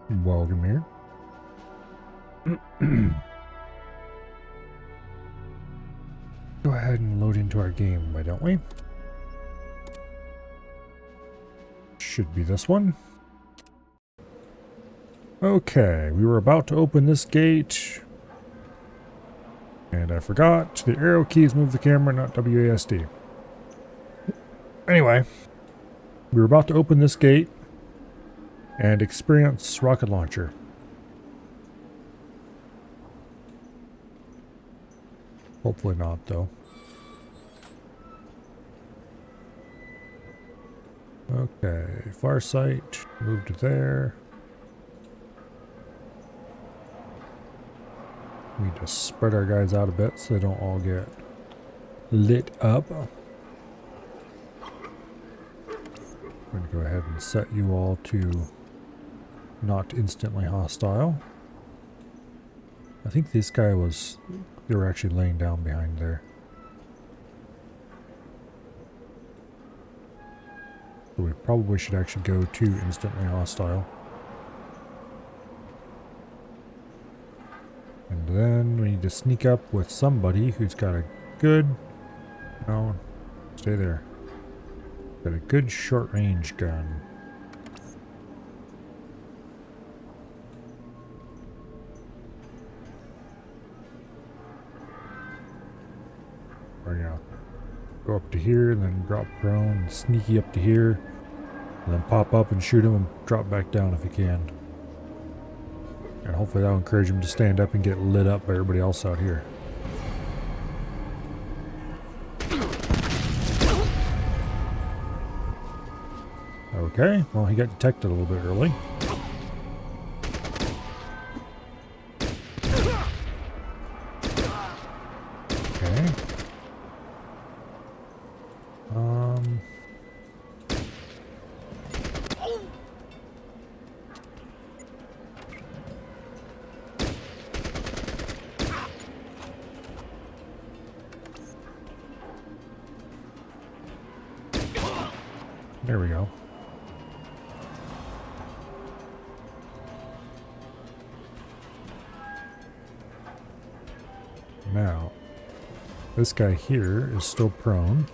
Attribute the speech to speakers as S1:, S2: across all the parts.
S1: Welcome here. Go ahead and load into our game, why don't we? Should be this one. Okay, we were about to open this gate. And I forgot. The arrow keys move the camera, not WASD. Anyway, we were about to open this gate and experience rocket launcher. Hopefully not, though. Okay, far sight, move to there. We need to spread our guys out a bit so they don't all get lit up. I'm going to go ahead and set you all to not instantly hostile. I think this guy was... They were actually laying down behind there. So we probably should actually go to instantly hostile. And then we need to sneak up with somebody who's got a good... No, stay there. Got a good short range gun. We're gonna go up to here and then drop prone and sneaky up to here. And then pop up and shoot him and drop back down if you can. And hopefully that'll encourage him to stand up and get lit up by everybody else out here. Okay, well he got detected a little bit early. Okay. There we go. Now, this guy here is still prone.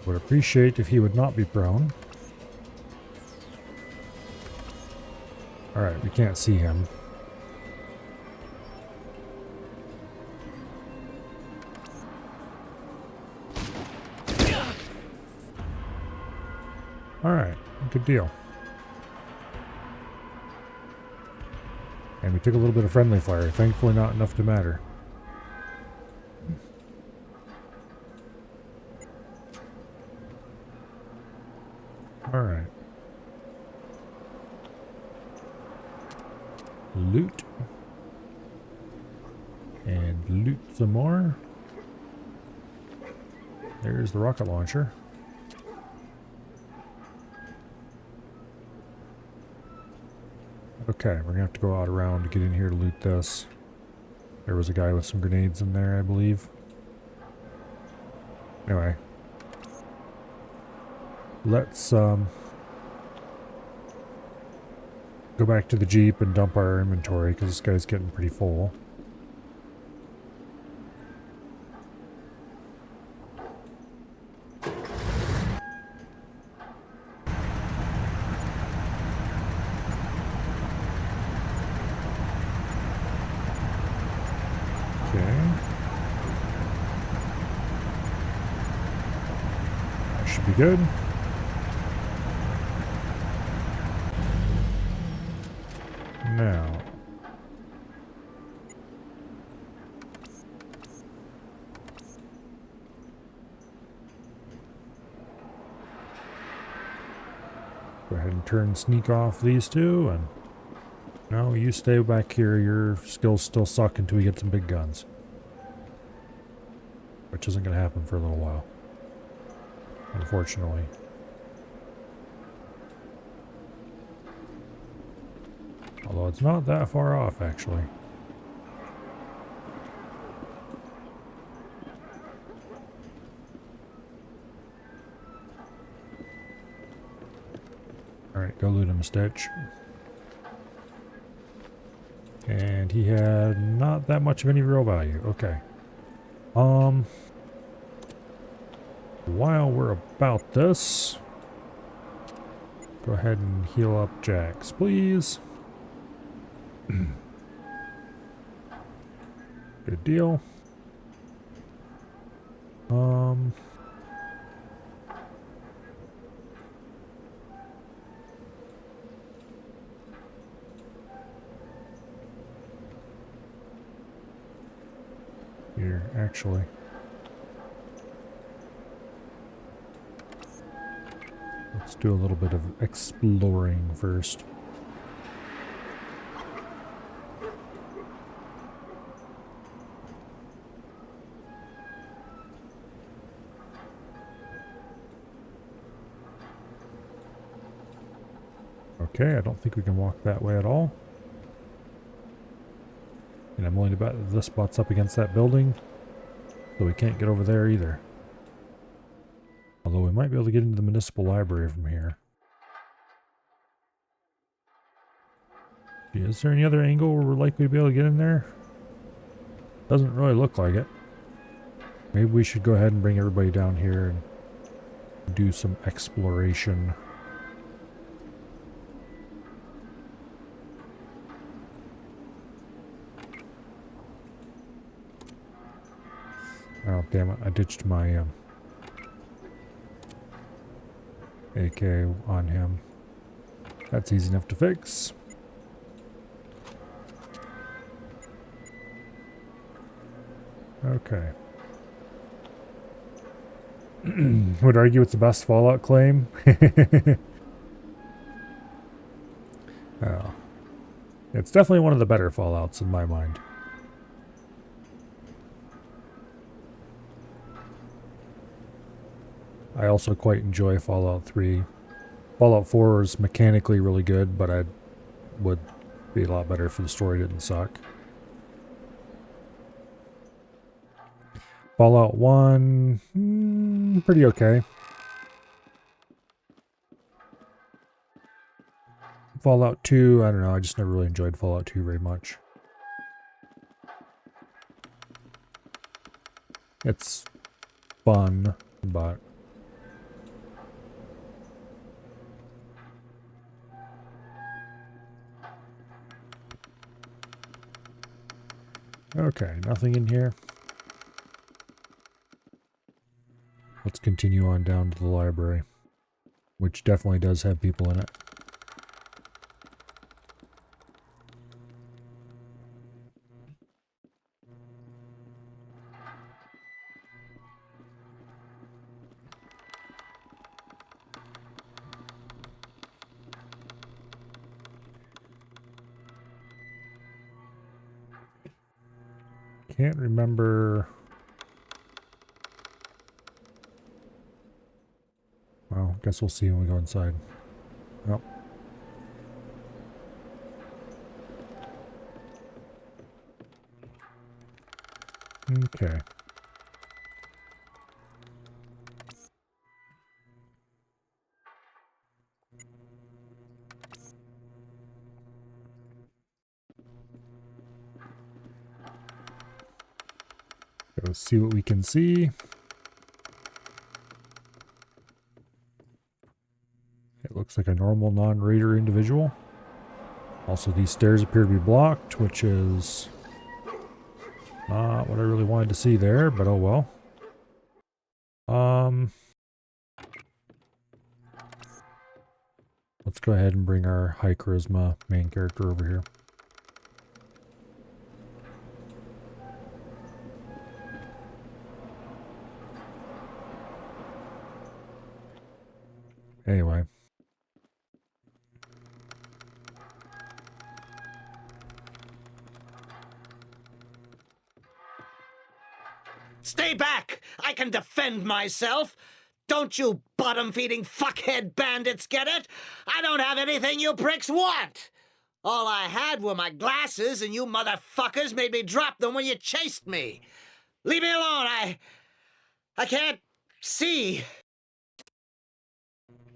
S1: Would appreciate if he would not be prone. Alright, we can't see him. Alright, good deal. And we took a little bit of friendly fire, thankfully not enough to matter. Alright. Loot. And loot some more. There's the rocket launcher. Okay, we're gonna have to go out around to get in here to loot this. There was a guy with some grenades in there, I believe. Anyway. Let's go back to the Jeep and dump our inventory because this guy's getting pretty full. Should be good. Now, go ahead and turn sneak off these two, and no, you stay back here. Your skills still suck until we get some big guns, which isn't going to happen for a little while. Unfortunately. Although it's not that far off, actually. Alright, go loot him, Stitch. And he had not that much of any real value. Okay. While we're about this, go ahead and heal up Jax, please. Good deal. Here, actually. Let's do a little bit of exploring first. Okay, I don't think we can walk that way at all. And I'm willing to bet that this spot's up against that building, so we can't get over there either. Although we might be able to get into the municipal library from here. Is there any other angle where we're likely to be able to get in there? Doesn't really look like it. Maybe we should go ahead and bring everybody down here and do some exploration. Oh, damn it. I ditched my AK on him. That's easy enough to fix. Okay. Would argue it's the best Fallout claim. Oh. It's definitely one of the better Fallouts in my mind. I also quite enjoy Fallout 3. Fallout 4 is mechanically really good, but I would be a lot better if the story didn't suck. Fallout 1, pretty okay. Fallout 2, I don't know, I just never really enjoyed Fallout 2 very much. It's fun, but... Okay, nothing in here. Let's continue on down to the library, which definitely does have people in it. Can't remember... Well, guess we'll see when we go inside. Oh. Okay. Go see what we can see. It looks like a normal non-raider individual. Also, these stairs appear to be blocked, which is not what I really wanted to see there, but oh well. Let's go ahead and bring our high charisma main character over here. Anyway.
S2: Stay back! I can defend myself! Don't you bottom-feeding fuckhead bandits get it? I don't have anything you pricks want! All I had were my glasses, and you motherfuckers made me drop them when you chased me. Leave me alone, I can't see.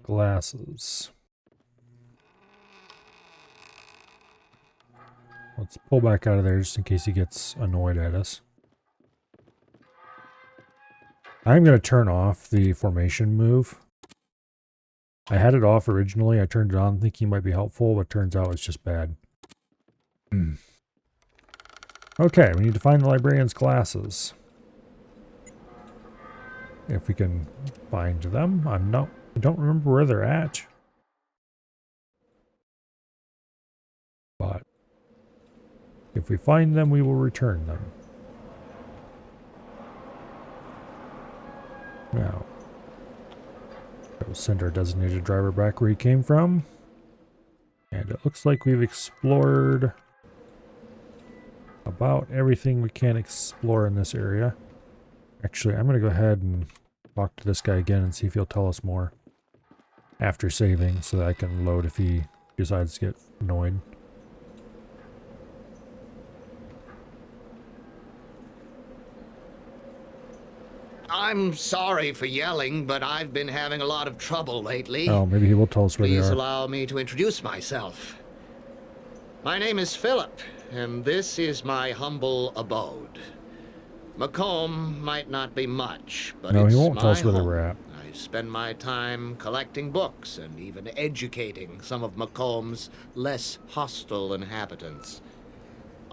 S1: Glasses. Let's pull back out of there just in case he gets annoyed at us. I'm going to turn off the formation move. I had it off originally. I turned it on thinking it might be helpful, but turns out it's just bad. Okay, we need to find the librarian's glasses. If we can find them. I don't remember where they're at. But if we find them, we will return them. Now, we'll send our designated driver back where he came from. And it looks like we've explored about everything we can explore in this area. Actually, I'm going to go ahead and talk to this guy again and see if he'll tell us more after saving so that I can load if he decides to get annoyed.
S2: I'm sorry for yelling, but I've been having a lot of trouble lately.
S1: Oh, maybe he will tell us where they
S2: Please
S1: are.
S2: allow me to introduce myself. My name is Philip, and this is my humble abode. Macomb might not be much, but
S1: No,
S2: it's
S1: he won't tell
S2: my
S1: us where they
S2: home.
S1: were at.
S2: I spend my time collecting books and even educating some of Macomb's less hostile inhabitants.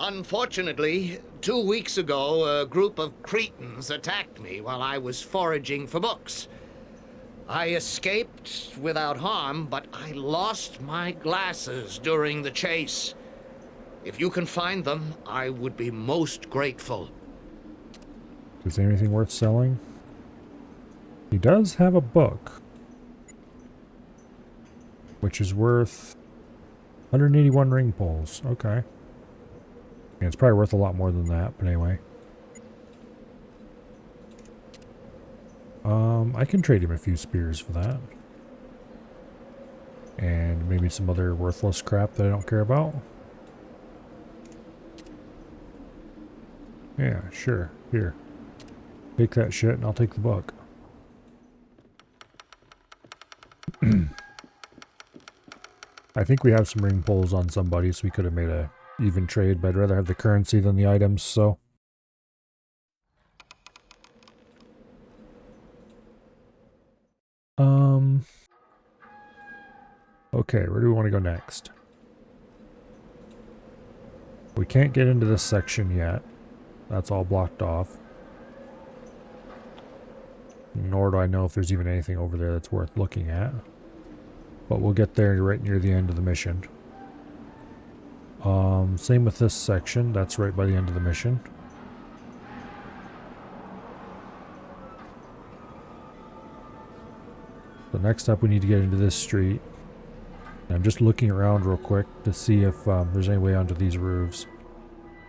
S2: Unfortunately, 2 weeks ago, a group of cretins attacked me while I was foraging for books. I escaped without harm, but I lost my glasses during the chase. If you can find them, I would be most grateful.
S1: Is there anything worth selling? He does have a book, which is worth 181 ring pulls. Okay. Yeah, it's probably worth a lot more than that, but anyway. I can trade him a few spears for that. And maybe some other worthless crap that I don't care about. Yeah, sure. Here. Take that shit and I'll take the book. I think we have some ring pulls on somebody, so we could have made a even trade, but I'd rather have the currency than the items, so. Okay, where do we want to go next? We can't get into this section yet. That's all blocked off. Nor do I know if there's even anything over there that's worth looking at. But we'll get there right near the end of the mission. Same with this section. That's right by the end of the mission. So next up we need to get into this street. And I'm just looking around real quick to see if there's any way onto these roofs.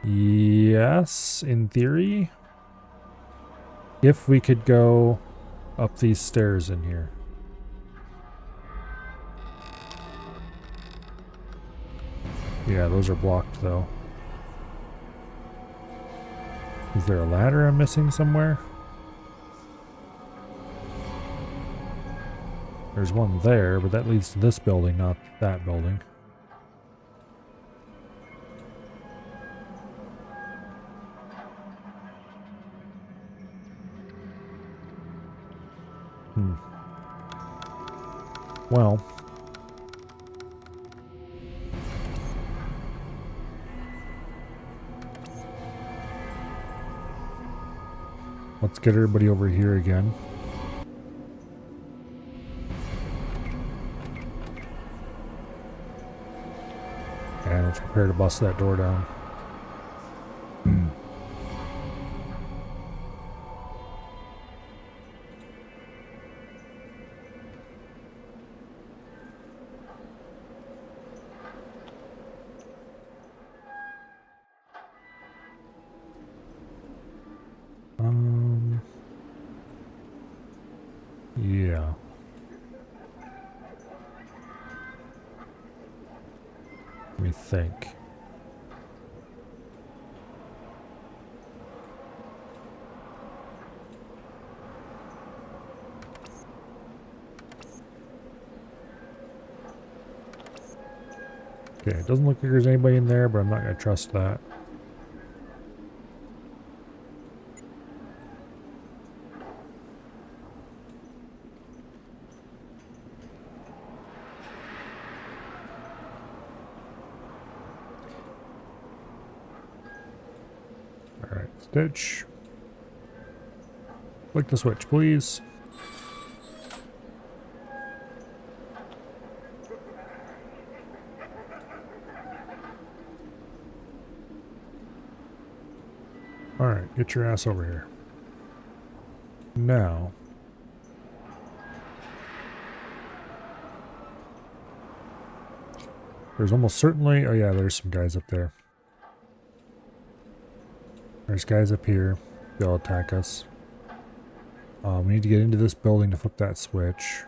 S1: Yes, in theory. If we could go up these stairs in here. Yeah, those are blocked though. Is there a ladder I'm missing somewhere? There's one there, but that leads to this building, not that building. Well. Let's get everybody over here again. And let's prepare to bust that door down. Yeah. Let me think. Okay, Okay, it doesn't look like there's anybody in there, but I'm not going to trust that. Alright, Stitch. Flick the switch, please. Alright, get your ass over here. Now. There's almost certainly... Oh yeah, there's some guys up there. There's guys up here. They'll attack us. We need to get into this building to flip that switch.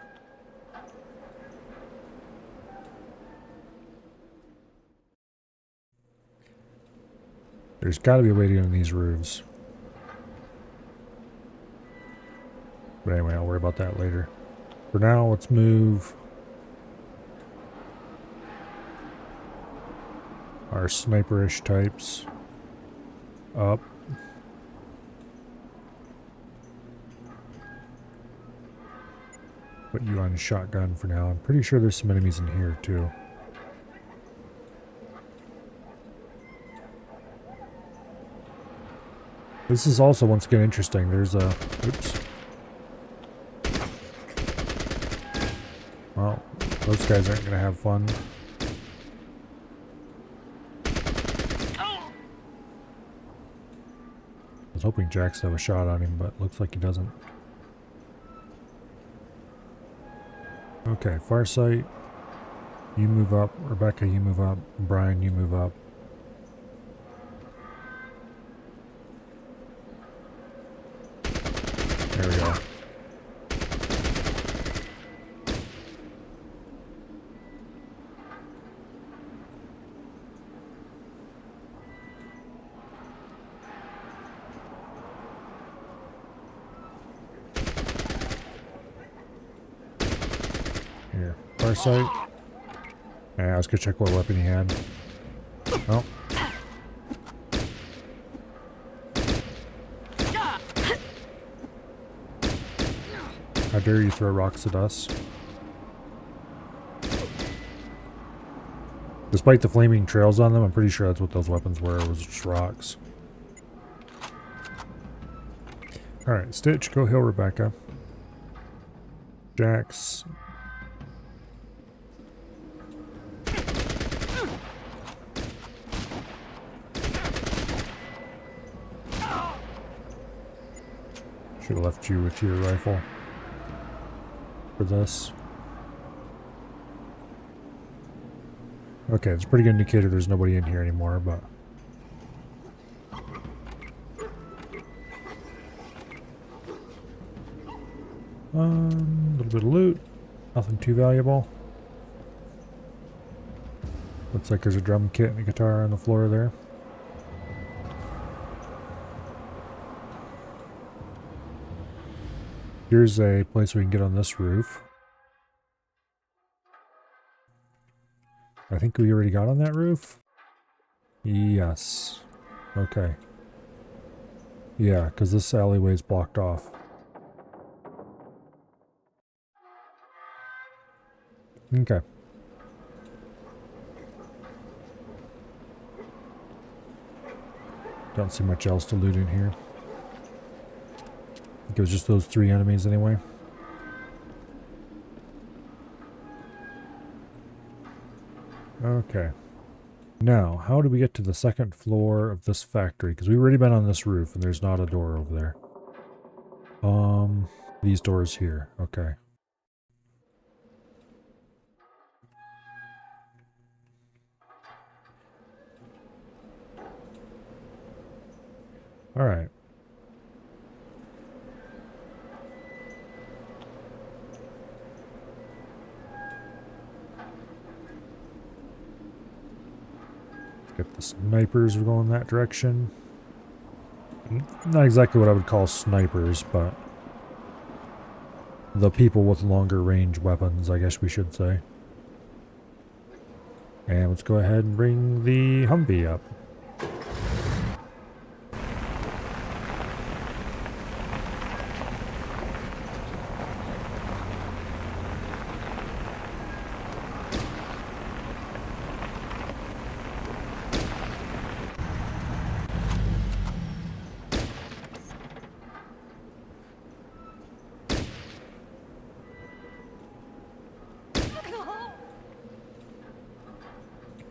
S1: There's got to be a way to get on these roofs. But anyway, I'll worry about that later. For now, let's move our sniper-ish types up. Put you on shotgun for now. I'm pretty sure there's some enemies in here too. This is also once again interesting. There's a... Oops. Well, those guys aren't going to have fun. I was hoping Jax would have a shot on him, but looks like he doesn't. Okay, Farsight, you move up. Rebecca, you move up. Brian, you move up. There we go. Here, Farsight. Yeah, I was gonna check what weapon he had. Oh. How dare you throw rocks at us? Despite the flaming trails on them, I'm pretty sure that's what those weapons were. It was just rocks. Alright, Stitch, go heal Rebecca. Jax. Should have left you with your rifle for this. Okay, it's a pretty good indicator there's nobody in here anymore, but... a little bit of loot. Nothing too valuable. Looks like there's a drum kit and a guitar on the floor there. Here's a place we can get on this roof. I think we already got on that roof? Yes. Okay. Yeah, because this alleyway is blocked off. Okay. Don't see much else to loot in here. I think it was just those 3 enemies anyway. Okay. Now, how do we get to the 2nd floor of this factory? Because we've already been on this roof and there's not a door over there. These doors here. Okay. Alright. Get the snipers going that direction. Not exactly what I would call snipers, but the people with longer range weapons, I guess we should say. And let's go ahead and bring the Humvee up.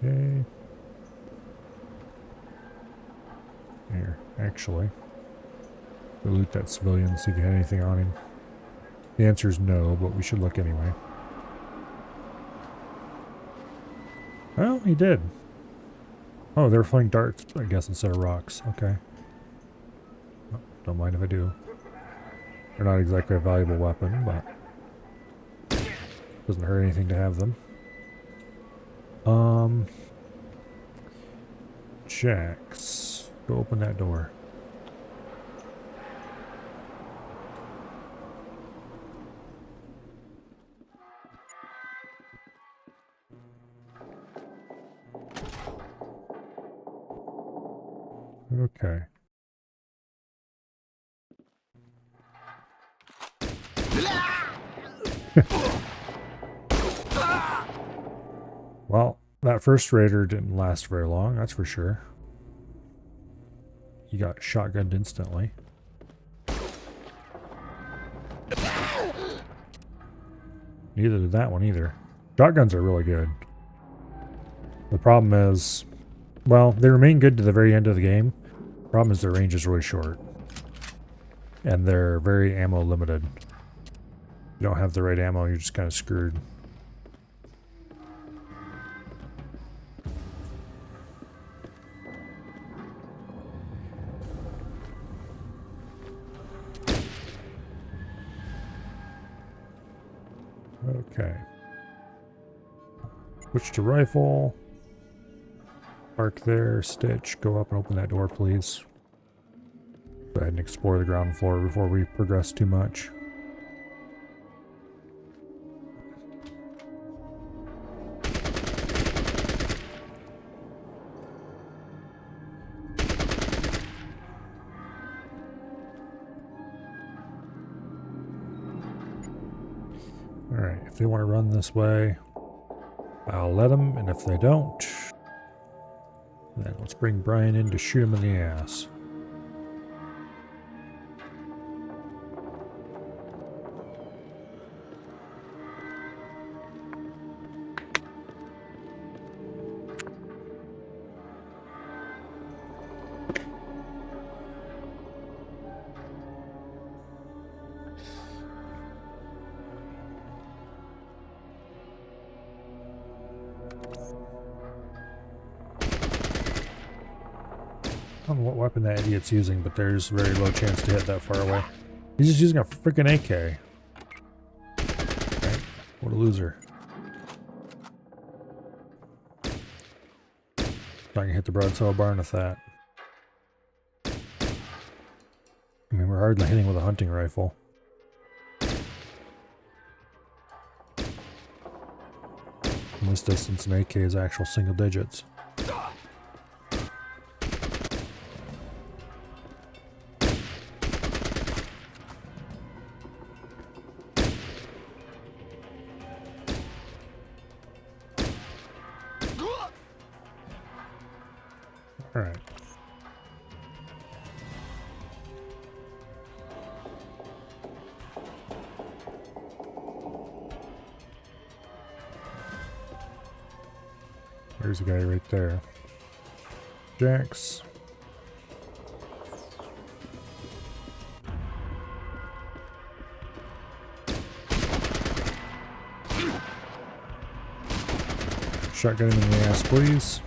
S1: Okay. Here, actually. We'll loot that civilian, see if he had anything on him. The answer is no, but we should look anyway. Well, he did. Oh, they were throwing darts, I guess, instead of rocks. Okay. Oh, don't mind if I do. They're not exactly a valuable weapon, but doesn't hurt anything to have them. Jax. Go open that door. Okay. Well, that first raider didn't last very long, that's for sure. He got shotgunned instantly. Neither did that one either. Shotguns are really good. The problem is, well, they remain good to the very end of the game. Problem is their range is really short. And they're very ammo limited. If you don't have the right ammo, you're just kind of screwed. Okay. Switch to rifle. Park there, Stitch. Go up and open that door, please. Go ahead and explore the ground floor before we progress too much. Alright, if they want to run this way, I'll let them, and if they don't, then let's bring Brian in to shoot him in the ass. I don't know what weapon that idiot's using, but there's very low chance to hit that far away. He's just using a freaking AK. Right? What a loser. Not gonna hit the broadside barn with that. I mean, we're hardly hitting with a hunting rifle. In this distance, an AK is actual single digits. Alright. There's a guy right there. Jax. Shotgun him in the ass, please.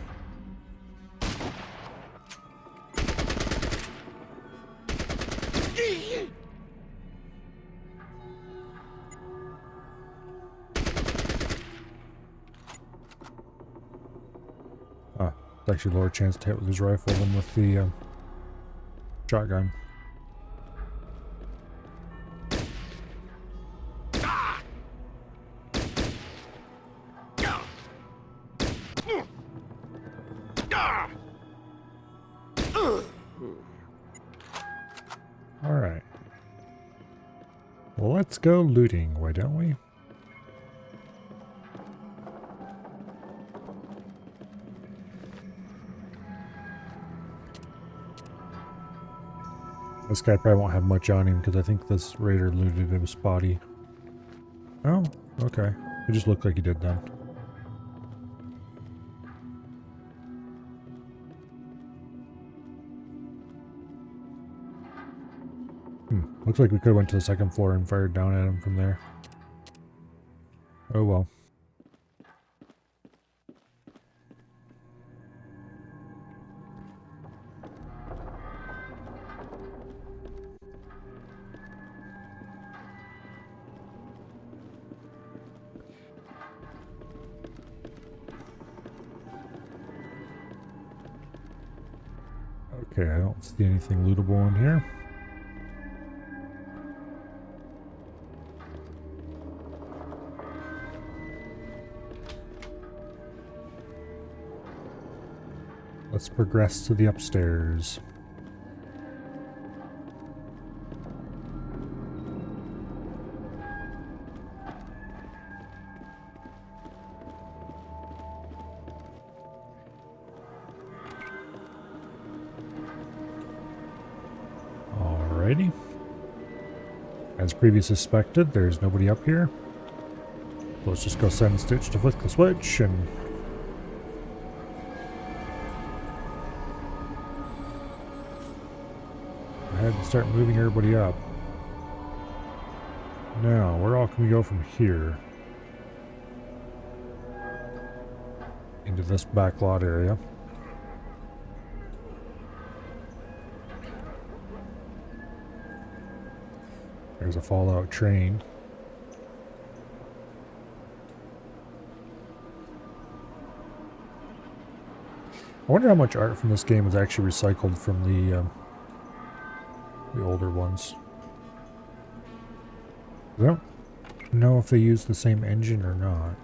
S1: It's actually lower chance to hit with his rifle than with the shotgun. Alright. Well, let's go looting, why don't we? This guy probably won't have much on him because I think this raider looted him spotty. Oh, okay. It just looked like he did then. Looks like we could have went to the second floor and fired down at him from there. Oh well. Okay, I don't see anything lootable in here. Let's progress to the upstairs. Alrighty. As previously suspected, there's nobody up here. Let's just go send Stitch to flick the switch and... go ahead and start moving everybody up. Now, where all can we go from here? Into this back lot area. There's a Fallout train. I wonder how much art from this game is actually recycled from the older ones. I don't know if they use the same engine or not.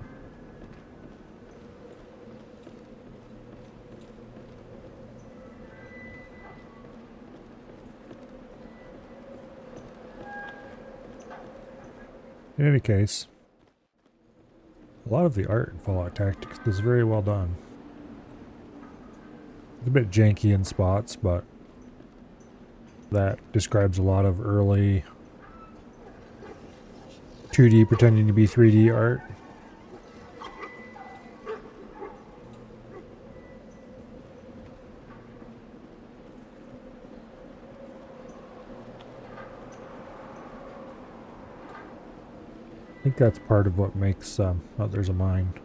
S1: In any case, a lot of the art in Fallout Tactics is very well done. It's a bit janky in spots, but that describes a lot of early 2D pretending to be 3D art. I think that's part of what makes, oh, there's a mine.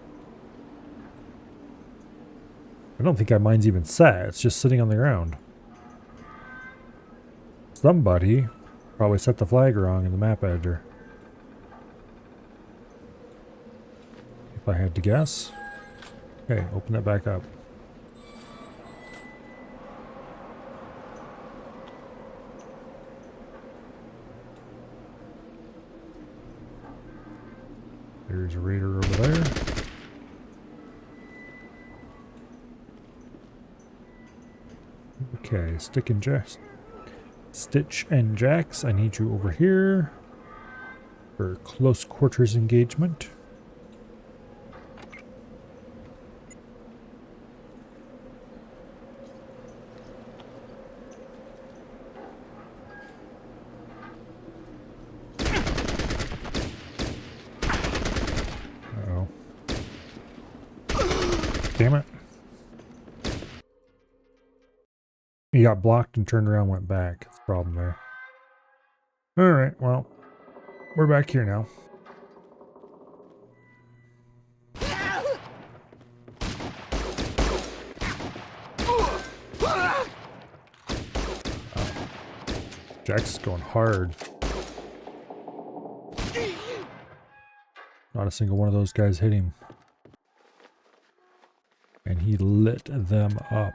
S1: I don't think that mine's even set, it's just sitting on the ground. Somebody probably set the flag wrong in the map editor. If I had to guess. Okay, open that back up. There's a raider over there. Okay, Stitch and Jax, I need you over here for close quarters engagement. Uh-oh. Damn it. He got blocked and turned around and went back. That's the problem there. Alright, well, we're back here now. Jax is going hard. Not a single one of those guys hit him. And he lit them up.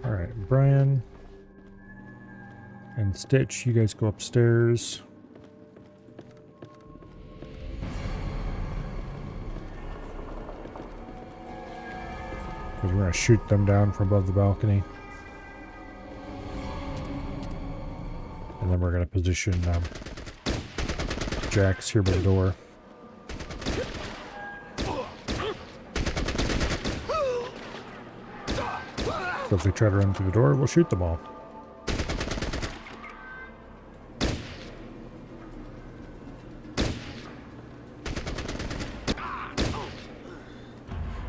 S1: Alright, Brian and Stitch, you guys go upstairs. Because we're going to shoot them down from above the balcony. And then we're going to position Jax here by the door. So if they try to run through the door, we'll shoot them all.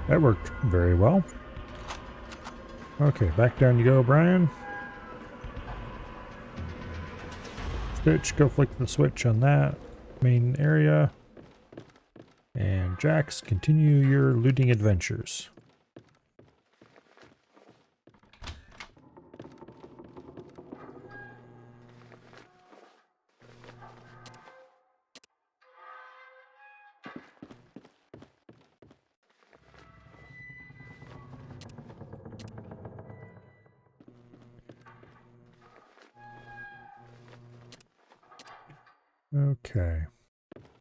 S1: That worked very well. Okay, back down you go, Brian. Stitch, go flick the switch on that main area. And Jax, continue your looting adventures. Okay. There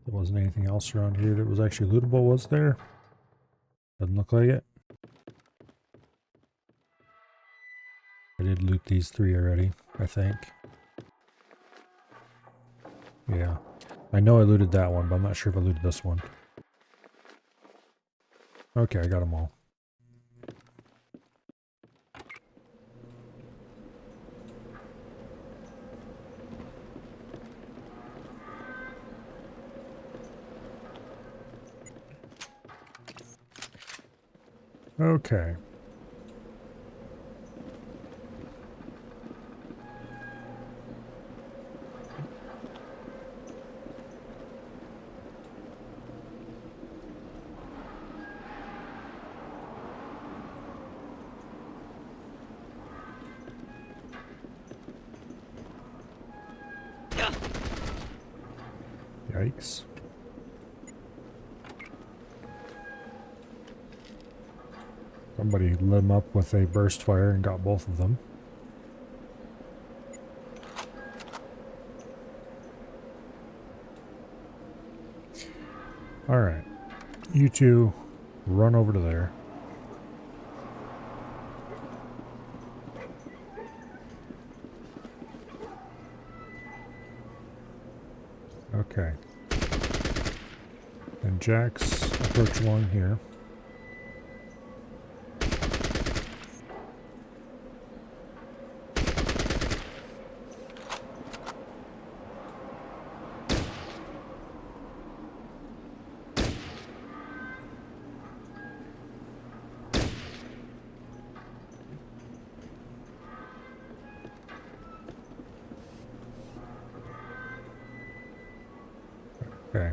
S1: wasn't anything else around here that was actually lootable, was there? Doesn't look like it. I did loot these 3 already, I think. Yeah. I know I looted that one, but I'm not sure if I looted this one. Okay, I got them all. Okay. Yikes. Somebody lit him up with a burst fire and got both of them. Alright. You two run over to there. Okay. And Jax, approach along here. Okay.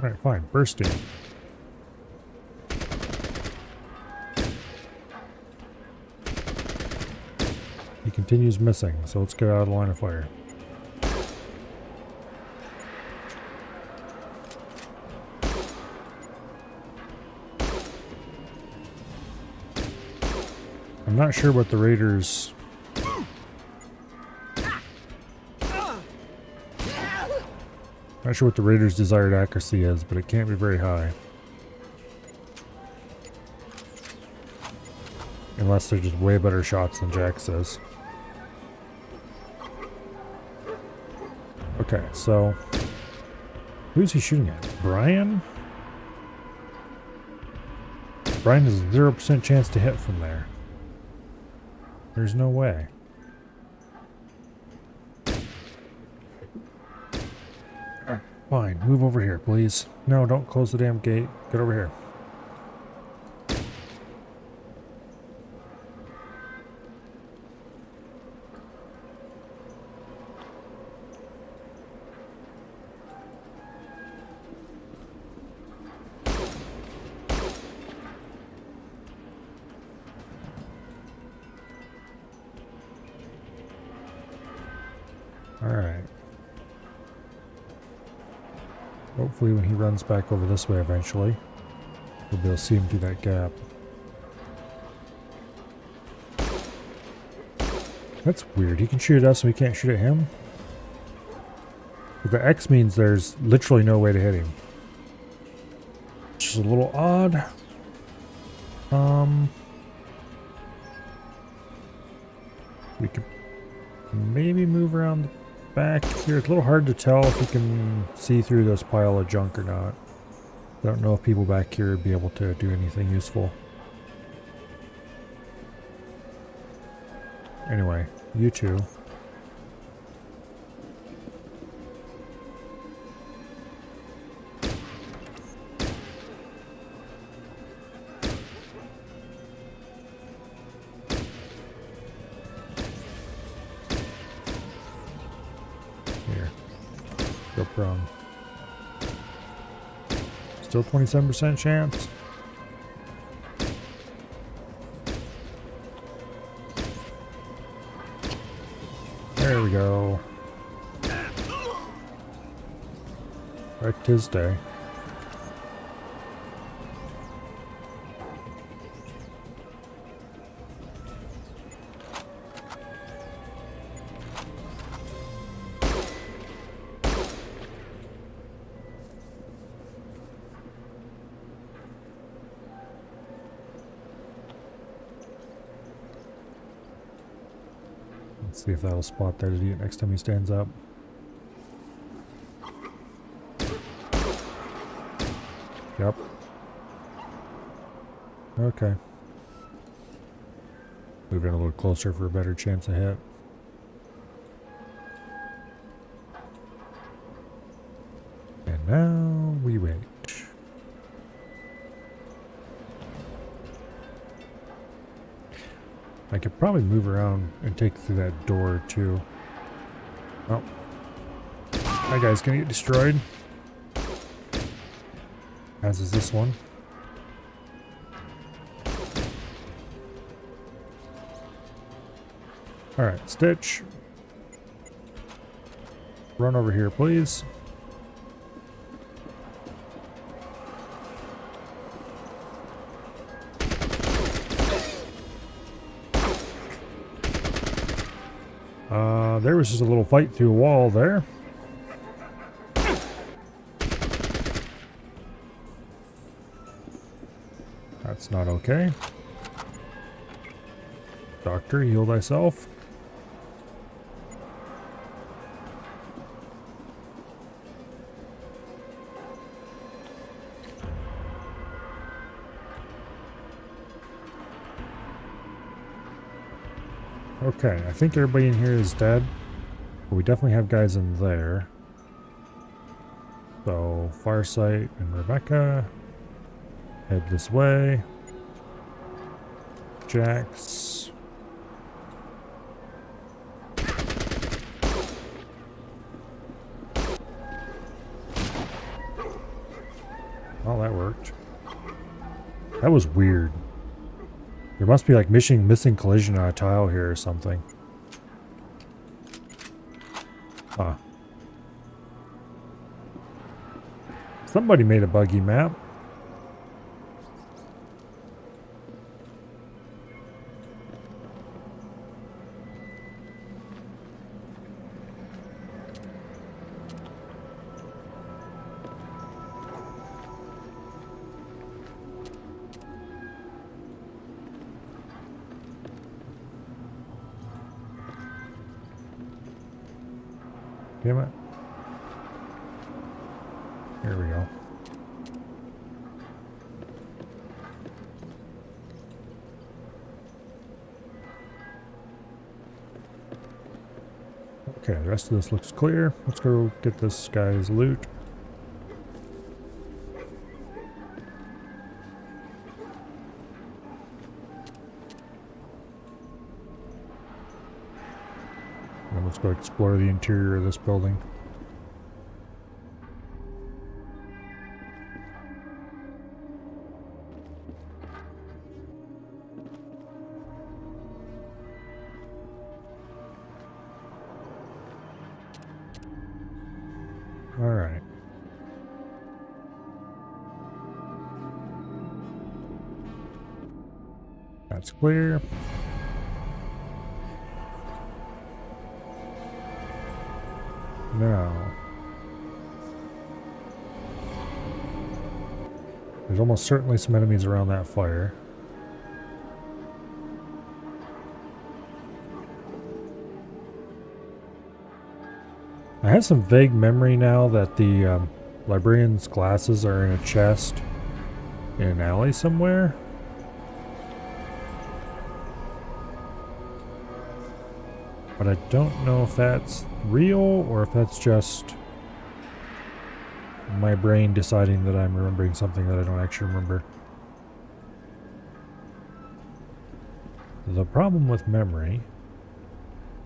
S1: Alright, fine. Bursting. He continues missing, so let's get out of the line of fire. I'm not sure what the Raiders... Not sure what the Raiders' desired accuracy is, but it can't be very high. Unless they're just way better shots than Jax is. Okay, so... Who's he shooting at? Brian? Brian has a 0% chance to hit from there. There's no way. Alright, fine. Move over here, please. No, don't close the damn gate. Get over here. Alright. Hopefully when he runs back over this way eventually, we'll be able to see him through that gap. That's weird. He can shoot at us and we can't shoot at him? But the X means there's literally no way to hit him. It's just a little odd. We could maybe move around the back here. It's a little hard to tell if we can see through this pile of junk or not. I don't know if people back here would be able to do anything useful. Anyway, you two. Here. Go prone. Still 27% chance. There we go. Wrecked his day. Let's see if that'll spot that idiot next time he stands up. Yep. Okay. Move in a little closer for a better chance of hit. And now we wait. I could probably move around and take through that door too. Oh. That guy's gonna get destroyed. As is this one. Alright, Stitch. Run over here, please. There was just a little fight through a wall there. That's not okay. Doctor, heal thyself. Okay, I think everybody in here is dead. But we definitely have guys in there. So, Farsight and Rebecca. Head this way. Jax. Oh, that worked. That was weird. There must be like missing collision on a tile here or something. Huh. Somebody made a buggy map. Damn it. Here we go. Okay, the rest of this looks clear. Let's go get this guy's loot. And let's go explore the interior of this building. Alright. That's clear. Now, there's almost certainly some enemies around that fire. I have some vague memory now that the librarian's glasses are in a chest in an alley somewhere. But I don't know if that's real or if that's just my brain deciding that I'm remembering something that I don't actually remember. The problem with memory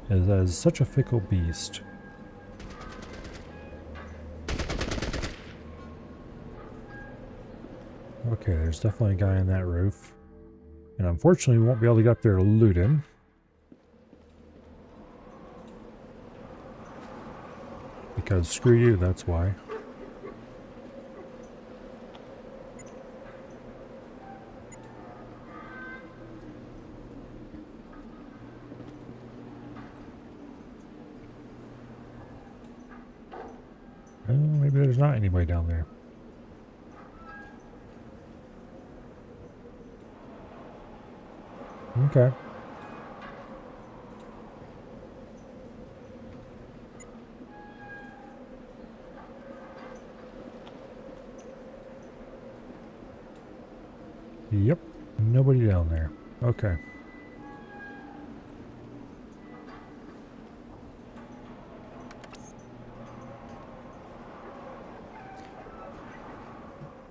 S1: is that it's such a fickle beast. Okay, there's definitely a guy on that roof. And unfortunately, we won't be able to get up there to loot him. Because screw you, that's why. Oh, maybe there's not anybody down there. Okay. Yep. Nobody down there. Okay.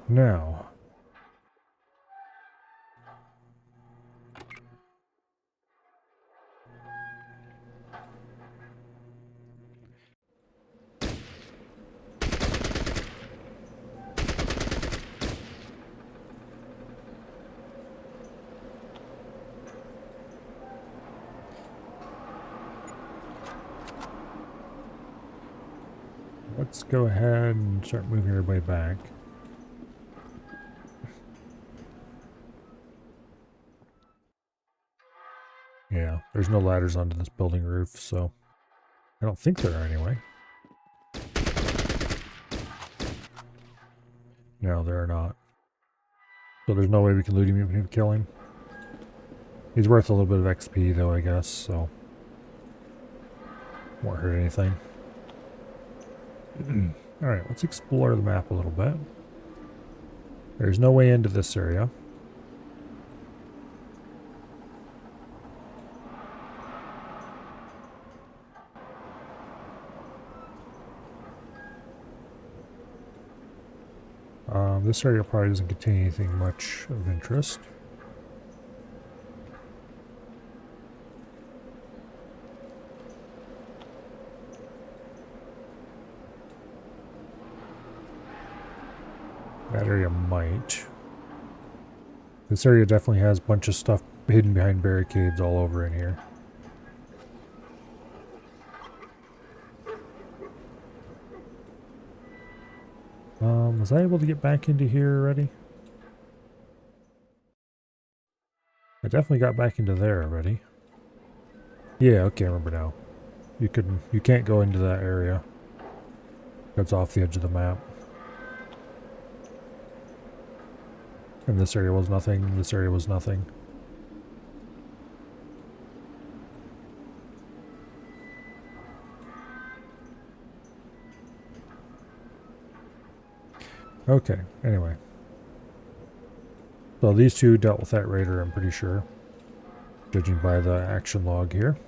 S1: Now. Let's go ahead and start moving everybody back. Yeah, there's no ladders onto this building roof, so I don't think there are anyway. No, there are not. So there's no way we can loot him even if we kill him. He's worth a little bit of XP though, I guess, so won't hurt anything. Alright, let's explore the map a little bit. There's no way into this area. This area probably doesn't contain anything much of interest. That area might. This area definitely has a bunch of stuff hidden behind barricades all over in here. Was I able to get back into here already? I definitely got back into there already. Yeah, okay, I remember now. You can't go into that area. That's off the edge of the map. And this area was nothing, this area was nothing. Okay, anyway. So these two dealt with that raider, I'm pretty sure. Judging by the action log here.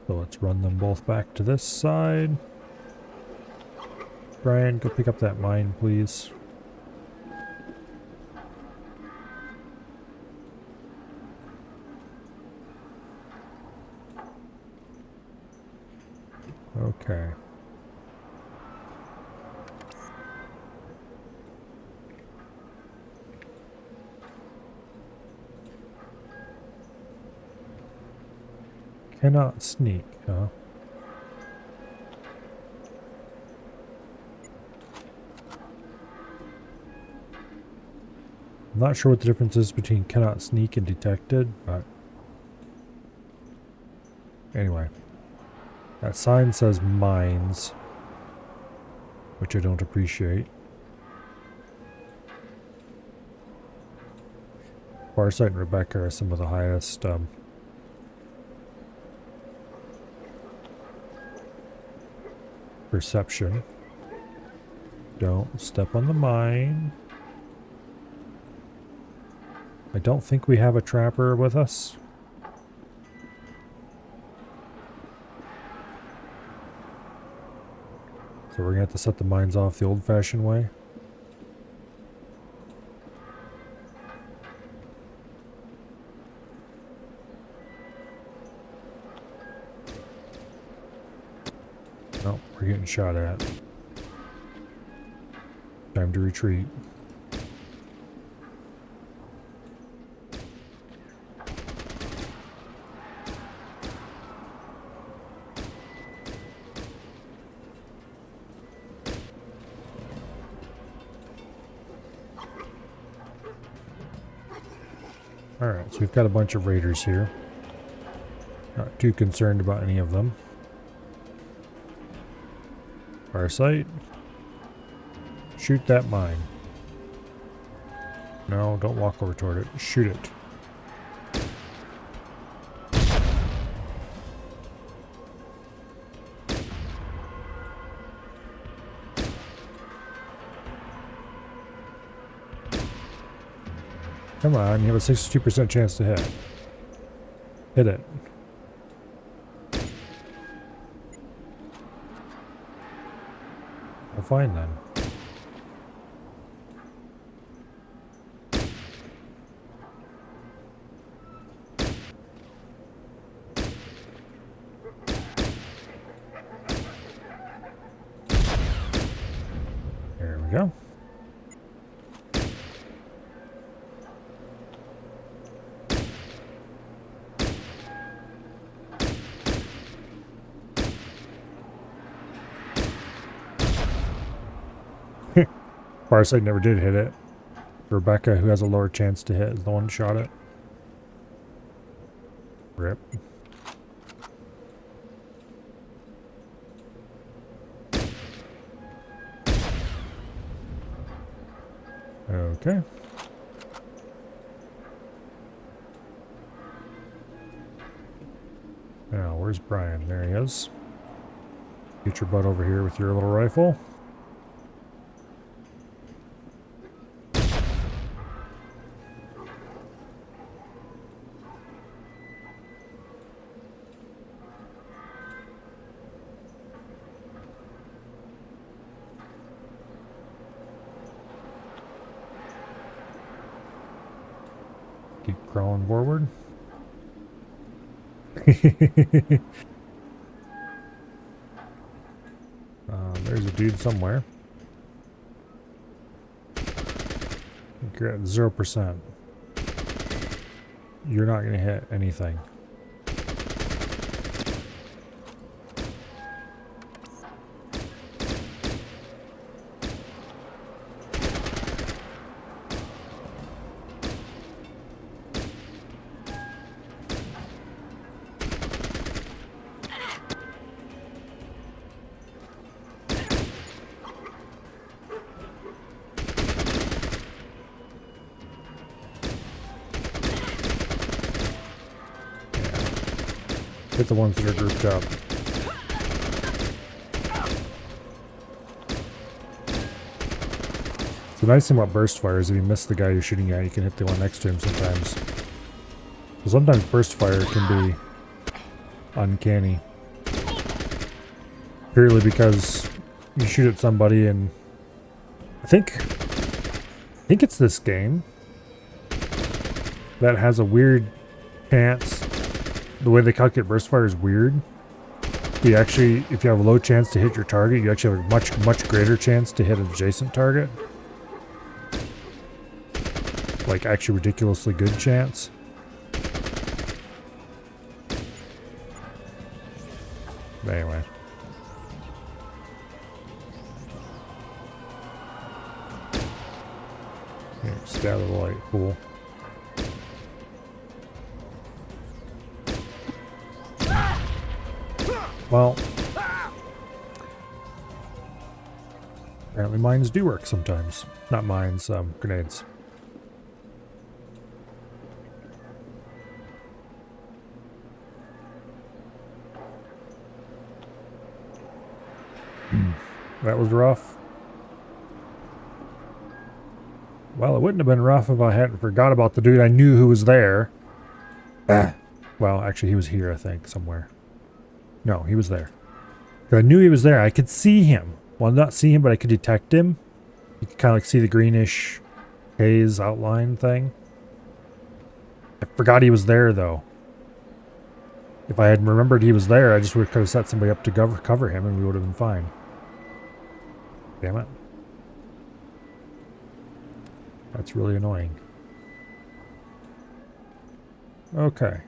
S1: So let's run them both back to this side. Brian, go pick up that mine, please. Okay. Cannot sneak, huh? I'm not sure what the difference is between cannot sneak and detected, but anyway. That sign says mines, which I don't appreciate. Farsight and Rebecca are some of the highest perception. Don't step on the mine. I don't think we have a trapper with us. So we're gonna have to set the mines off the old-fashioned way. Oh, we're getting shot at. Time to retreat. Alright, so we've got a bunch of raiders here. Not too concerned about any of them. Farsight. Shoot that mine. No, don't walk over toward it. Shoot it. Come on, you have a 62% chance to hit. Hit it. Well, fine then. There we go. Farsight never did hit it. Rebecca, who has a lower chance to hit, is the one who shot it. Rip. Okay. Now, where's Brian? There he is. Get your butt over here with your little rifle. Keep crawling forward. There's a dude somewhere. You're at 0%. You're not going to hit anything. Hit the ones that are grouped up. So the nice thing about burst fire is if you miss the guy you're shooting at, you can hit the one next to him sometimes. So sometimes burst fire can be uncanny. Purely because you shoot at somebody and I think it's this game that has a weird chance. The way they calculate burst fire is weird. You actually, if you have a low chance to hit your target, you actually have a much greater chance to hit an adjacent target. Like actually ridiculously good chance. But anyway. Here Stay out of the light, fool. Well, apparently mines do work sometimes. Not mines, grenades. That was rough. Well, it wouldn't have been rough if I hadn't forgot about the dude I knew who was there. Well, actually, he was here, I think, somewhere. No, he was there. I knew he was there. I could see him. Well, not see him, but I could detect him. You could kind of like see the greenish haze outline thing. I forgot he was there, though. If I had remembered he was there, I just could have set somebody up to cover him, and we would have been fine. Damn it. That's really annoying. Okay.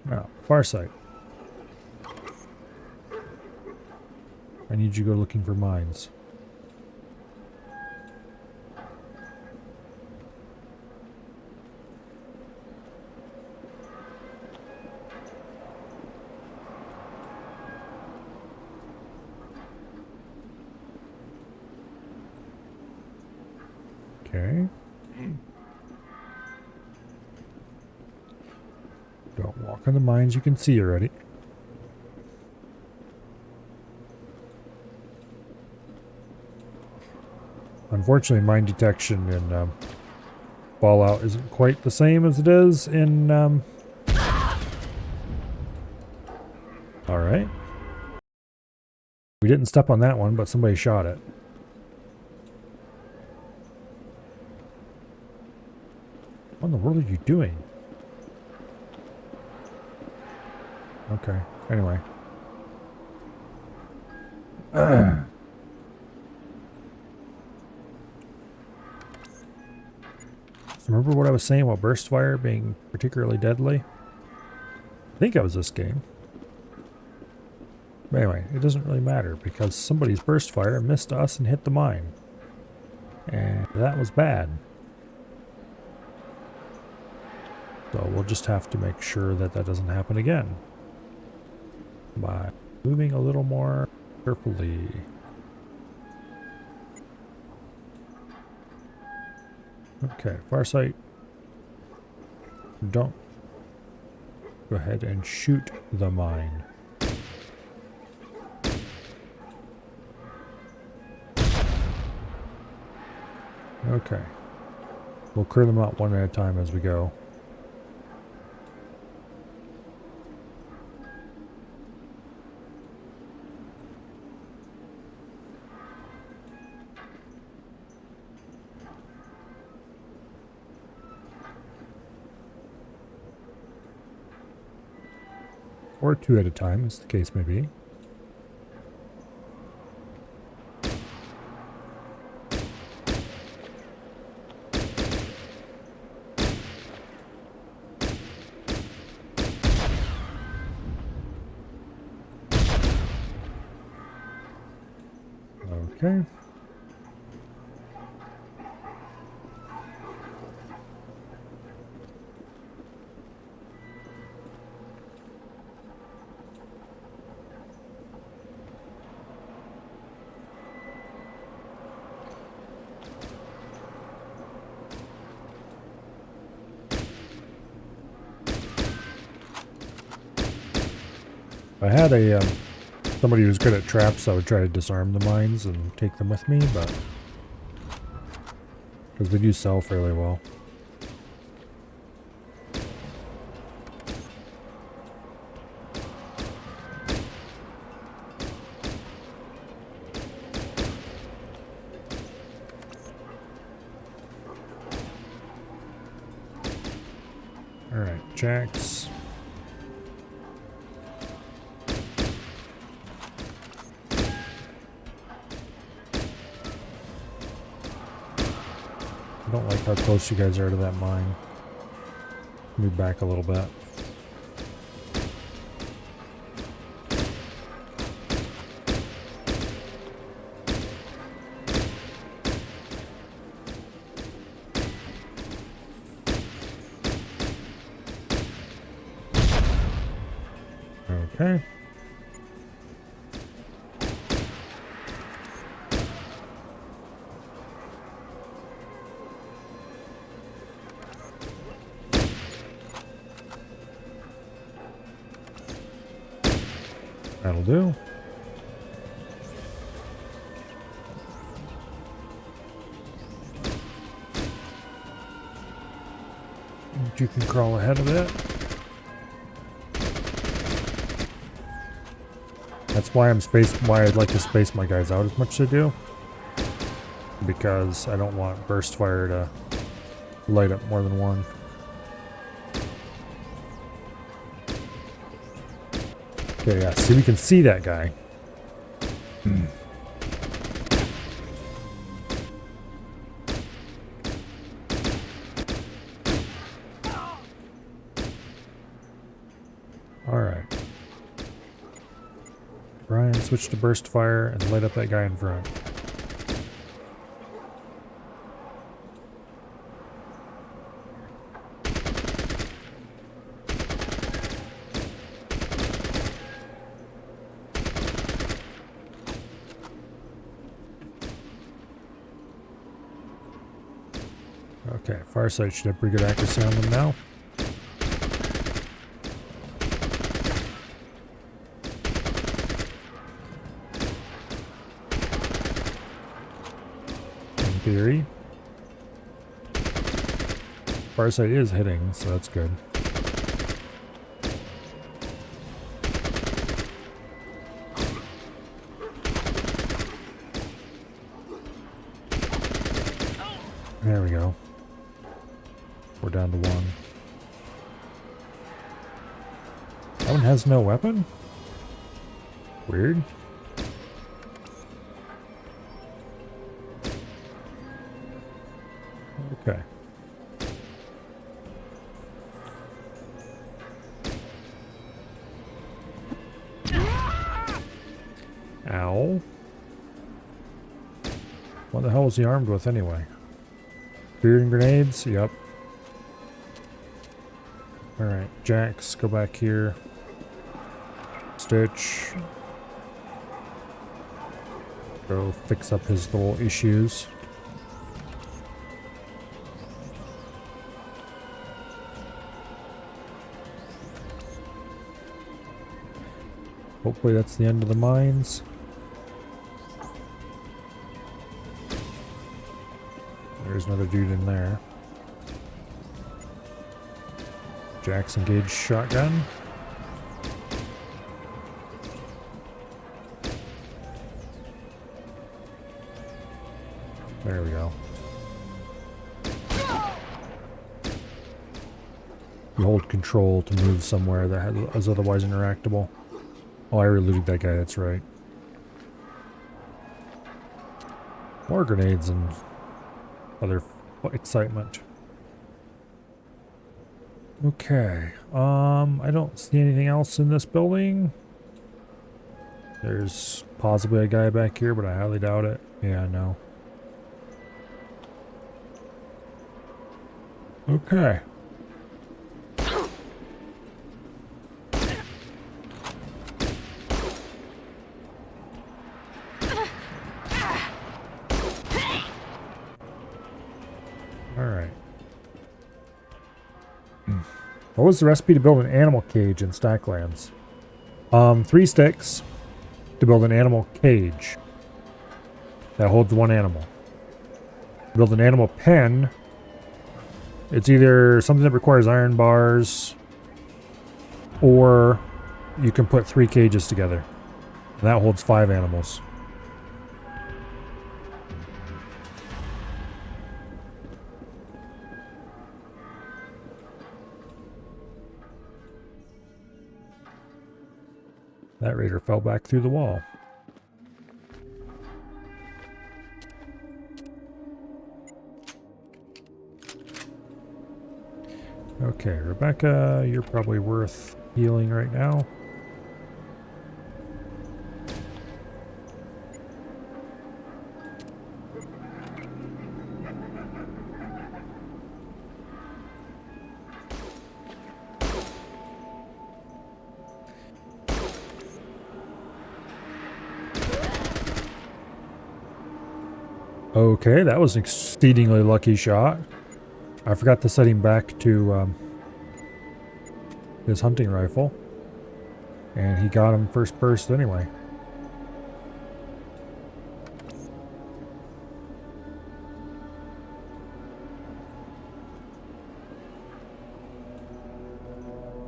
S1: Now, far sight. I need you to go looking for mines. Okay. Don't walk on the mines you can see already. Unfortunately, mine detection in Fallout isn't quite the same as it is in... Alright. We didn't step on that one, but somebody shot it. What in the world are you doing? Okay, anyway. Remember what I was saying about burst fire being particularly deadly? I think that was this game. But anyway, it doesn't really matter because somebody's burst fire missed us and hit the mine. And that was bad. So we'll just have to make sure that that doesn't happen again. By moving a little more carefully. Okay, far sight. Don't go ahead and shoot the mine. Okay. We'll clear them out one at a time as we go. Or two at a time, as the case may be. Okay. If I had a somebody who's good at traps, I would try to disarm the mines and take them with me, but because they do sell fairly well. All right, jacks. I don't like how close you guys are to that mine. Move back a little bit. Okay. That'll do. You can crawl ahead of it. That's why I'd like to space my guys out as much as I do. Because I don't want burst fire to light up more than one. Okay, yeah, see, we can see that guy. Alright. Brian, switch to burst fire and light up that guy in front. Okay, fire sight should have pretty good accuracy on them now. In theory. Fire sight is hitting, so that's good. There we go. We're down to one. That one has no weapon? Weird. Okay. Ow. What the hell was he armed with anyway? Beard and grenades? Yep. Alright, Jax, go back here. Stitch. Go fix up his little issues. Hopefully that's the end of the mines. There's another dude in there. Jax engaged shotgun. There we go. You hold control to move somewhere that is otherwise interactable. Oh, I already looted that guy, that's right. More grenades and other excitement. Okay, I don't see anything else in this building. There's possibly a guy back here, but I highly doubt it. Yeah, no. Okay. Alright. What was the recipe to build an animal cage in Stacklands? 3 sticks to build an animal cage that holds one animal. To build an animal pen, it's either something that requires iron bars, or you can put 3 cages together. And that holds 5 animals. That raider fell back through the wall. Okay, Rebecca, you're probably worth healing right now. Okay, that was an exceedingly lucky shot. I forgot to set him back to his hunting rifle. And he got him first burst anyway.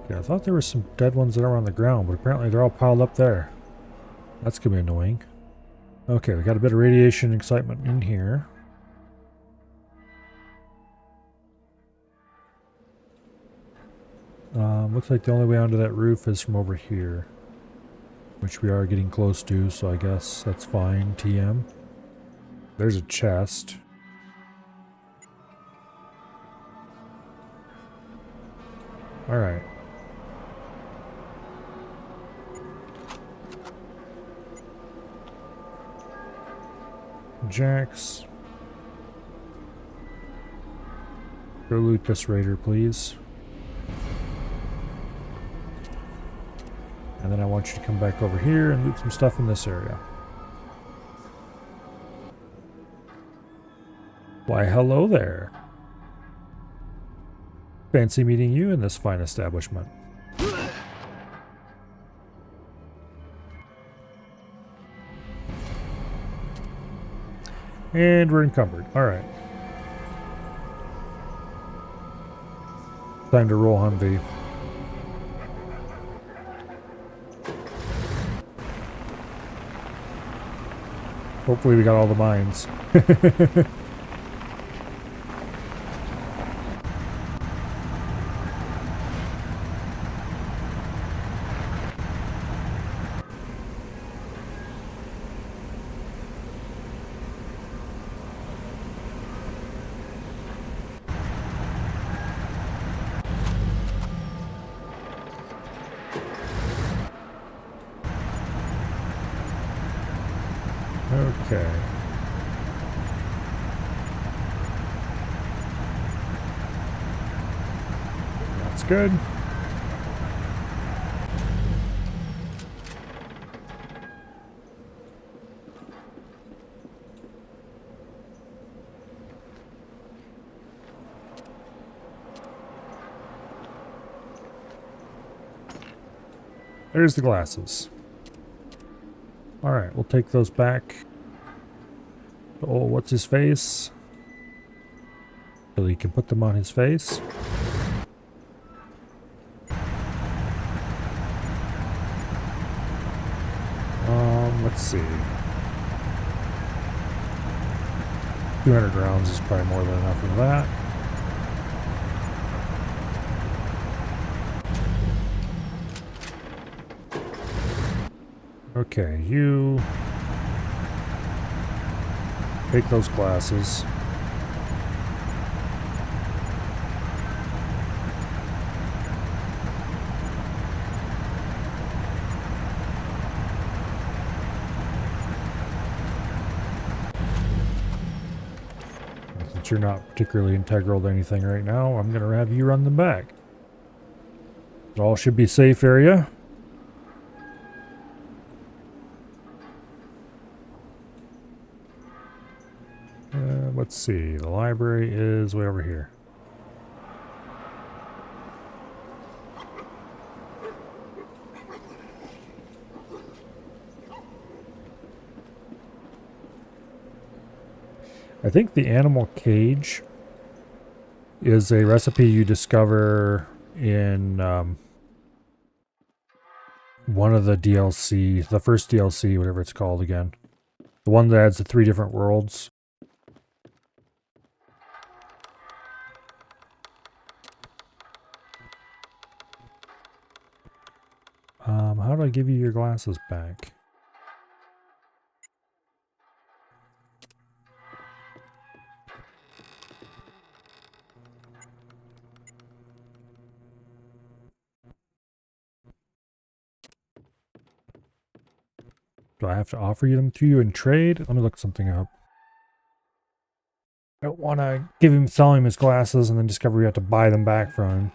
S1: Yeah, I thought there were some dead ones that are on the ground, but apparently they're all piled up there. That's gonna be annoying. Okay, we got a bit of radiation excitement in here. Looks like the only way onto that roof is from over here. Which we are getting close to, so I guess that's fine, TM. There's a chest. Alright. Jax. Go loot this raider, please. And then I want you to come back over here and loot some stuff in this area. Why, hello there. Fancy meeting you in this fine establishment. And we're encumbered. Alright. Time to roll Humvee. Hopefully we got all the mines. Okay. That's good. There's the glasses. Alright, we'll take those back. Oh, what's his face? So he can put them on his face. Let's see. 200 rounds is probably more than enough of that. Okay, you take those glasses. Since you're not particularly integral to anything right now, I'm going to have you run them back. It all should be safe area. Let's see, the library is way over here. I think the animal cage is a recipe you discover in one of the DLC, the first DLC, whatever it's called again. The one that adds the 3 different worlds. How do I give you your glasses back? Do I have to offer them to you in trade? Let me look something up. I don't want to sell him his glasses and then discover we have to buy them back from him.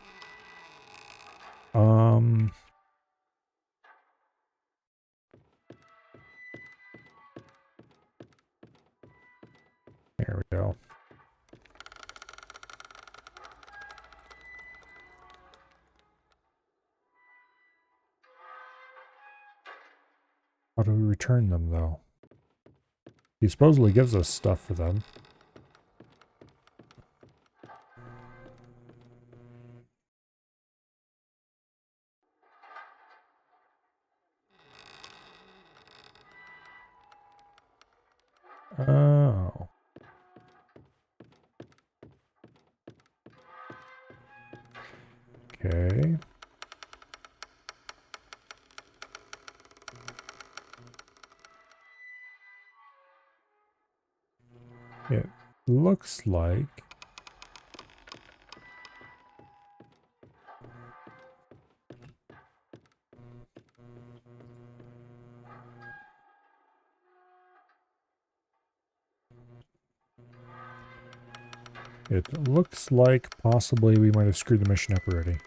S1: Go. How do we return them, though? He supposedly gives us stuff for them. Oh. Okay. It looks like possibly we might have screwed the mission up already.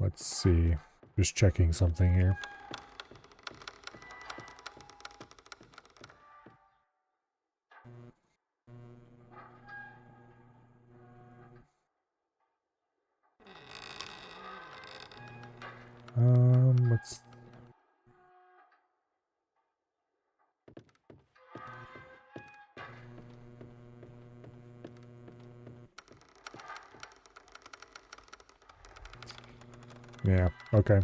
S1: Let's see. Just checking something here. Let's... Yeah, okay.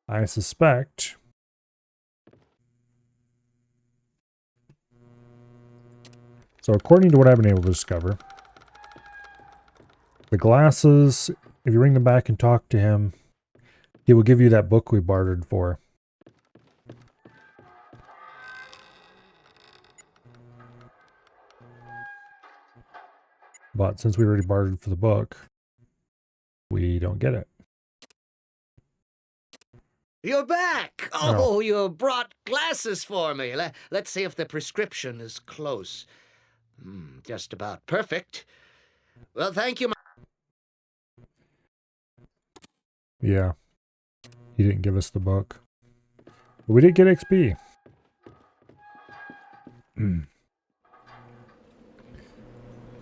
S1: I suspect... So according to what I've been able to discover, the glasses, if you bring them back and talk to him, he will give you that book we bartered for. But since we already bartered for the book, we don't get it.
S2: You're back! Oh, you brought glasses for me. Let's see if the prescription is close. Just about perfect. Well, thank you.
S1: Yeah. He didn't give us the book. But we did get XP. And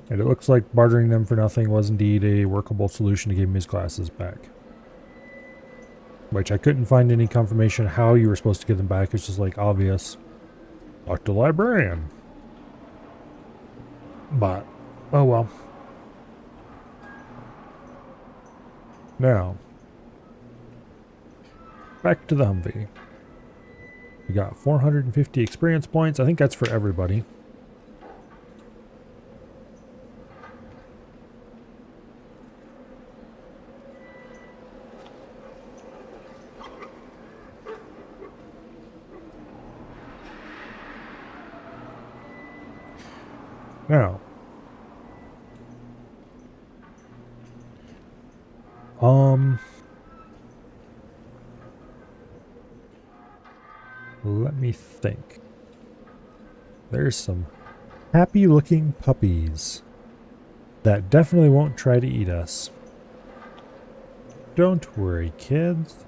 S1: it looks like bartering them for nothing was indeed a workable solution to give him his glasses back. Which I couldn't find any confirmation how you were supposed to get them back. It's just like obvious. Talk to librarian. But, oh well. Now, back to the Humvee. We got 450 experience points. I think that's for everybody. Now, let me think. There's some happy looking puppies that definitely won't try to eat us. Don't worry, kids.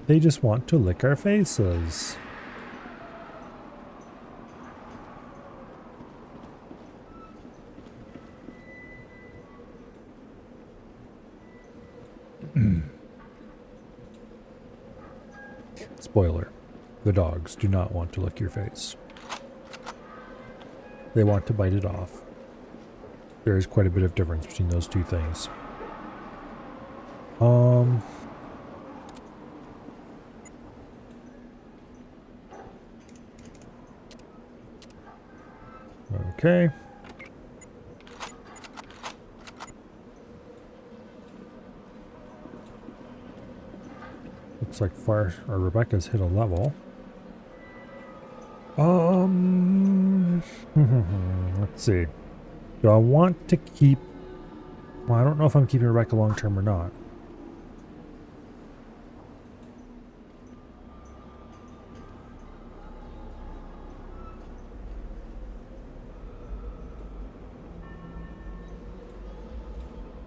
S1: They just want to lick our faces. Spoiler. The dogs do not want to lick your face. They want to bite it off. There is quite a bit of difference between those two things. Okay. Looks like Rebecca's hit a level. Let's see. Do I want to keep Well, I don't know if I'm keeping Rebecca long term or not.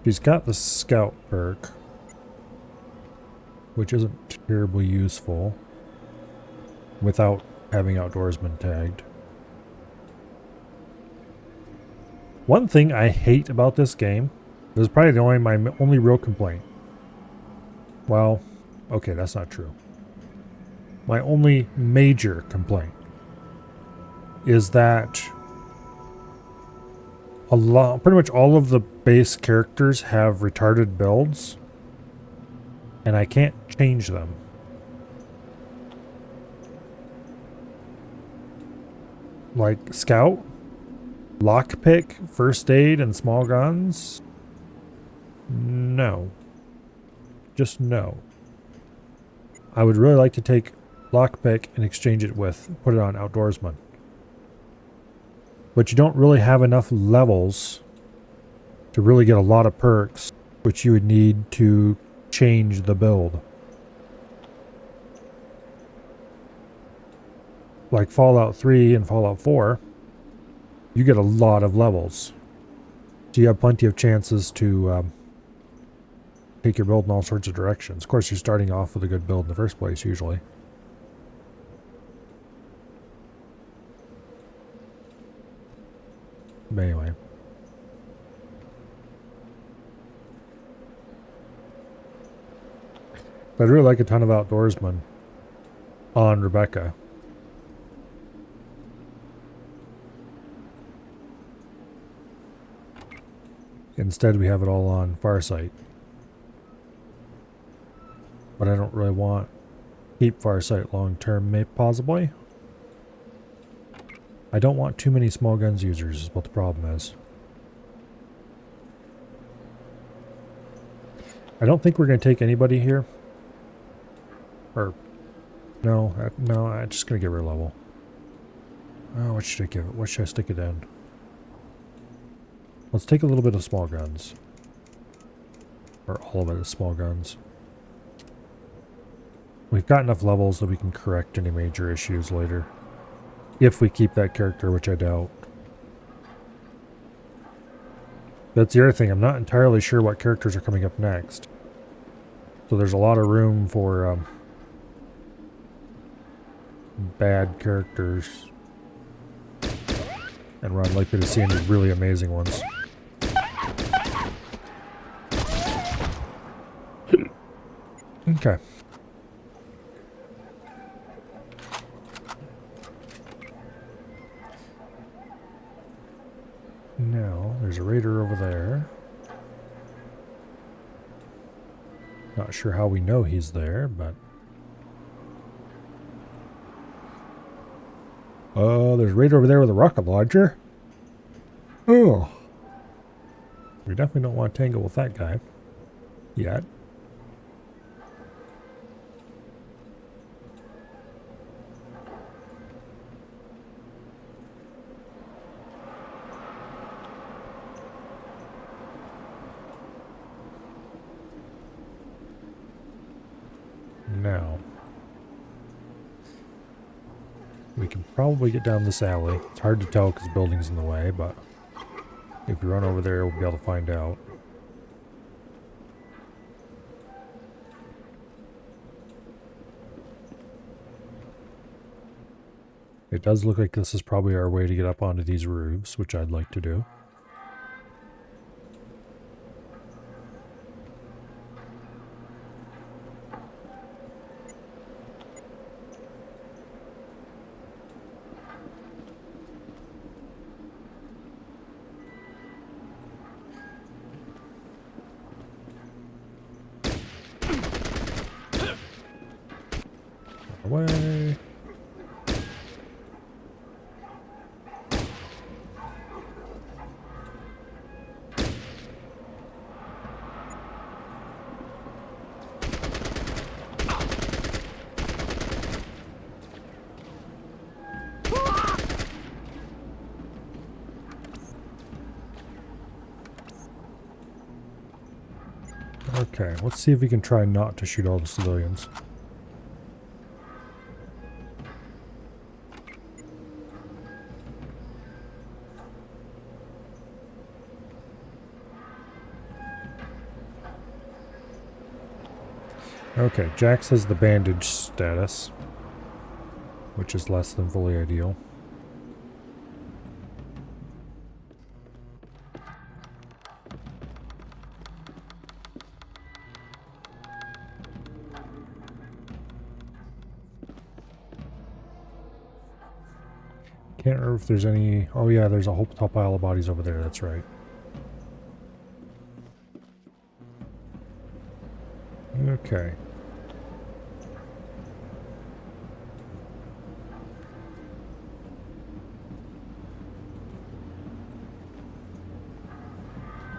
S1: She's got the scout perk, which isn't terribly useful without having outdoorsman tagged. One thing I hate about this game, this is probably my only real complaint. Well, okay, that's not true. My only major complaint is that pretty much all of the base characters have retarded builds, and I can't change them. Like Scout, Lockpick, First Aid, and Small Guns? No. Just no. I would really like to take Lockpick and exchange it put it on Outdoorsman. But you don't really have enough levels to really get a lot of perks, which you would need to change the build. Like Fallout 3 and Fallout 4, you get a lot of levels. So you have plenty of chances to take your build in all sorts of directions. Of course, you're starting off with a good build in the first place, usually. But anyway. I'd really like a ton of outdoorsmen on Rebecca. Instead, we have it all on Farsight. But I don't really want to keep Farsight long term, maybe possibly. I don't want too many small guns users, is what the problem is. I don't think we're going to take anybody here. Or, no, I'm just going to give her a level. Oh, what should I give it? What should I stick it in? Let's take a little bit of small guns. Or all of it as small guns. We've got enough levels that we can correct any major issues later. If we keep that character, which I doubt. That's the other thing. I'm not entirely sure what characters are coming up next. So there's a lot of room for bad characters. And we're unlikely to see any really amazing ones. Okay. Now, there's a raider over there. Not sure how we know he's there, but... Oh, there's a raider over there with a rocket launcher. Oh. We definitely don't want to tangle with that guy. Yet. Now, we can probably get down this alley. It's hard to tell because the building's in the way, but if we run over there, we'll be able to find out. It does look like this is probably our way to get up onto these roofs, which I'd like to do. Away. Okay, let's see if we can try not to shoot all the civilians. Okay, Jax has the bandage status, which is less than fully ideal. Can't remember if there's any... Oh yeah, there's a whole top pile of bodies over there, that's right. Okay.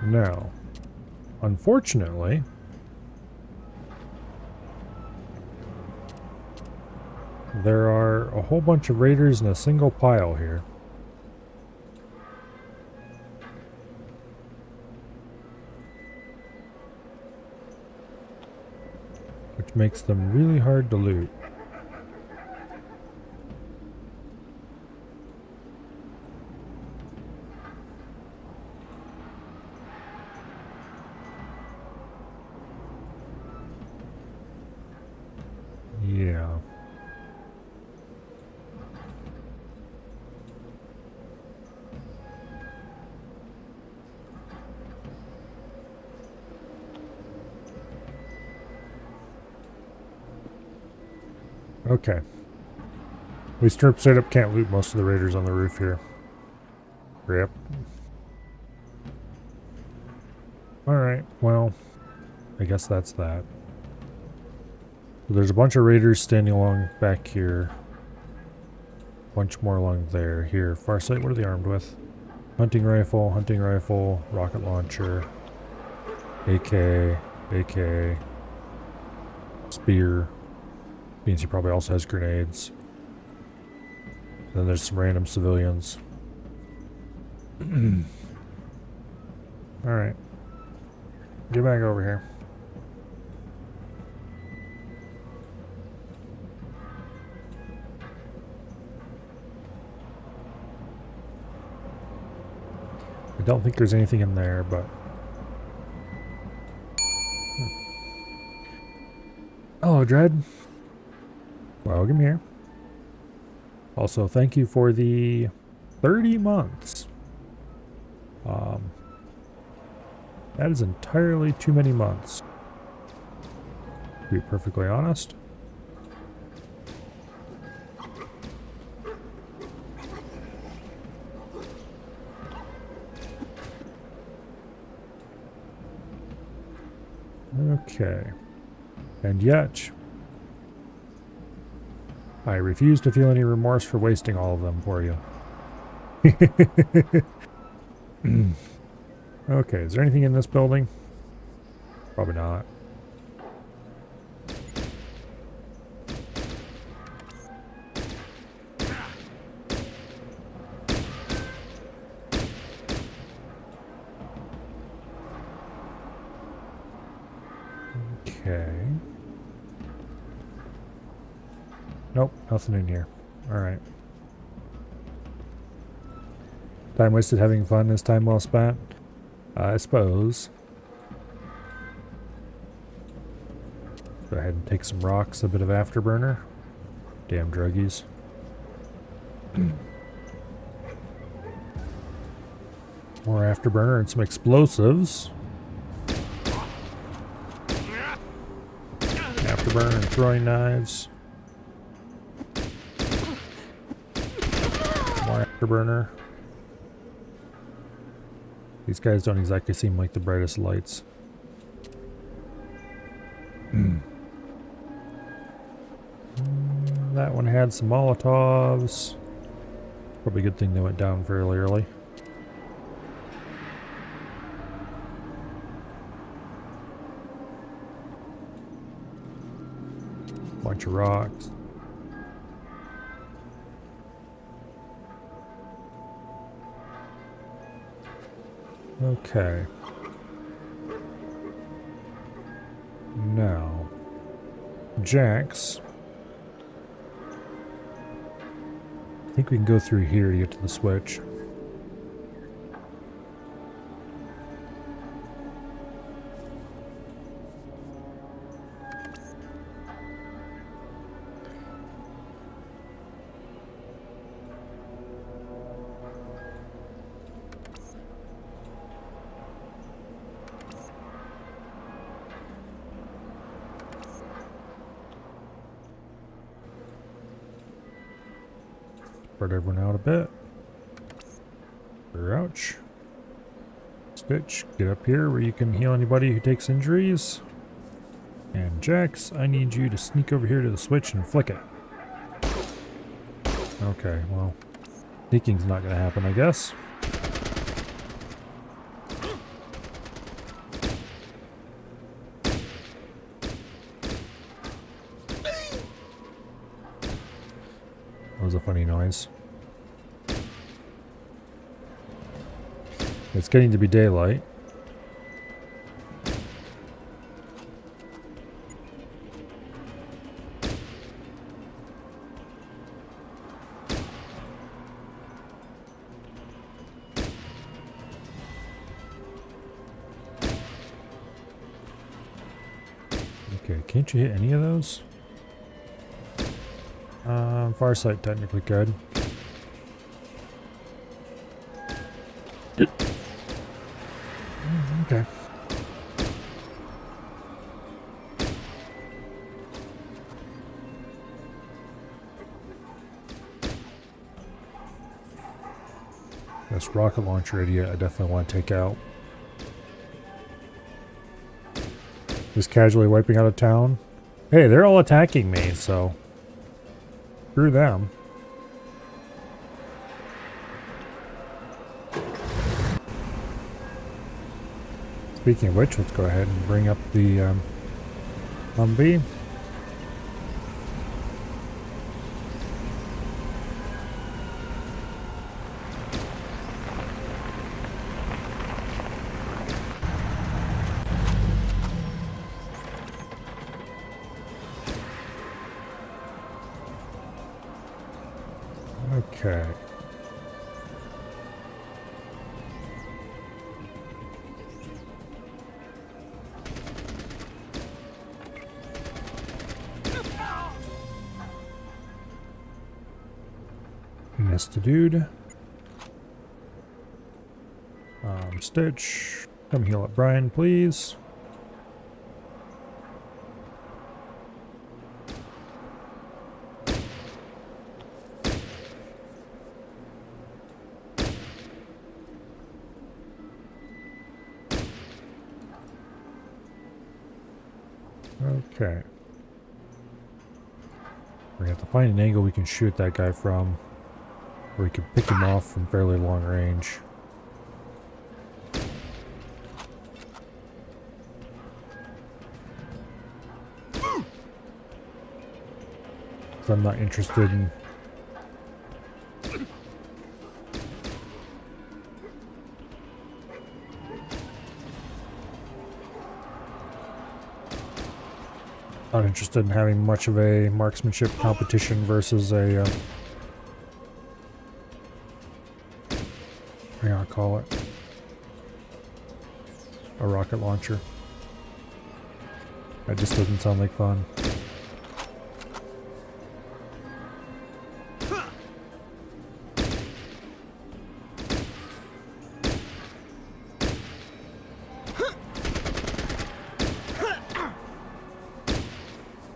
S1: Now, unfortunately, there are a whole bunch of raiders in a single pile here. Which makes them really hard to loot. Yeah. Okay. We straight up can't loot most of the raiders on the roof here. Rip. Alright, well, I guess that's that. So there's a bunch of raiders standing along back here. A bunch more along there. Here, far sight, what are they armed with? Hunting rifle, rocket launcher, AK, AK, spear. Means he probably also has grenades. Then there's some random civilians. Alright. Get back over here. I don't think there's anything in there, but... Hello, Dread. Welcome here. Also, thank you for the 30 months. That is entirely too many months. To be perfectly honest. Okay. And yet, I refuse to feel any remorse for wasting all of them for you. Okay, is there anything in this building? Probably not. Okay. Nope, nothing in here. Alright. Time wasted having fun is time well spent? I suppose. Go ahead and take some rocks, a bit of afterburner. Damn druggies. More afterburner and some explosives. Afterburner and throwing knives. More afterburner. These guys don't exactly seem like the brightest lights. That one had some Molotovs. Probably a good thing they went down fairly early. Bunch of rocks. Okay. Jax. I think we can go through here to get to the switch. Spread everyone out a bit. Crouch. Stitch, get up here where you can heal anybody who takes injuries. And Jax, I need you to sneak over here to the switch and flick it. Okay, well, sneaking's not gonna happen, I guess. That was a funny noise. It's getting to be daylight. Okay, can't you hit any of those? Farsight technically could. Okay. This rocket launcher idiot I definitely want to take out. Just casually wiping out of town. Hey, they're all attacking me, so screw them. Speaking of which, let's go ahead and bring up the Humvee. Okay. Missed a dude. Stitch, come heal up Brian, please. Okay. We have to find an angle we can shoot that guy from, where we can pick him off from fairly long range. So I'm not interested in having much of a marksmanship competition versus a what do you call it? A rocket launcher. That just doesn't sound like fun.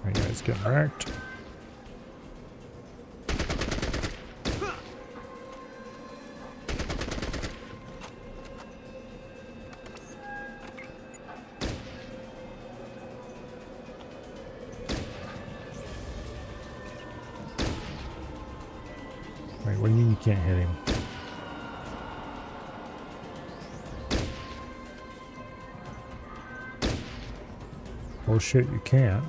S1: That guy's getting wrecked. Wait, what do you mean you can't hit him? Oh shit, you can't.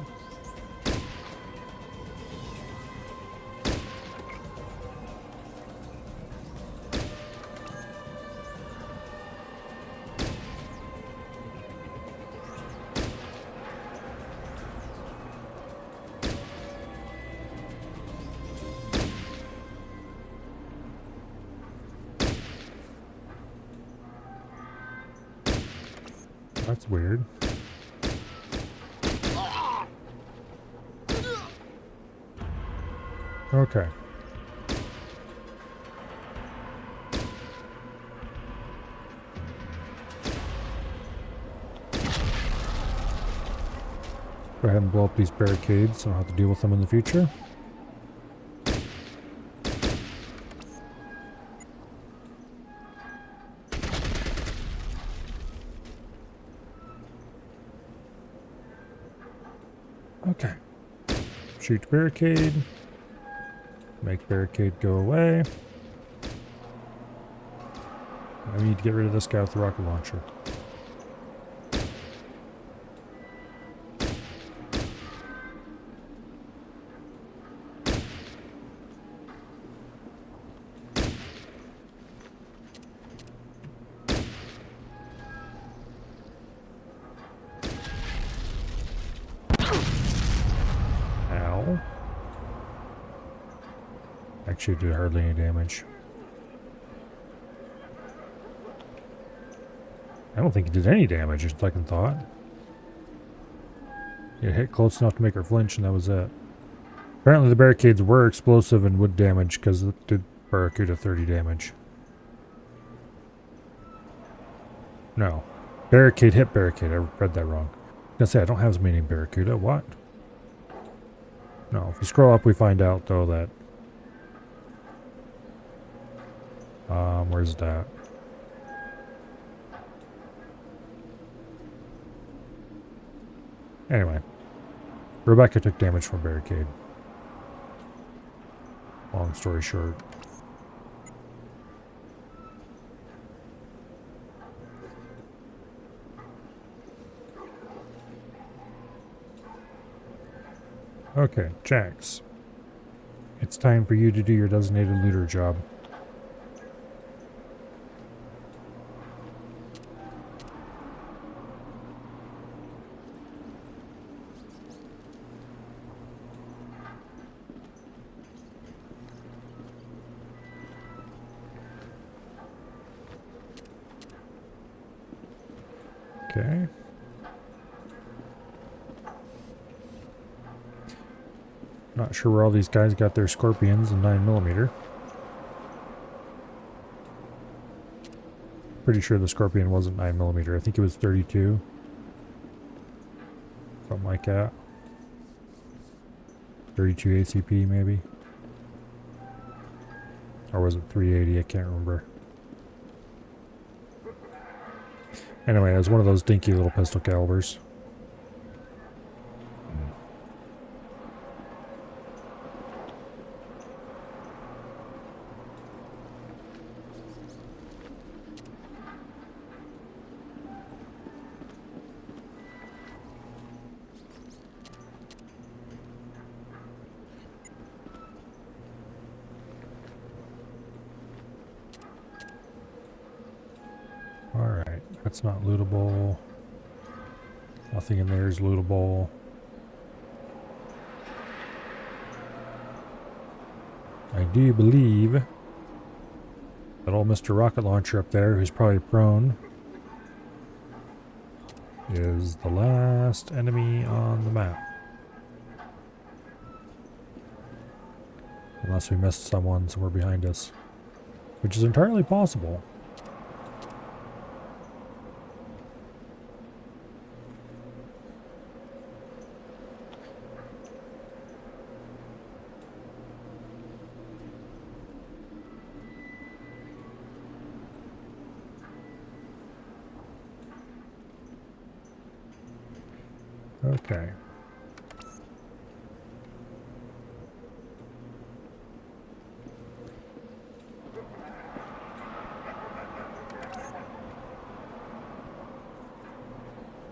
S1: That's weird. Okay. Go ahead and blow up these barricades so I don't have to deal with them in the future. Okay. Shoot barricade. Make barricade go away. I need to get rid of this guy with the rocket launcher. Ow. Actually did hardly any damage. I don't think it did any damage, on second thought. It hit close enough to make her flinch, and that was it. Apparently the barricades were explosive and would damage, because it did Barracuda 30 damage. No. Barricade hit barricade. I read that wrong. I was gonna say, I don't have as many Barracuda. What? No. If we scroll up, we find out, though, that... where's that? Anyway. Rebecca took damage from barricade. Long story short. Okay, Jax. It's time for you to do your designated looter job. Okay. Not sure where all these guys got their scorpions and 9mm. Pretty sure the scorpion wasn't 9mm. I think it was 32. Something like that. 32 ACP maybe. Or was it 380? I can't remember. Anyway, it was one of those dinky little pistol calibers. Alright, that's not lootable. Nothing in there is lootable. I do believe that old Mr. Rocket Launcher up there, who's probably prone, is the last enemy on the map. Unless we missed someone somewhere behind us. Which is entirely possible. Okay.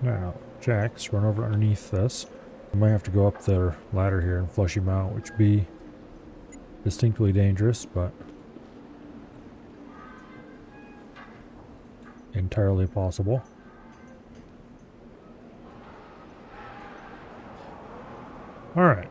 S1: Now, Jax, run over underneath this. I might have to go up the ladder here and flush him out, which would be distinctly dangerous, but entirely possible. Alright.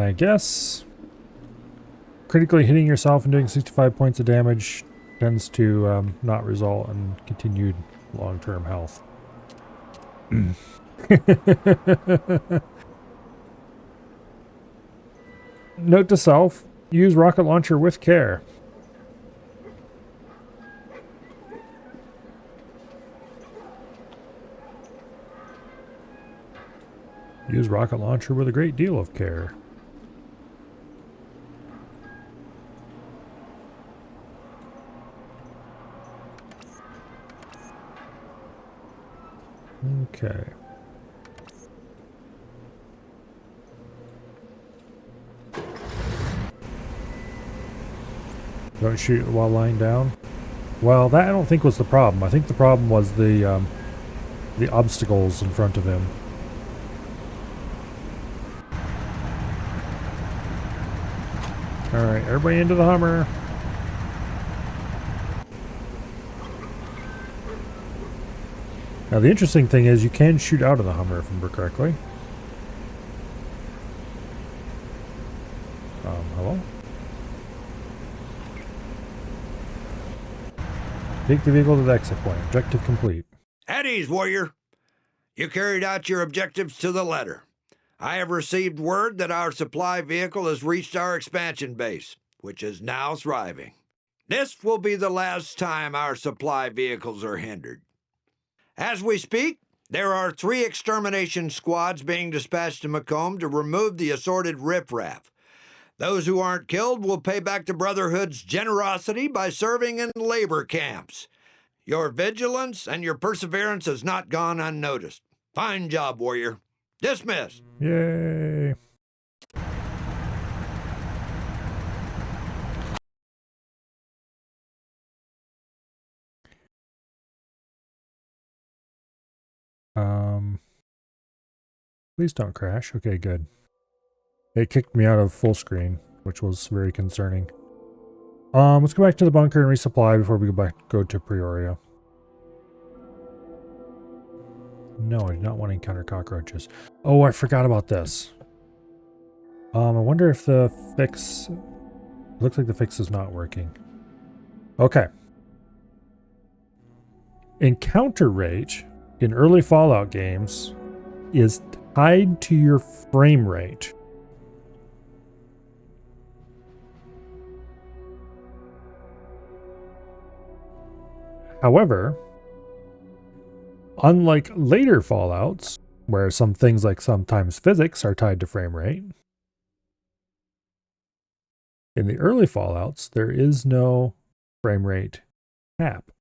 S1: I guess critically hitting yourself and doing 65 points of damage tends to not result in continued long-term health. Note to self, use rocket launcher with care. Use rocket launcher with a great deal of care. Okay. Don't shoot while lying down. Well, that I don't think was the problem. I think the problem was the obstacles in front of him. All right, everybody into the Hummer. Now the interesting thing is you can shoot out of the Hummer if I remember correctly. Hello? Take the vehicle to the exit point. Objective complete.
S3: At ease, warrior. You carried out your objectives to the letter. I have received word that our supply vehicle has reached our expansion base, which is now thriving. This will be the last time our supply vehicles are hindered. As we speak, there are 3 extermination squads being dispatched to Macomb to remove the assorted riffraff. Those who aren't killed will pay back the Brotherhood's generosity by serving in labor camps. Your vigilance and your perseverance has not gone unnoticed. Fine job, warrior. Dismissed.
S1: Yay. Please don't crash. Okay, good. It kicked me out of full screen, which was very concerning. Let's go back to the bunker and resupply before we go to Peoria. No, I do not want to encounter cockroaches. Oh, I forgot about this. I wonder if the fix... Looks like the fix is not working. Okay. Encounter rate in early Fallout games is tied to your frame rate. However, unlike later Fallouts, where some things like sometimes physics are tied to frame rate, in the early Fallouts, there is no frame rate cap.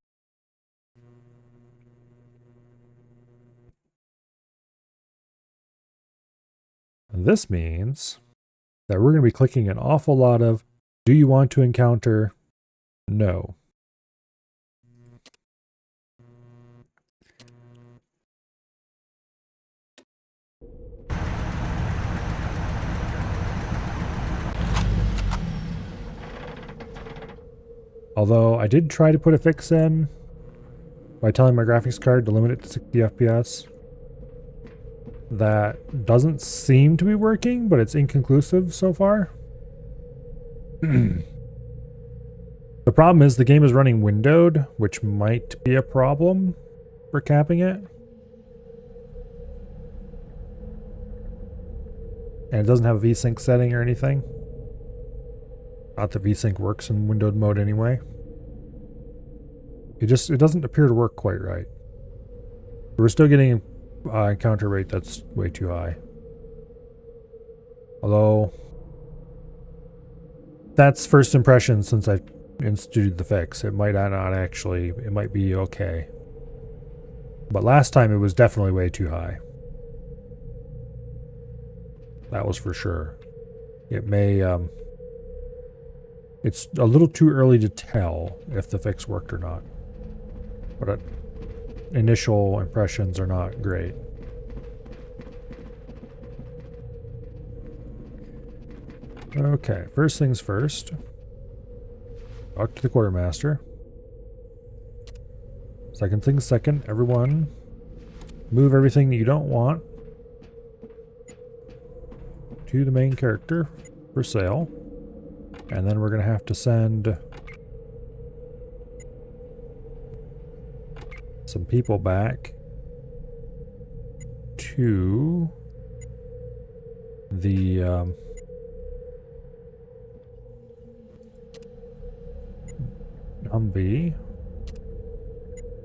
S1: And this means that we're going to be clicking an awful lot of, do you want to encounter? No. Although I did try to put a fix in by telling my graphics card to limit it to 60 FPS. That doesn't seem to be working, but it's inconclusive so far. The problem is the game is running windowed, which might be a problem for capping it. And it doesn't have a VSync setting or anything. Not that VSync works in windowed mode anyway. It doesn't appear to work quite right. We're still getting encounter rate that's way too high. Although that's first impression since I've instituted the fix. It might not actually, it might be okay. But last time it was definitely way too high. That was for sure. It may, it's a little too early to tell if the fix worked or not. But initial impressions are not great. Okay, first things first. Talk to the quartermaster. Second things second, everyone move everything that you don't want to the main character for sale. And then we're going to have to send some people back to the Humvee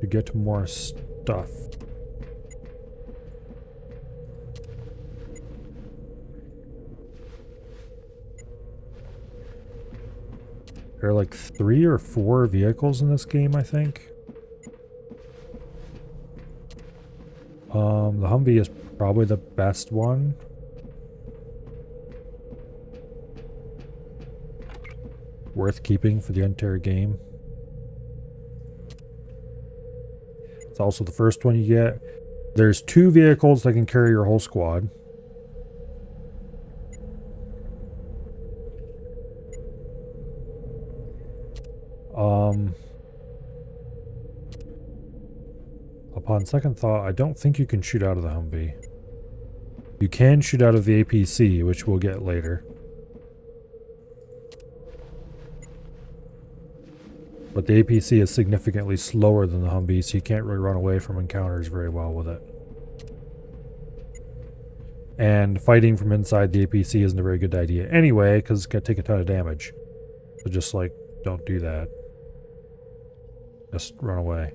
S1: to get more stuff. There are like 3 or 4 vehicles in this game, I think. The Humvee is probably the best one. Worth keeping for the entire game. It's also the first one you get. There's 2 vehicles that can carry your whole squad. Upon second thought, I don't think you can shoot out of the Humvee. You can shoot out of the APC, which we'll get later. But the APC is significantly slower than the Humvee, so you can't really run away from encounters very well with it. And fighting from inside the APC isn't a very good idea anyway, because it's going to take a ton of damage. So just, like, don't do that. Just run away.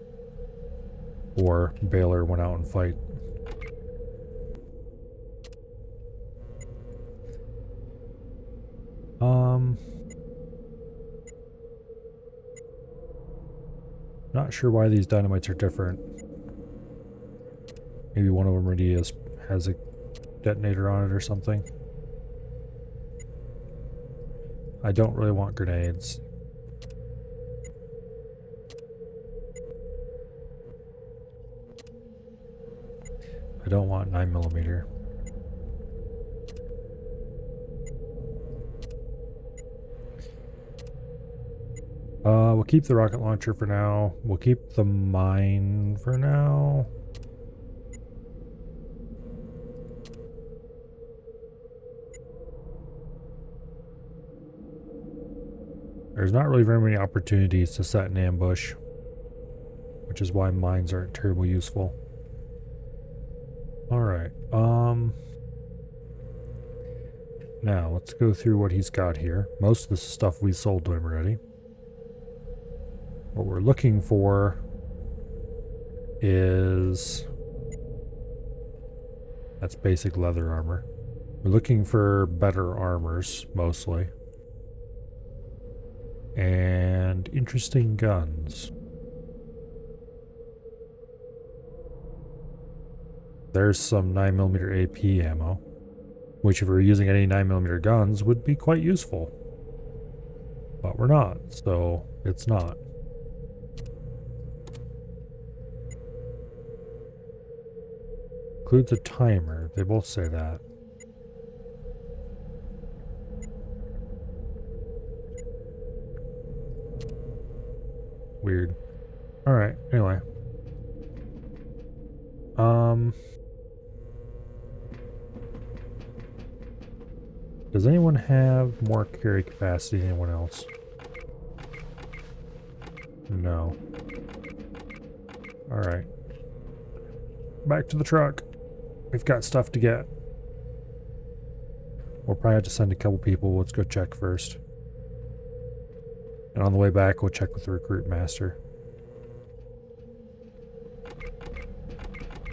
S1: Or bail or went out and fight. Not sure why these dynamites are different. Maybe one of them already has a detonator on it or something. I don't really want grenades. I don't want 9mm. We'll keep the rocket launcher for now. We'll keep the mine for now. There's not really very many opportunities to set an ambush, which is why mines aren't terribly useful. Alright, now let's go through what he's got here. Most of this is stuff we sold to him already. What we're looking for is... that's basic leather armor. We're looking for better armors, mostly. And interesting guns. There's some 9mm AP ammo, which if we were using any 9mm guns would be quite useful. But we're not, so it's not. Includes a timer, they both say that. Weird. Alright, anyway. Does anyone have more carry capacity than anyone else? No. Alright. Back to the truck. We've got stuff to get. We'll probably have to send a couple people. Let's go check first. And on the way back, we'll check with the recruit master.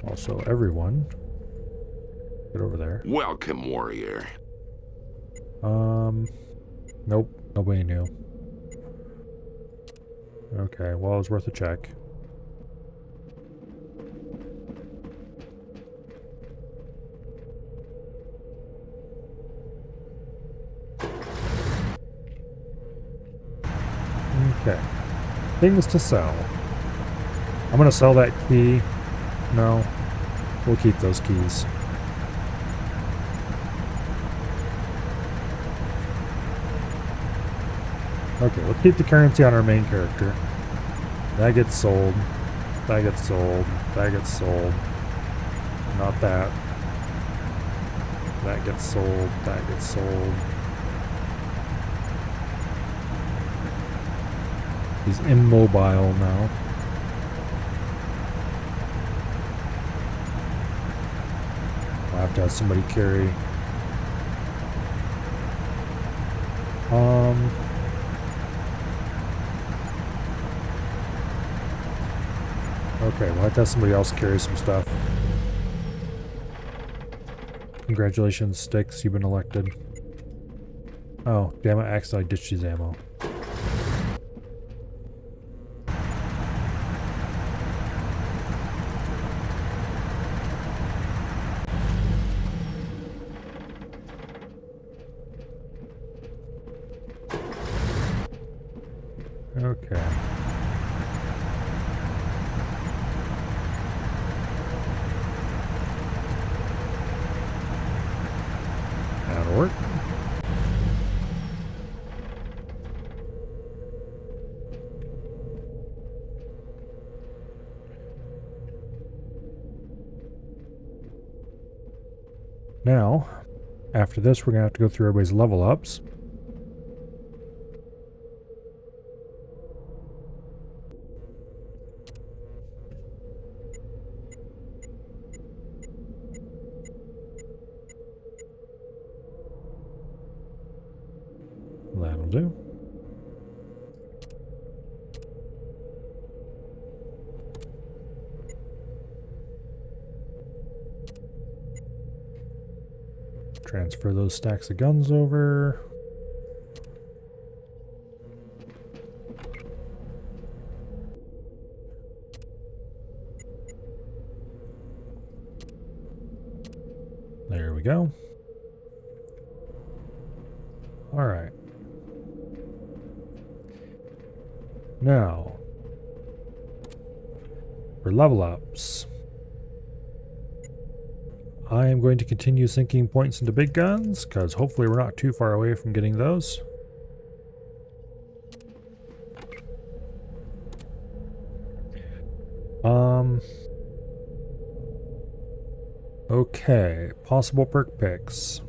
S1: Also, everyone, get over there.
S4: Welcome, warrior.
S1: Nope, nobody knew. Okay, well, it was worth a check. Okay. Things to sell. I'm gonna sell that key. No. We'll keep those keys. Okay, let's keep the currency on our main character. That gets sold. That gets sold. That gets sold. Not that. That gets sold. That gets sold. He's immobile now. I'll have to have somebody carry. Okay, we'll have to have somebody else carry some stuff. Congratulations, Sticks, you've been elected. Oh, damn it, I accidentally ditched his ammo. Okay. That'll work. Now, after this, we're going to have to go through everybody's level ups. That'll do. Transfer those stacks of guns over. There we go. All right. Now, for level ups, I am going to continue sinking points into big guns, because hopefully we're not too far away from getting those. Okay, possible perk picks.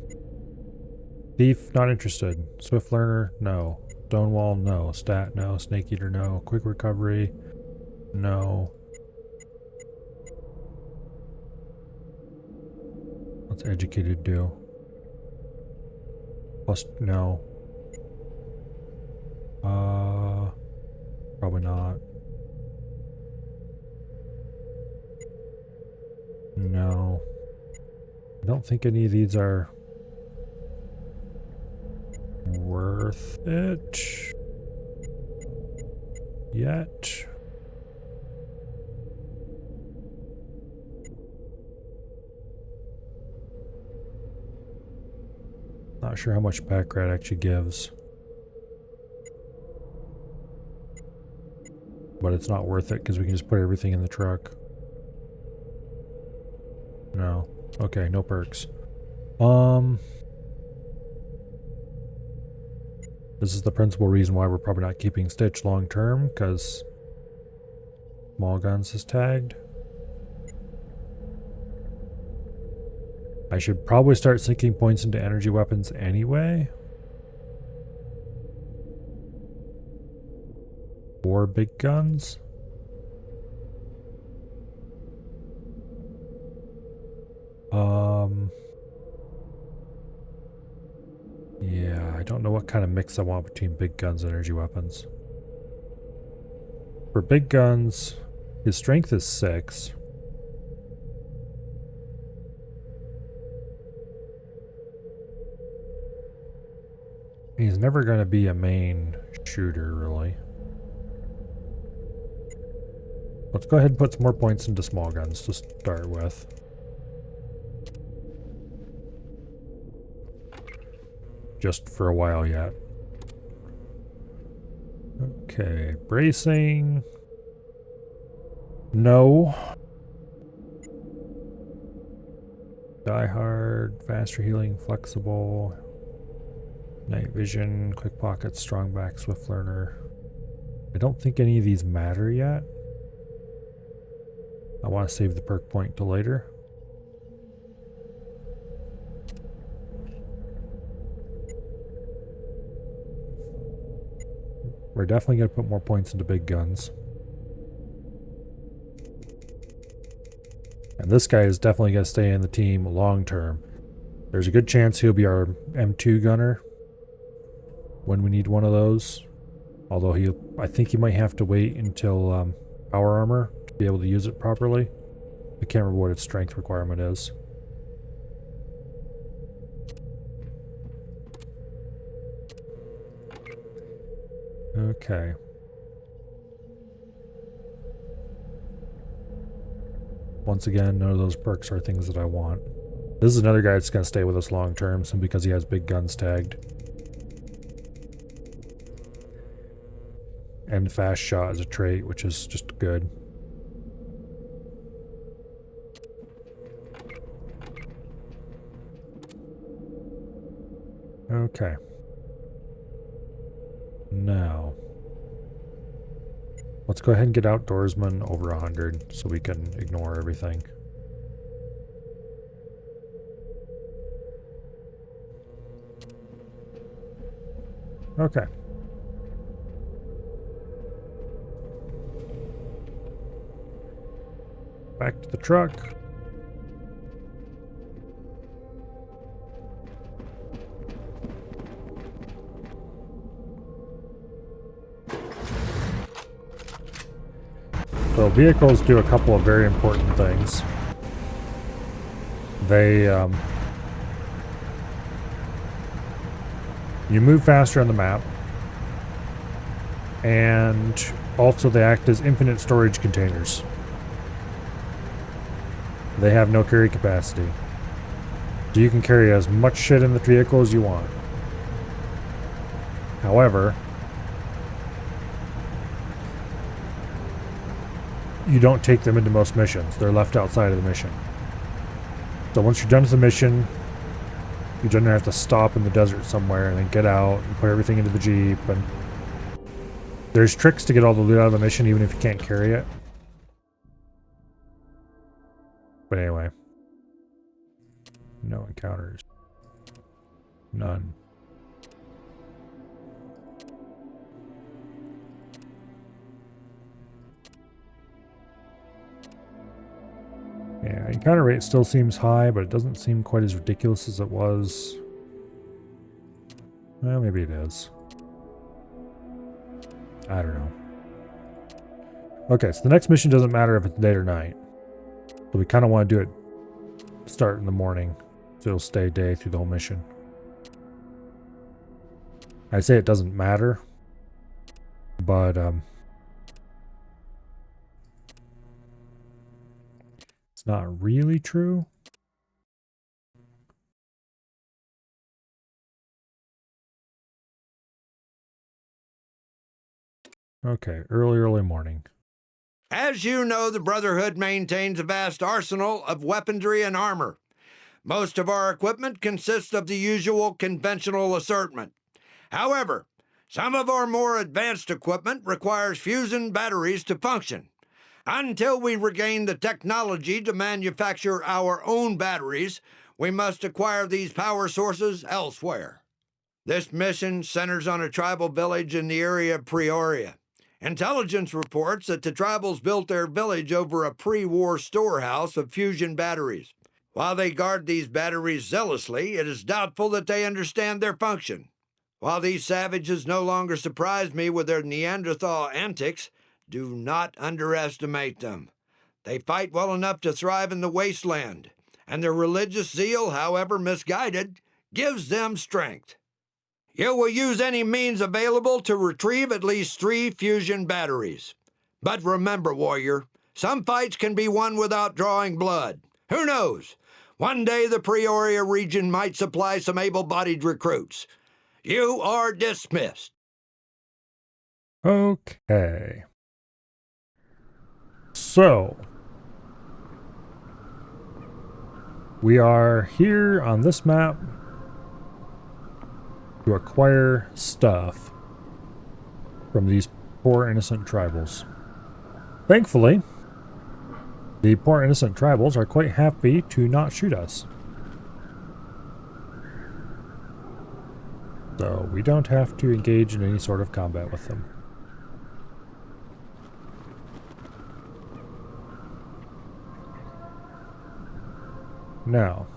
S1: Thief, not interested. Swift Learner, no. Stonewall, no. Stat, no. Snake Eater, no. Quick Recovery, no. What's Educated do? Plus, no. Probably not. No. I don't think any of these are worth it yet. Not sure how much background actually gives, but it's not worth it because we can just put everything in the truck. No. Okay, no perks. This is the principal reason why we're probably not keeping Stitch long term, because small guns is tagged. I should probably start sinking points into energy weapons anyway. Or big guns. Yeah, I don't know what kind of mix I want between big guns and energy weapons. For big guns, his strength is 6. He's never going to be a main shooter, really. Let's go ahead and put some more points into small guns to start with. Just for a while yet. Okay, bracing. No. Die hard, faster healing, flexible. Night vision, quick pockets, strong back, swift learner. I don't think any of these matter yet. I want to save the perk point till later. We're definitely going to put more points into big guns. And this guy is definitely going to stay in the team long term. There's a good chance he'll be our M2 gunner when we need one of those. Although I think he might have to wait until power armor to be able to use it properly. I can't remember what its strength requirement is. Okay. Once again, none of those perks are things that I want. This is another guy that's going to stay with us long term, simply because he has big guns tagged. And fast shot is a trait, which is just good. Okay. Now, let's go ahead and get outdoorsman over 100 so we can ignore everything. Okay. Back to the truck. So vehicles do a couple of very important things. They, you move faster on the map, and also they act as infinite storage containers. They have no carry capacity. So you can carry as much shit in the vehicle as you want. However, you don't take them into most missions. They're left outside of the mission. So once you're done with the mission, you're going to have to stop in the desert somewhere and then get out and put everything into the Jeep. And there's tricks to get all the loot out of the mission even if you can't carry it. But anyway. No encounters. None. Yeah, encounter rate still seems high, but it doesn't seem quite as ridiculous as it was. Well, maybe it is. I don't know. Okay, so the next mission doesn't matter if it's day or night. So we kind of want to do it start in the morning, so it'll stay day through the whole mission. I say it doesn't matter, but it's not really true. Okay, early morning.
S3: As you know, the Brotherhood maintains a vast arsenal of weaponry and armor. Most of our equipment consists of the usual conventional assortment. However, some of our more advanced equipment requires fusion batteries to function. Until we regain the technology to manufacture our own batteries, we must acquire these power sources elsewhere. This mission centers on a tribal village in the area of Peoria. Intelligence reports that the tribals built their village over a pre-war storehouse of fusion batteries. While they guard these batteries zealously, it is doubtful that they understand their function. While these savages no longer surprise me with their Neanderthal antics, do not underestimate them. They fight well enough to thrive in the wasteland, and their religious zeal, however misguided, gives them strength. You will use any means available to retrieve at least 3 fusion batteries. But remember, warrior, some fights can be won without drawing blood. Who knows? One day the Peoria region might supply some able-bodied recruits. You are dismissed.
S1: Okay. So, we are here on this map to acquire stuff from these poor innocent tribals. Thankfully, the poor innocent tribals are quite happy to not shoot us. So we don't have to engage in any sort of combat with them. Now,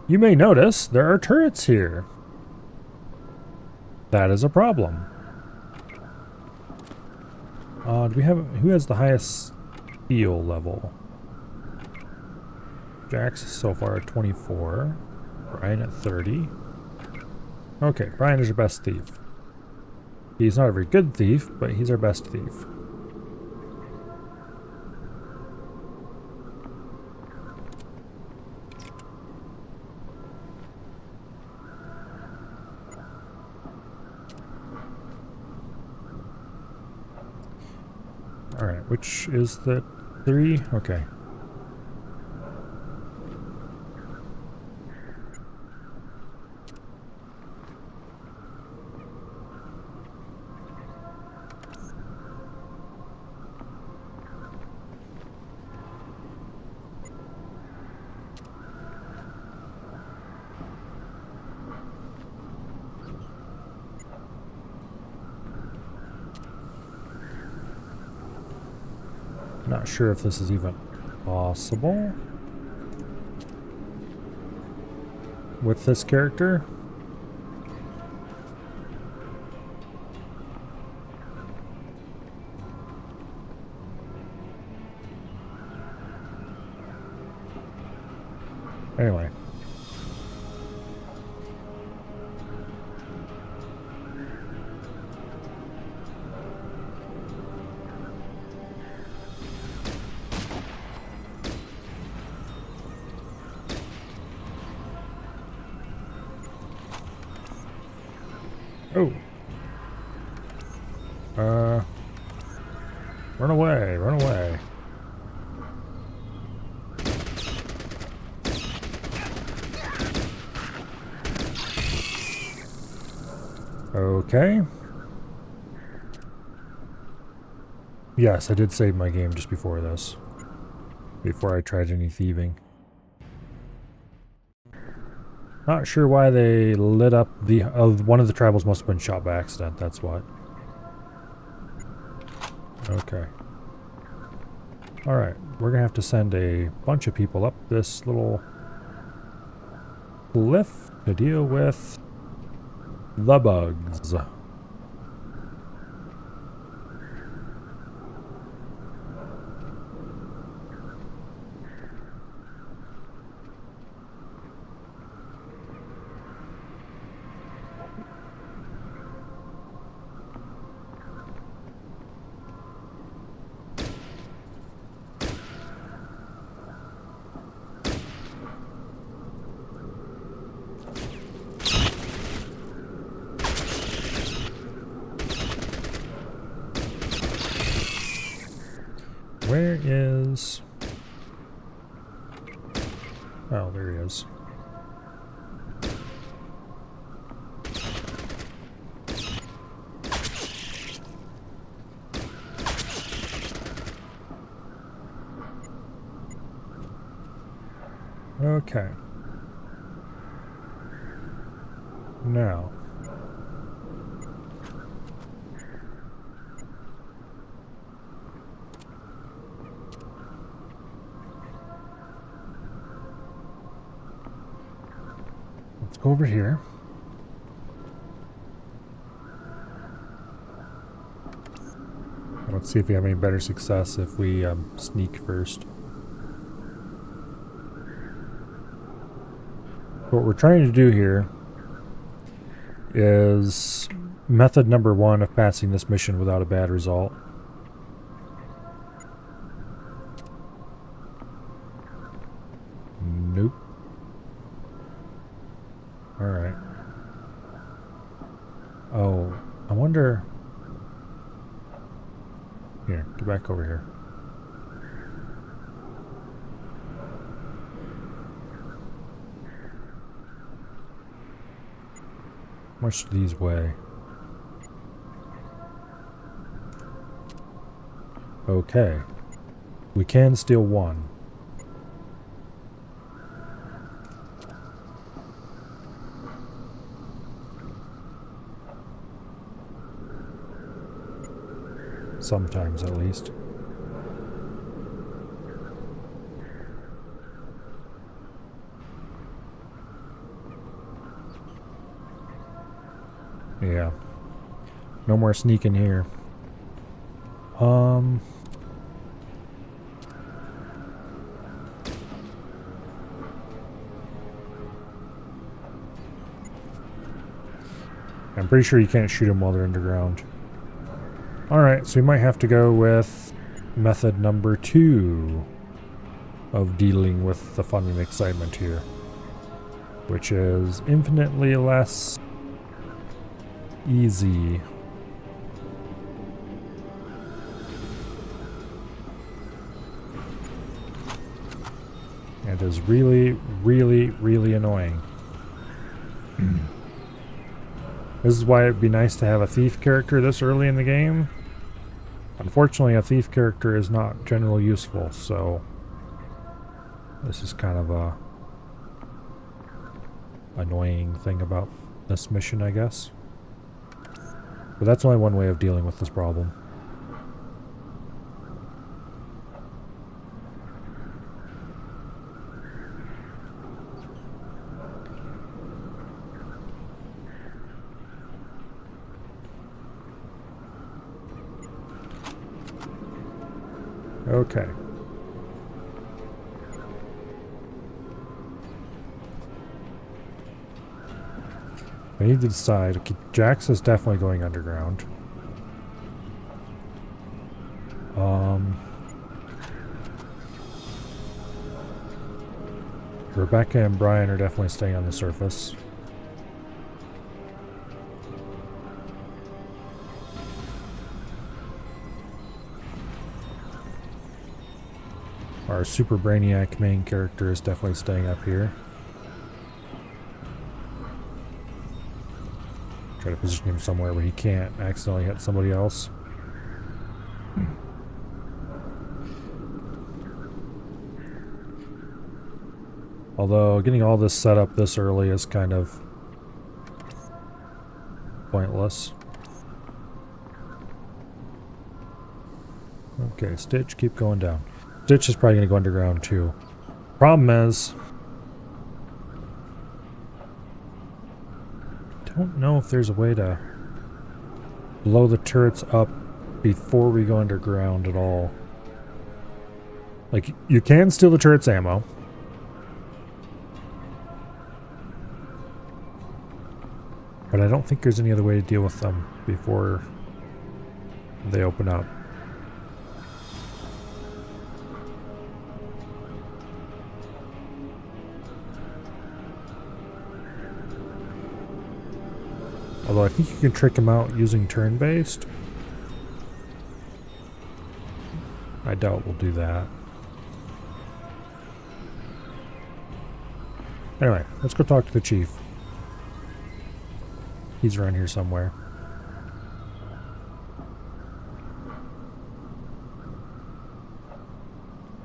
S1: you may notice there are turrets here. That is a problem. Do we have... Who has the highest steel level? Jax so far at 24. Brian at 30. Okay, Brian is your best thief. He's not a very good thief, but he's our best thief. Alright, which is the 3? Okay. Not sure if this is even possible with this character. Anyway. Oh. Run away, run away. Okay. Yes, I did save my game just before this. Before I tried any thieving. Not sure why they lit up the... one of the tribals must have been shot by accident, that's what. Okay. Alright, we're gonna have to send a bunch of people up this little cliff to deal with the bugs. Where is... Oh, there he is. Okay. Now... let's go over here. Let's see if we have any better success if we sneak first. What we're trying to do here is method number 1 of passing this mission without a bad result. Nope. Alright. Oh, I wonder... Here, get back over here. How much do these weigh? Okay. We can steal one. Sometimes, at least. Yeah. No more sneaking here. I'm pretty sure you can't shoot them while they're underground. Alright, so we might have to go with method number 2 of dealing with the fun and excitement here, which is infinitely less easy. It is really, really, really annoying. This is why it'd be nice to have a thief character this early in the game. Unfortunately, a thief character is not generally useful, so this is kind of a annoying thing about this mission, I guess. But that's only one way of dealing with this problem. Okay. We need to decide. Okay, Jax is definitely going underground. Rebecca and Brian are definitely staying on the surface. Our Super Brainiac main character is definitely staying up here. Try to position him somewhere where he can't accidentally hit somebody else. Although getting all this set up this early is kind of pointless. Okay, Stitch, keep going down. Stitch is probably going to go underground too. Problem is, I don't know if there's a way to blow the turrets up before we go underground at all. Like, you can steal the turret's ammo. But I don't think there's any other way to deal with them before they open up. Although I think you can trick them out using turn-based. I doubt we'll do that. Anyway, let's go talk to the chief. He's around here somewhere.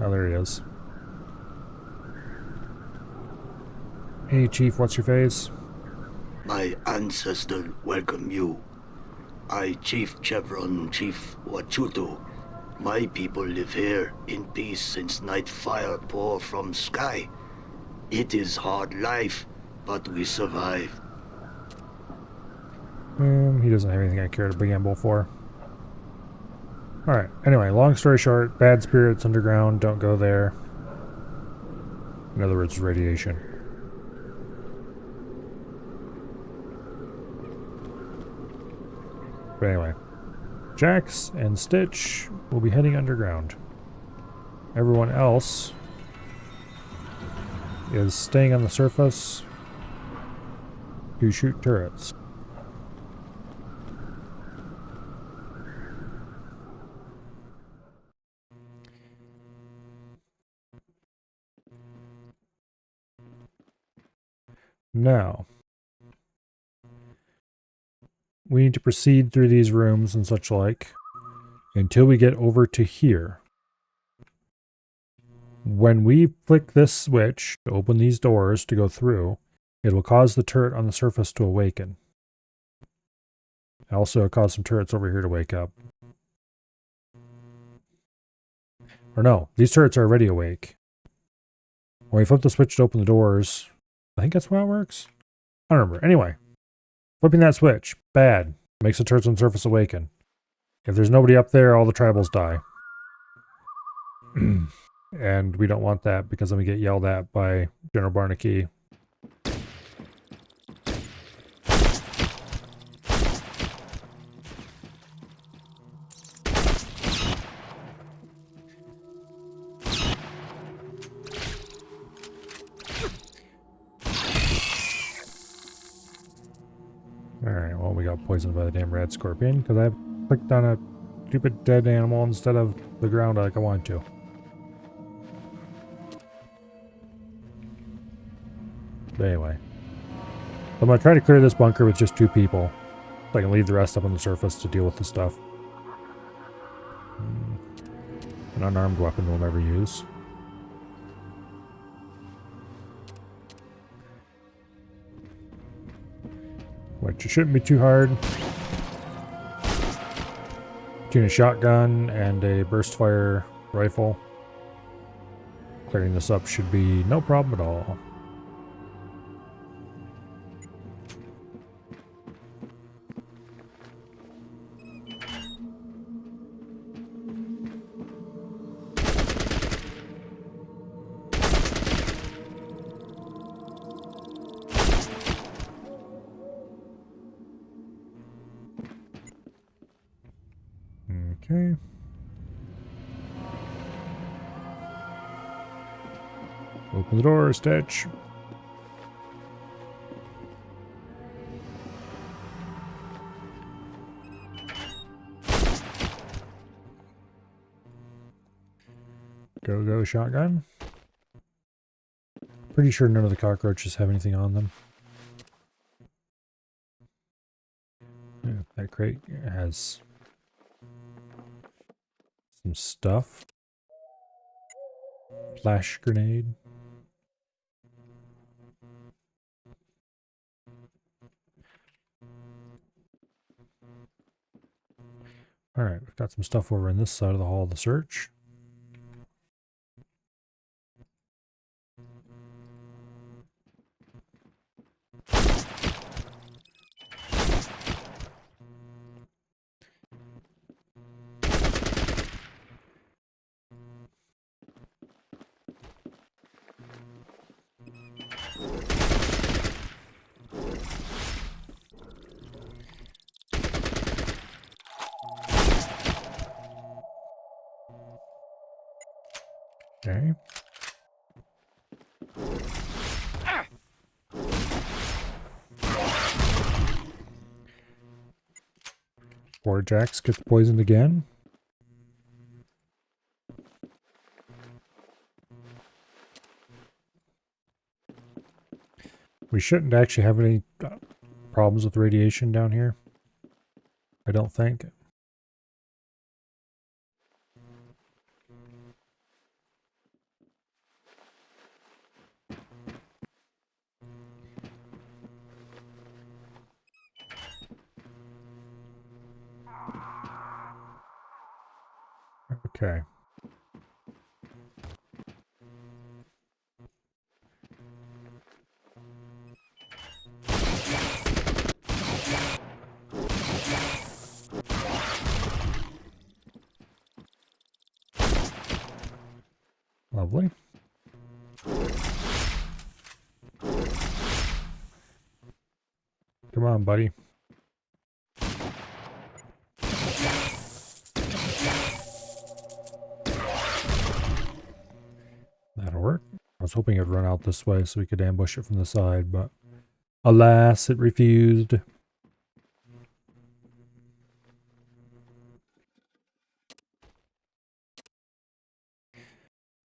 S1: Oh, there he is. Hey, Chief, what's your face?
S4: My ancestors welcome you. I, Chief Chevron, Chief Wachuto. My people live here in peace since night fire pour from sky. It is hard life, but we survive.
S1: He doesn't have anything I care to gamble for. Alright, anyway, long story short, bad spirits underground, don't go there. In other words, radiation. But anyway, Jax and Stitch will be heading underground. Everyone else is staying on the surface to shoot turrets. Now, we need to proceed through these rooms and such like until we get over to here. When we flick this switch to open these doors to go through, it will cause the turret on the surface to awaken. Also, cause some turrets over here to wake up. Or no, these turrets are already awake. When we flip the switch to open the doors, I think that's how it works. I don't remember. Anyway, Flipping that switch. Bad. Makes the turrets on surface awaken. If there's nobody up there, all the tribals die. And we don't want that because then we get yelled at by General Barnaky. Alright, well, we got poisoned by the damn red scorpion because I clicked on a stupid dead animal instead of the ground like I wanted to. But anyway. I'm going to try to clear this bunker with just 2 people. So I can leave the rest up on the surface to deal with the stuff. An unarmed weapon we'll never use. Which it shouldn't be too hard. Between a shotgun and a burst fire rifle. Clearing this up should be no problem at all. Okay. Open the door, Stitch. Go, shotgun. Pretty sure none of the cockroaches have anything on them. Yeah, that crate has some stuff. Flash grenade. Alright, we've got some stuff over on this side of the hall to search. Okay. Warjacks gets poisoned again. We shouldn't actually have any problems with radiation down here. I don't think. Okay. Lovely. Come on, buddy. That'll work. I was hoping it'd run out this way so we could ambush it from the side, but alas, it refused.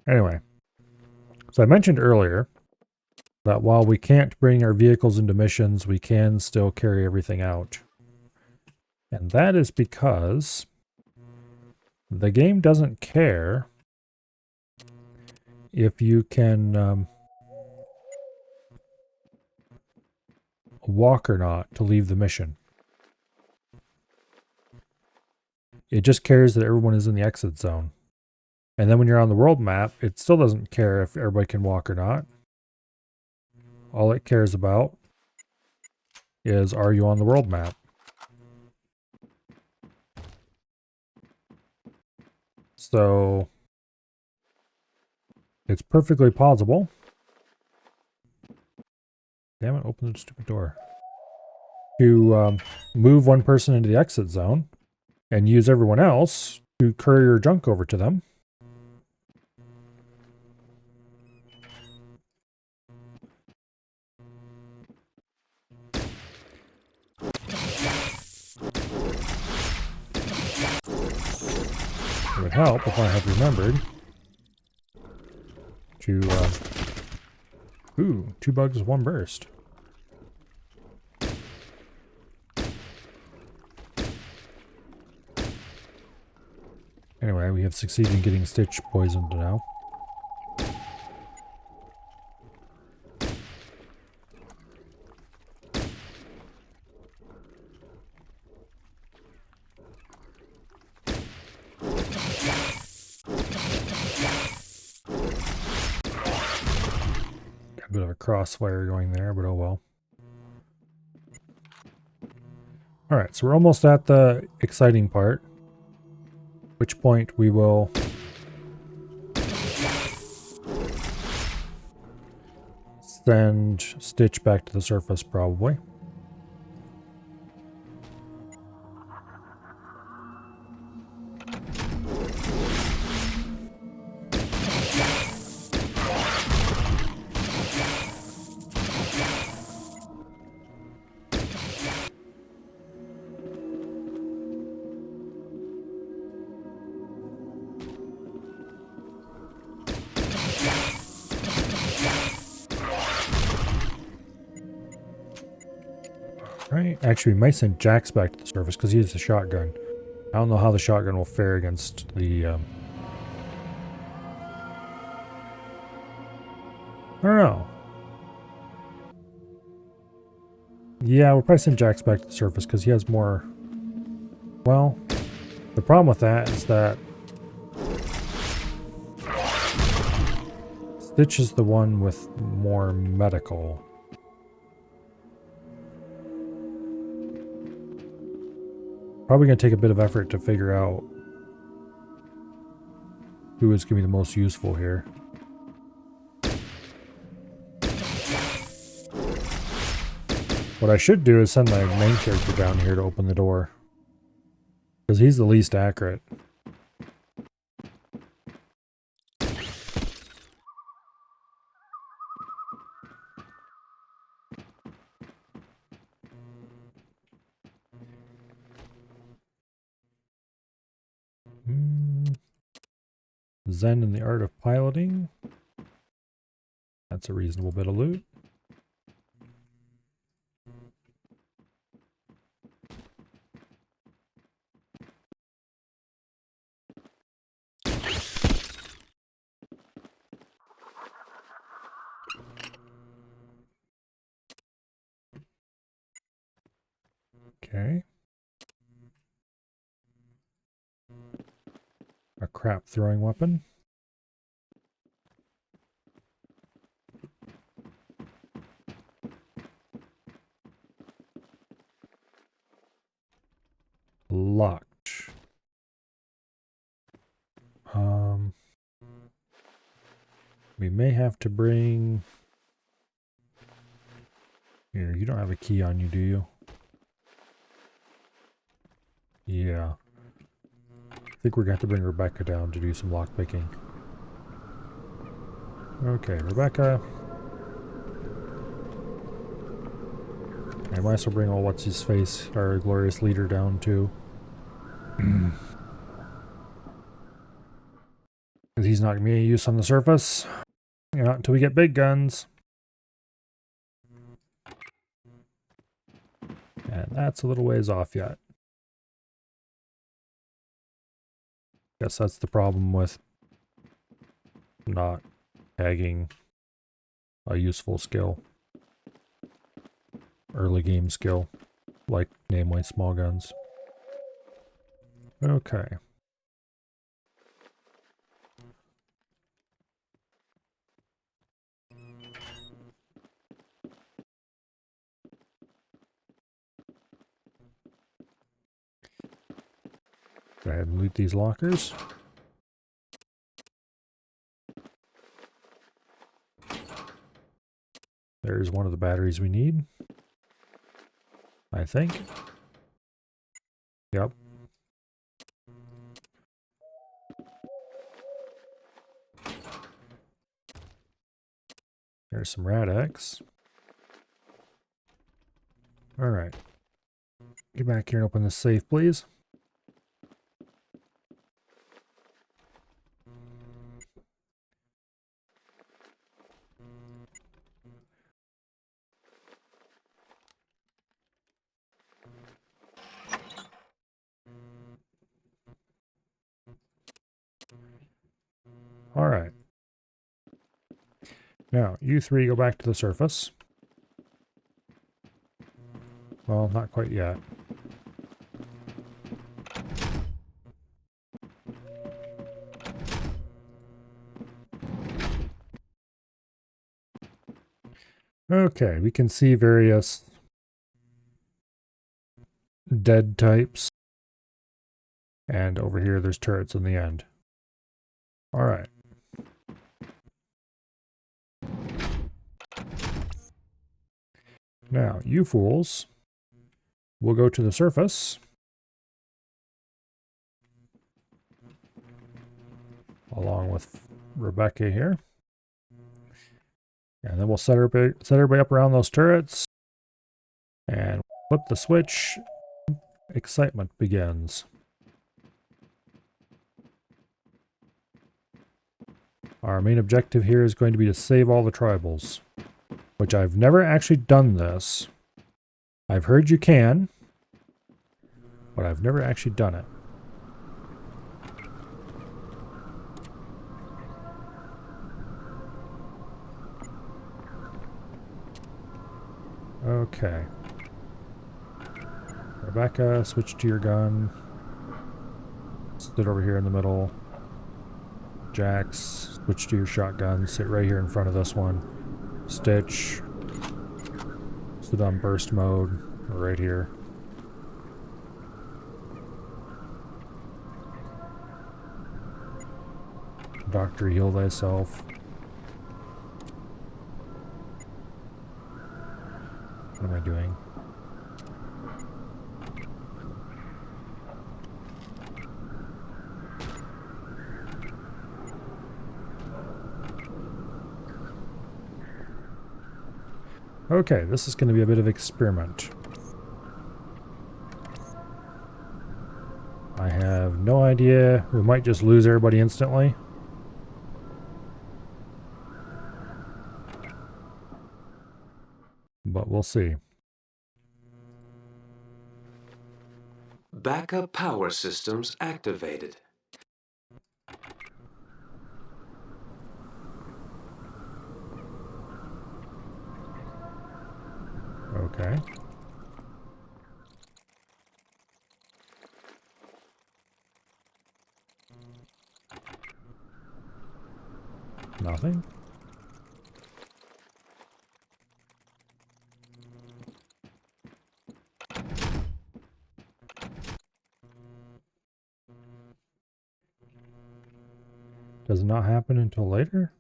S1: Anyway, so I mentioned earlier that while we can't bring our vehicles into missions, we can still carry everything out. And that is because the game doesn't care if you can walk or not to leave the mission. It just cares that everyone is in the exit zone. And then when you're on the world map, it still doesn't care if everybody can walk or not. All it cares about is, are you on the world map? So it's perfectly possible. Damn it, open the stupid door. To move one person into the exit zone and use everyone else to courier junk over to them. It would help if I had remembered to, ooh, 2 bugs, 1 burst. Anyway, we have succeeded in getting Stitch poisoned now. Got a bit of a crossfire going there, but oh well. Alright, so we're almost at the exciting part. At which point we will send Stitch back to the surface, probably. Right? Actually, we might send Jax back to the surface because he has a shotgun. I don't know how the shotgun will fare against the... I don't know. Yeah, we'll probably send Jax back to the surface because he has more... Well, the problem with that is that Stitch is the one with more medical. Probably going to take a bit of effort to figure out who is going to be the most useful here. What I should do is send my main character down here to open the door. Because he's the least accurate. Zen in the art of piloting. That's a reasonable bit of loot. Okay. A crap throwing weapon. Locked. We may have to bring... Here, you don't have a key on you, do you? Yeah. I think we're going to have to bring Rebecca down to do some lockpicking. Okay, Rebecca. I might as well bring all what's-his-face, our glorious leader, down too. Because he's not going to be any use on the surface. Not until we get big guns. And that's a little ways off yet. Guess that's the problem with not tagging a useful skill. Early game skill. Like, namely, small guns. Okay. Go ahead and loot these lockers. There's one of the batteries we need, I think. Yep. There's some Rad-X. Alright. Get back here and open this safe, please. Alright. Now, you three go back to the surface. Well, not quite yet. Okay, we can see various dead types. And over here, there's turrets in the end. Alright. Now, you fools will go to the surface. Along with Rebecca here. And then we'll set everybody up around those turrets. And flip the switch. Excitement begins. Our main objective here is going to be to save all the tribals. Which I've never actually done this. I've heard you can. But I've never actually done it. Okay. Rebecca, switch to your gun. Sit over here in the middle. Jax, switch to your shotgun. Sit right here in front of this one. Stitch. Sit on burst mode. Right here. Doctor, heal thyself. What am I doing? Okay, this is going to be a bit of experiment. I have no idea. We might just lose everybody instantly. But we'll see.
S5: Backup power systems activated.
S1: Okay. Nothing. Does not happen until later?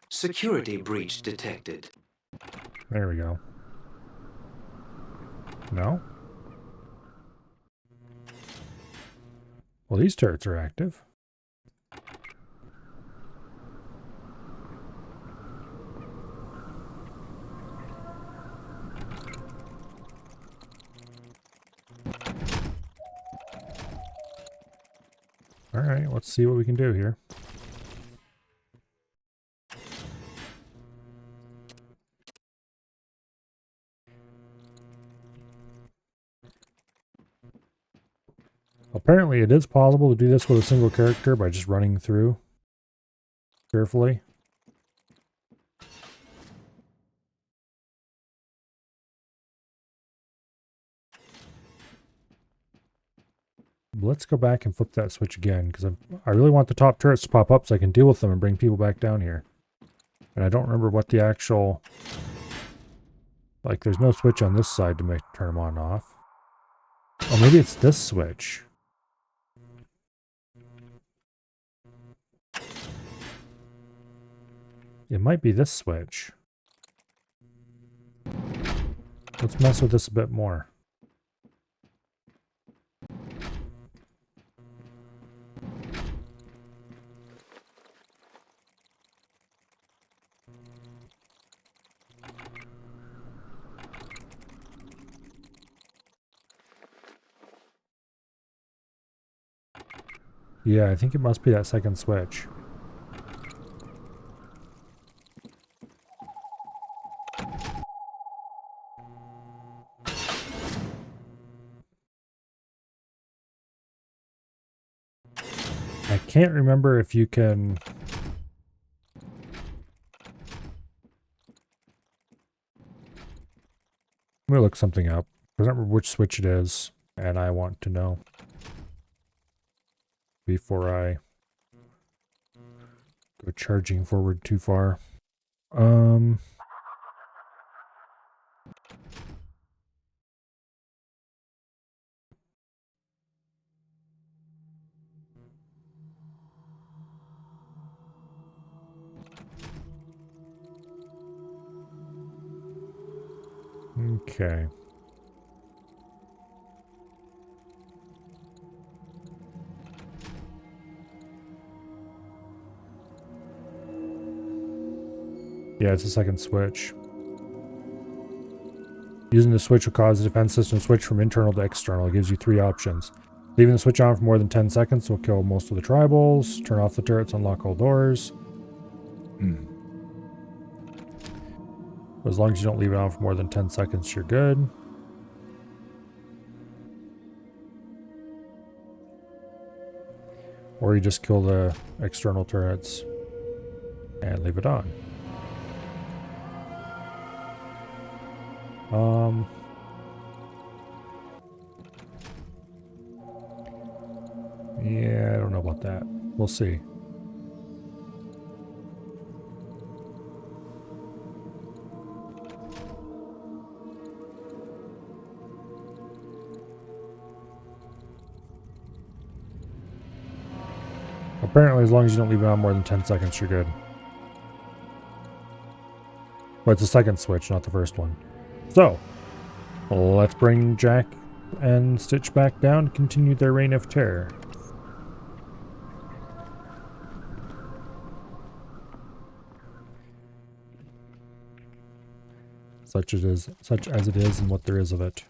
S5: Security breach detected.
S1: There we go. No? Well, these turrets are active. Alright, let's see what we can do here. Apparently it is possible to do this with a single character by just running through carefully. Let's go back and flip that switch again, because I really want the top turrets to pop up so I can deal with them and bring people back down here. And I don't remember what the actual Like, there's no switch on this side to turn them on and off. Oh, maybe it's this switch. It might be this switch. Let's mess with this a bit more. Yeah, I think it must be that second switch. I can't remember if you can... Let me look something up. I don't remember which switch it is, and I want to know before I go charging forward too far. Okay. Yeah, it's a second switch. Using the switch will cause the defense system to switch from internal to external. It gives you 3 options. Leaving the switch on for more than 10 seconds will kill most of the tribals. Turn off the turrets, unlock all doors. But as long as you don't leave it on for more than 10 seconds, you're good. Or you just kill the external turrets and leave it on. Yeah, I don't know about that. We'll see. Apparently, as long as you don't leave it on more than 10 seconds, you're good. But it's the second switch, not the first one. So, let's bring Jack and Stitch back down and continue their reign of terror. Such as it is and what there is of it.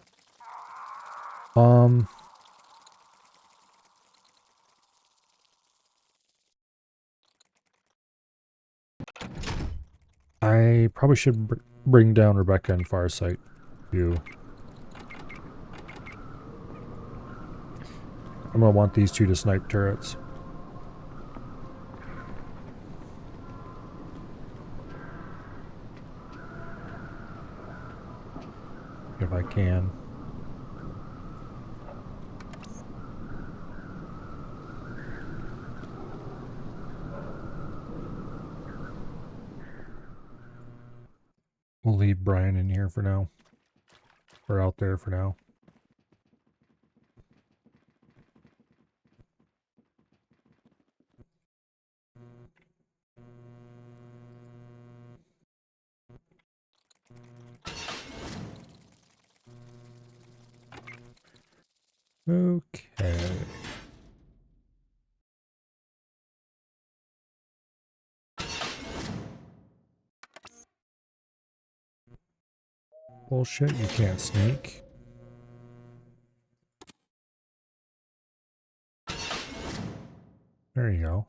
S1: I probably should bring down Rebecca and Farsight. I'm gonna want these 2 to snipe turrets. If I can. We'll leave Brian in here for now. Or out there for now. Okay. Bullshit, you can't sneak. There you go.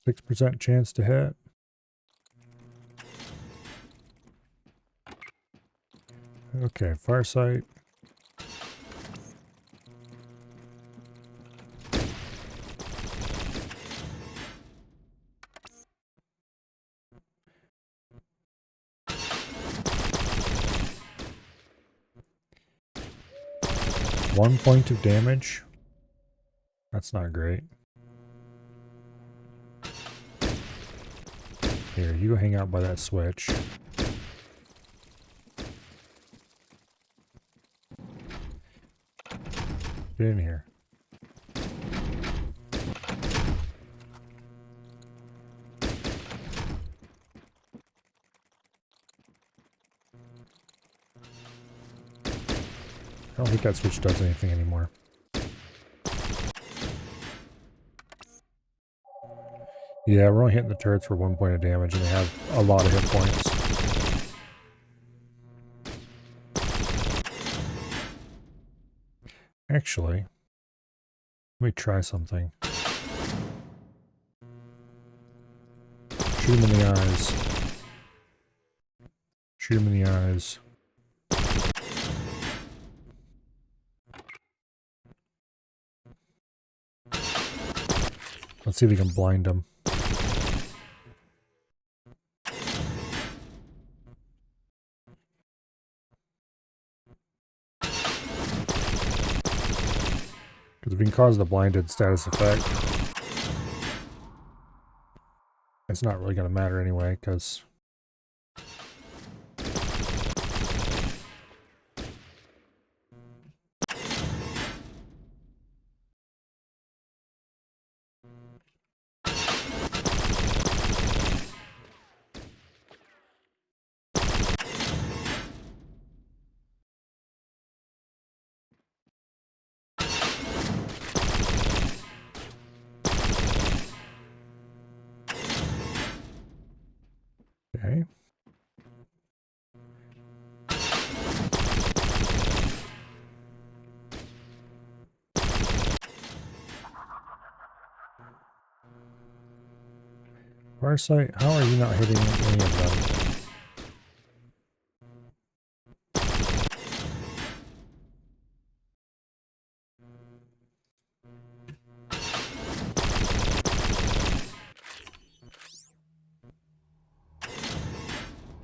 S1: %6 chance to hit. Okay, Farsight. One point of damage. That's not great. Here, you go hang out by that switch. Get in here. I don't think that switch does anything anymore. Yeah, we're only hitting the turrets for 1 point of damage and they have a lot of hit points. Actually, let me try something. Shoot him in the eyes. Shoot him in the eyes. Let's see if we can blind him. Because if we can cause the blinded status effect, it's not really going to matter anyway, because... Okay. Farsight, how are you not hitting any of them?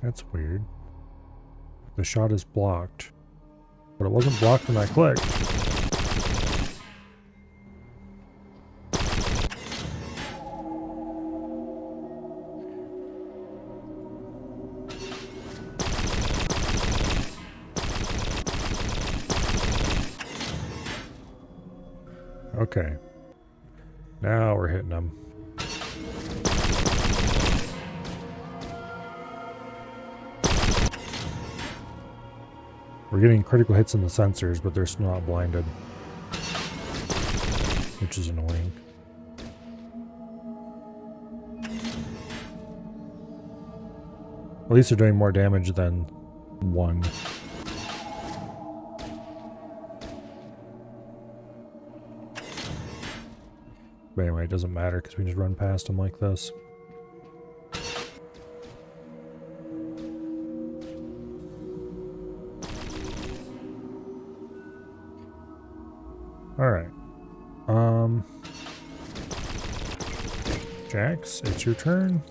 S1: That's weird. The shot is blocked. But it wasn't blocked when I clicked. Okay. Now we're hitting them. We're getting critical hits in the sensors, but they're still not blinded. Which is annoying. At least they're doing more damage than one. But anyway, it doesn't matter because we just run past them like this. Alright. Jax, it's your turn.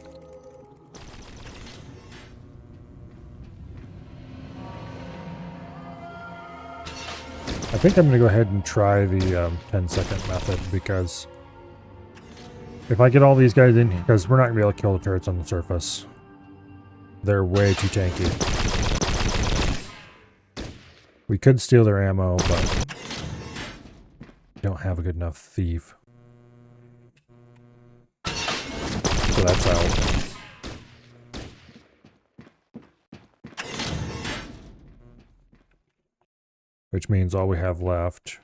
S1: I think I'm going to go ahead and try the 10-second method because if I get all these guys in here, because we're not going to be able to kill the turrets on the surface. They're way too tanky. We could steal their ammo, but we don't have a good enough thief. So that's out. Which means all we have left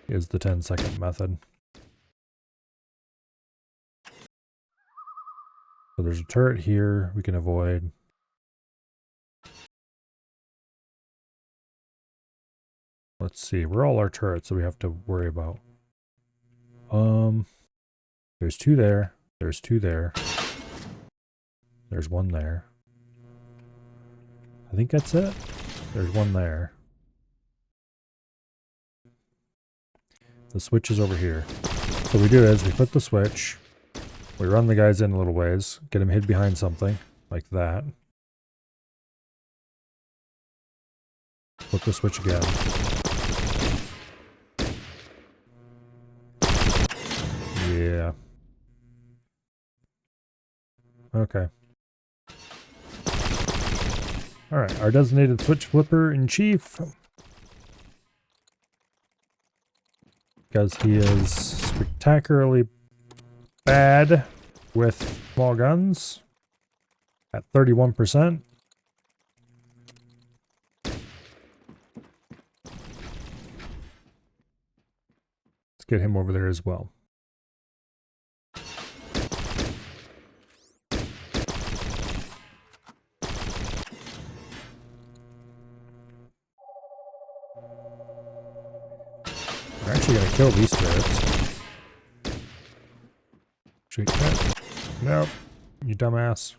S1: is the 10-second method. So there's a turret here we can avoid. Let's see, where are all our turrets that we have to worry about? There's two there. There's two there. There's one there. I think that's it. There's one there. The switch is over here. So what we do is we put the switch, we run the guys in a little ways, get them hid behind something, like that. Flip the switch again. Yeah. Okay. Alright, our designated switch flipper in chief. Because he is spectacularly bad with small guns at 31%. Let's get him over there as well. We're actually gonna kill these turrets. Shoot that. Nope. You dumbass.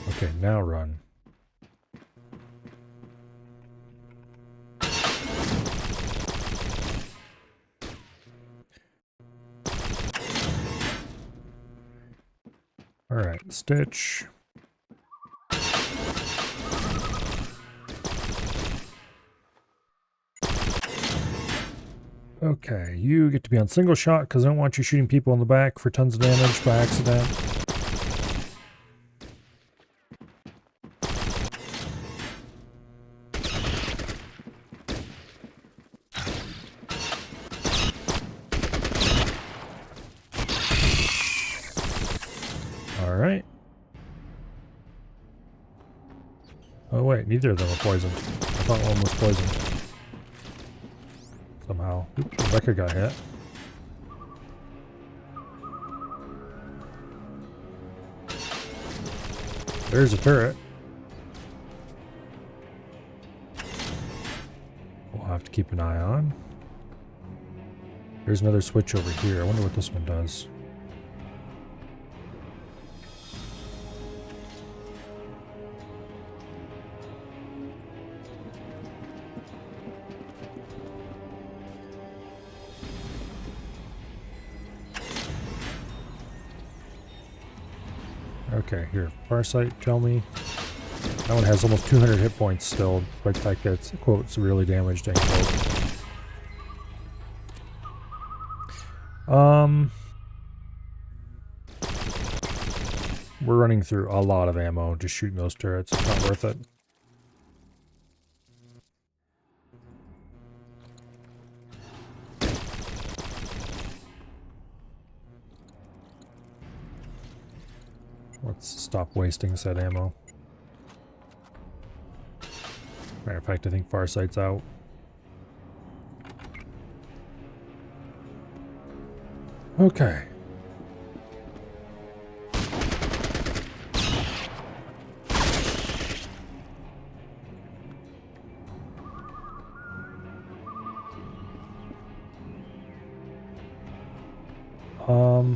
S1: Okay, now run. Alright, Stitch. Okay, you get to be on single shot because I don't want you shooting people in the back for tons of damage by accident. Alright. Oh wait, neither of them are poisoned. I thought one was poisoned. Somehow. Oop, Rebecca got hit. There's a turret. We'll have to keep an eye on. There's another switch over here. I wonder what this one does. Okay, here. Farsight, tell me. That one has almost 200 hit points still, despite the fact that it's, quote, severely damaged, end quote. We're running through a lot of ammo just shooting those turrets. It's not worth it. Let's stop wasting said ammo. Matter of fact, I think Farsight's out. Okay.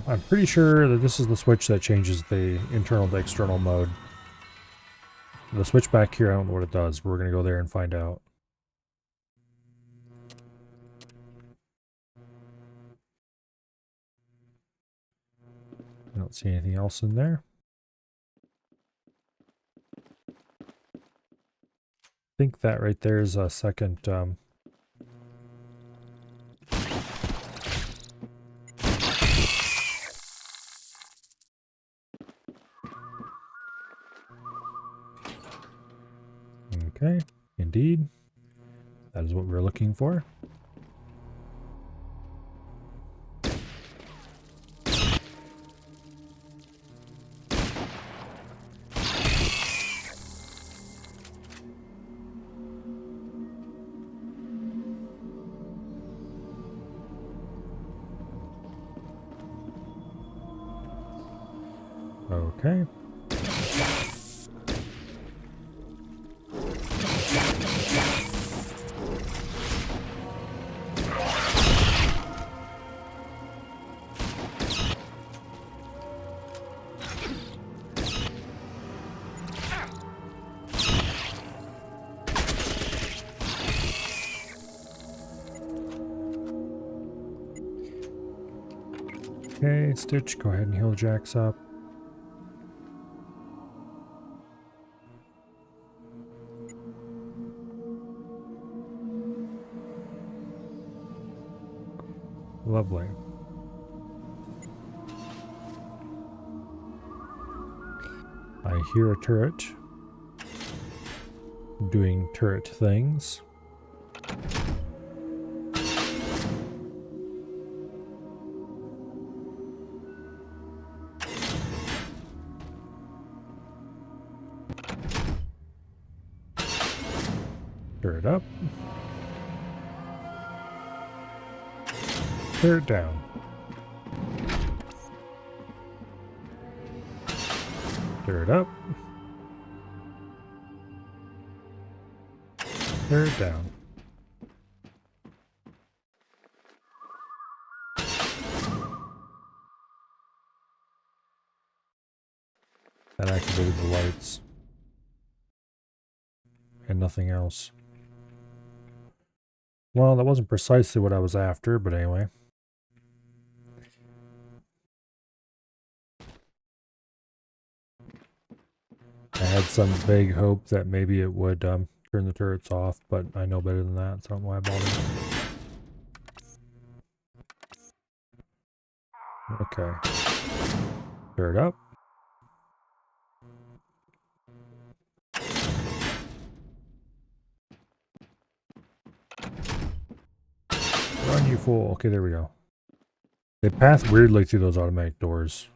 S1: I'm pretty sure that this is the switch that changes the internal to external mode. The switch back here, I don't know what it does. We're going to go there and find out. I don't see anything else in there. I think that right there is a second... Okay, indeed. That is what we're looking for. Okay. Okay, Stitch, go ahead and heal Jax up. Lovely. I hear a turret doing turret things. Turret up. Turret down. Turret up. Turret down. That activated the lights. And nothing else. Well, that wasn't precisely what I was after, but anyway. I had some vague hope that maybe it would turn the turrets off, but I know better than that, so I don't know why I bothered. Okay. Turret up. Run, you fool. Okay, there we go. They path weirdly through those automatic doors.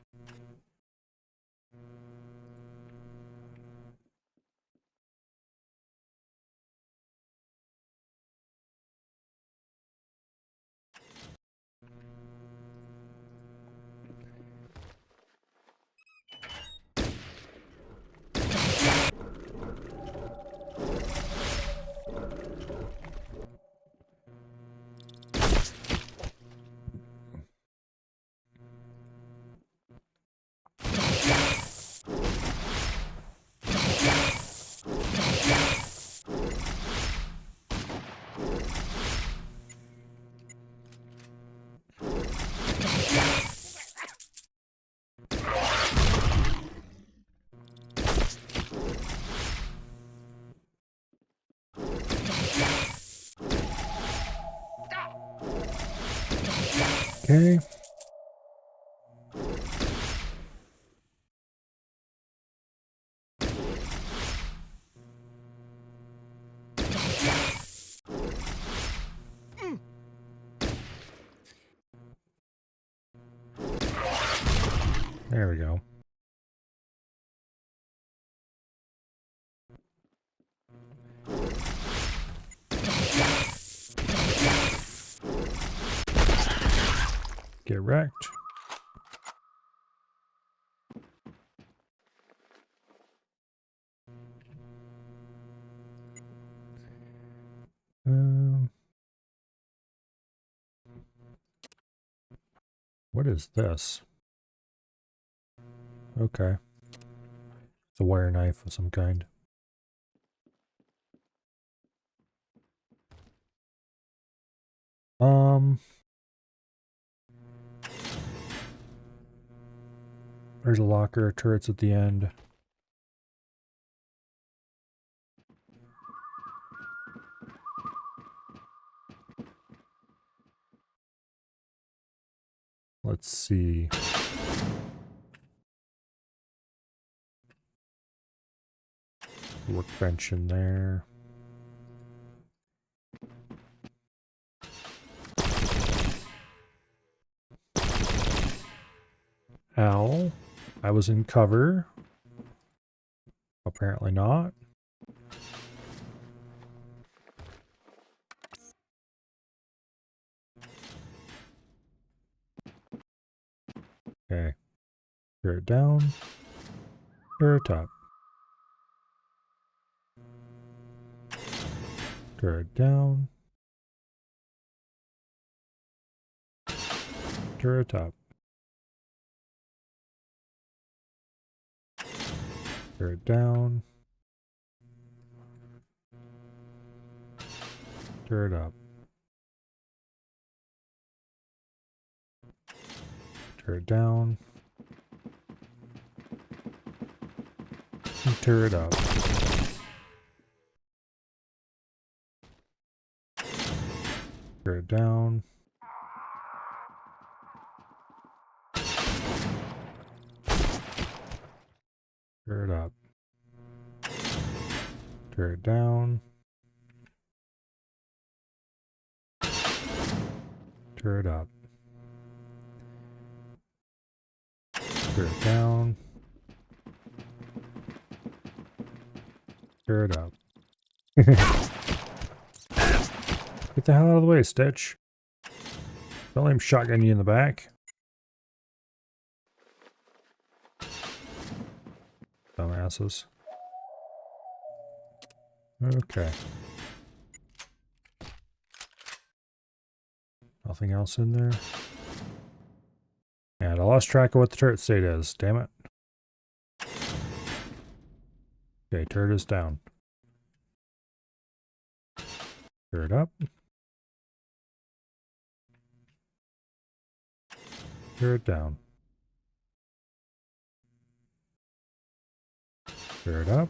S1: Okay. There we go. Get wrecked. What is this? Okay. It's a wire knife of some kind. There's a locker, turrets at the end. Let's see. Workbench in there. Ow. I was in cover. Apparently not. Okay. Turret down. Turret up. Turret down. Turret up. Turret down. Turret up. Turret down. And turret up. Turret down. Turret up. Turret down. Turret up. Turret down. Turret up. Get the hell out of the way, Stitch. Don't let him shotgun you in the back. Dumbasses. Okay. Nothing else in there. And I lost track of what the turret state is. Damn it. Okay, turret is down. Turret up. Turret down. Turret up.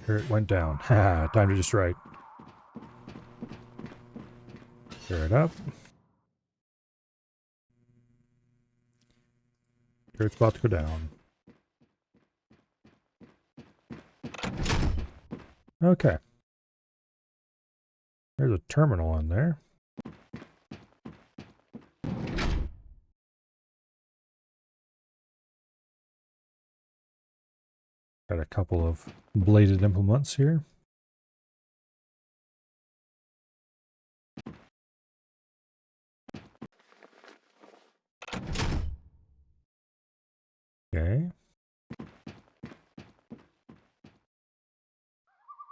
S1: Turret went down. Haha, time to just right. Turret up. Turret's about to go down. Okay. There's a terminal in there. Got a couple of bladed implements here. Okay.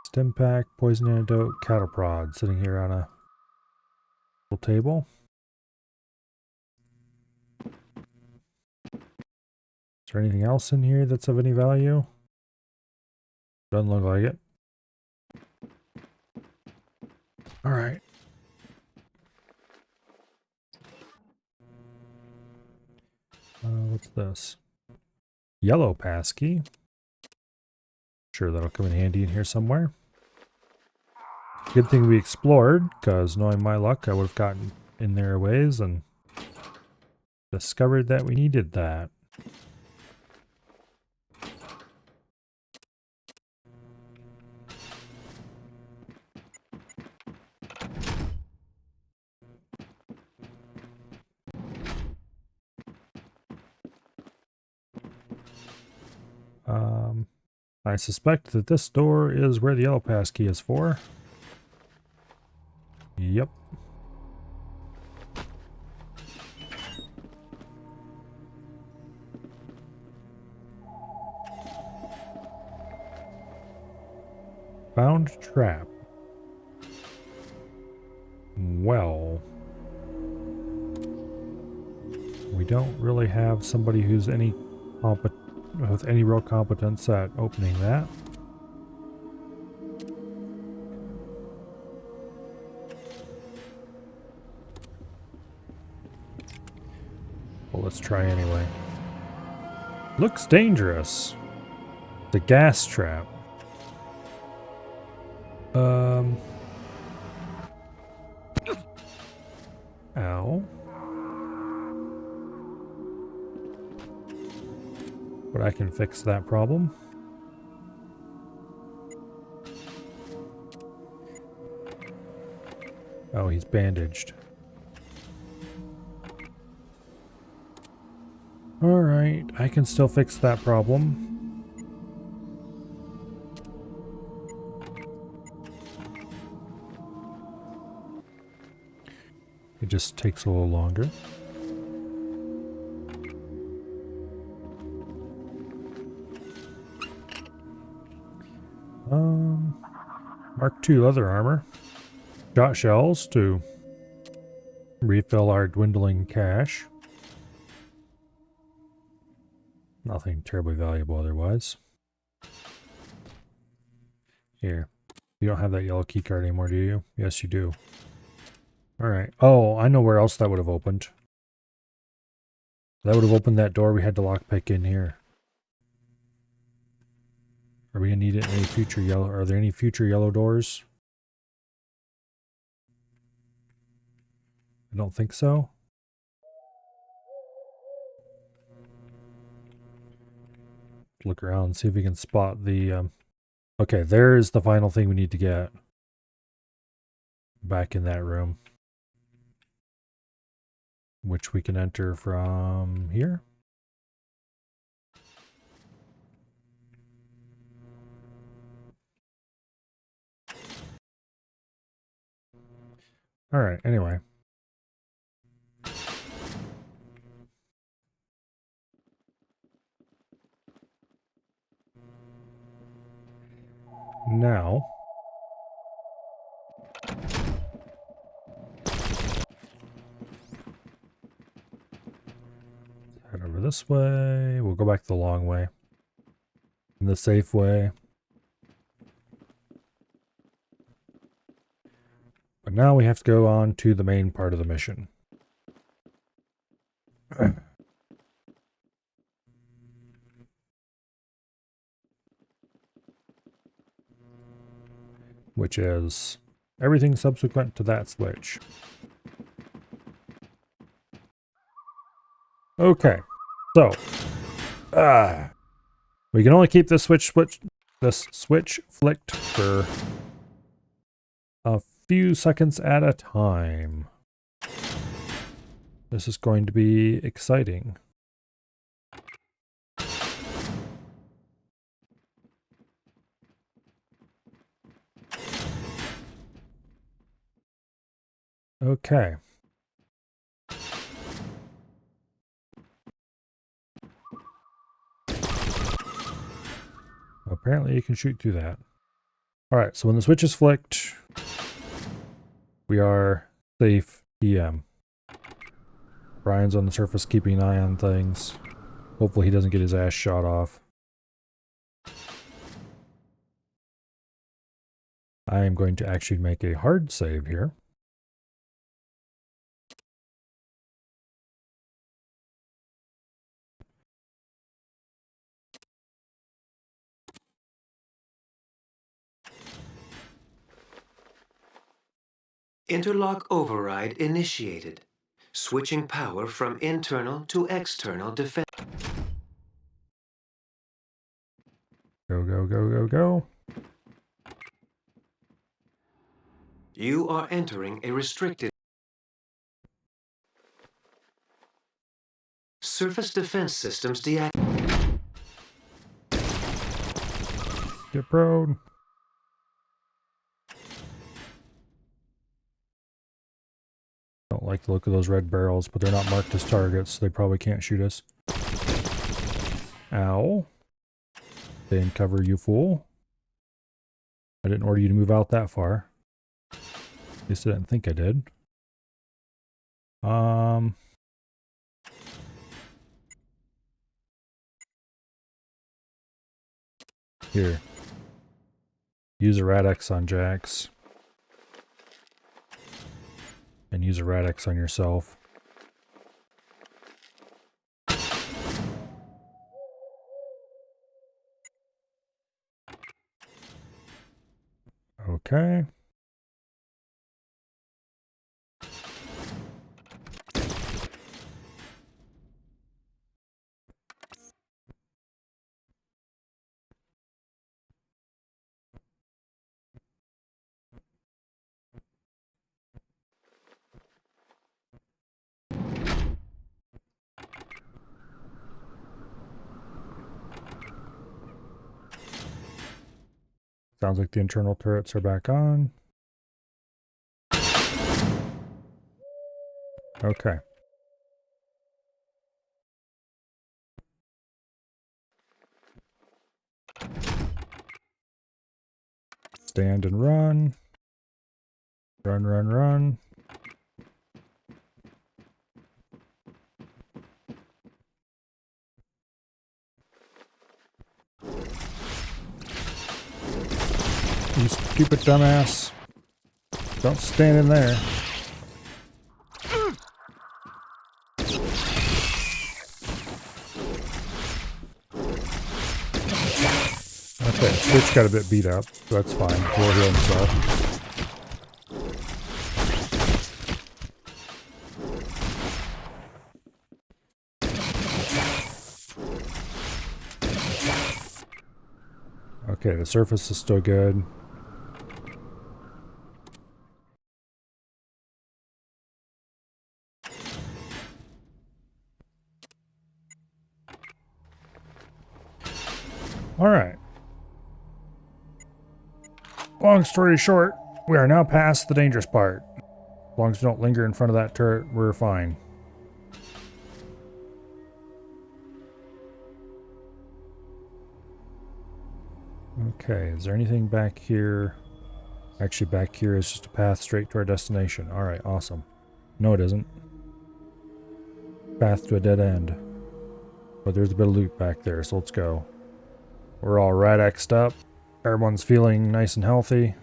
S1: Stim pack, poison antidote, cattle prod sitting here on a little table. Is there anything else in here that's of any value? Doesn't look like it. Alright. What's this? Yellow passkey. Sure, that'll come in handy in here somewhere. Good thing we explored, because knowing my luck, I would have gotten in there a ways and discovered that we needed that. I suspect that this door is where the yellow passkey is for. Yep. Found trap. Well, we don't really have somebody who's with any real competence at opening that. Well, let's try anyway. Looks dangerous. The gas trap. Ow. But I can fix that problem. Oh, he's bandaged. Alright, I can still fix that problem. It just takes a little longer. Mark II leather armor. Shot shells to refill our dwindling cash. Nothing terribly valuable otherwise. Here. You don't have that yellow key card anymore, do you? Yes, you do. Alright. Oh, I know where else that would have opened. That would have opened that door we had to lockpick in here. Are we gonna need it in any future yellow? Are there any future yellow doors? I don't think so. look around, see if we can spot the... Okay, there's the final thing we need to get. Back in that room. Which we can enter from here. Alright, anyway. Now, head over this way. We'll go back the long way. In the safe way. But now we have to go on to the main part of the mission. Which is everything subsequent to that switch. Okay, so we can only keep this switch flicked for a few seconds at a time. This is going to be exciting. Okay. Apparently you can shoot through that. Alright, so when the switch is flicked, we are safe EM. Brian's on the surface keeping an eye on things. Hopefully he doesn't get his ass shot off. I am going to actually make a hard save here.
S5: Interlock override initiated. Switching power from internal to external defense.
S1: Go, go, go, go, go.
S5: You are entering a restricted. Surface defense systems deactivated.
S1: Get prone. Don't like the look of those red barrels, but they're not marked as targets, so they probably can't shoot us. Ow. Stay in cover, you fool. I didn't order you to move out that far. At least I didn't think I did. Here. Use a Rad-X on Jax. And use a Rad-X on yourself. Okay. Sounds like the internal turrets are back on. Okay. Stand and run. Run, run, run. You stupid dumbass. Don't stand in there. Okay, Switch got a bit beat up, so that's fine. He'll heal himself. Okay, the surface is still good. Alright. Long story short, we are now past the dangerous part. As long as we don't linger in front of that turret, we're fine. Okay, is there anything back here? Actually, back here is just a path straight to our destination. Alright, awesome. No, it isn't. Path to a dead end. But there's a bit of loot back there, so let's go. We're all right X'd up. Everyone's feeling nice and healthy.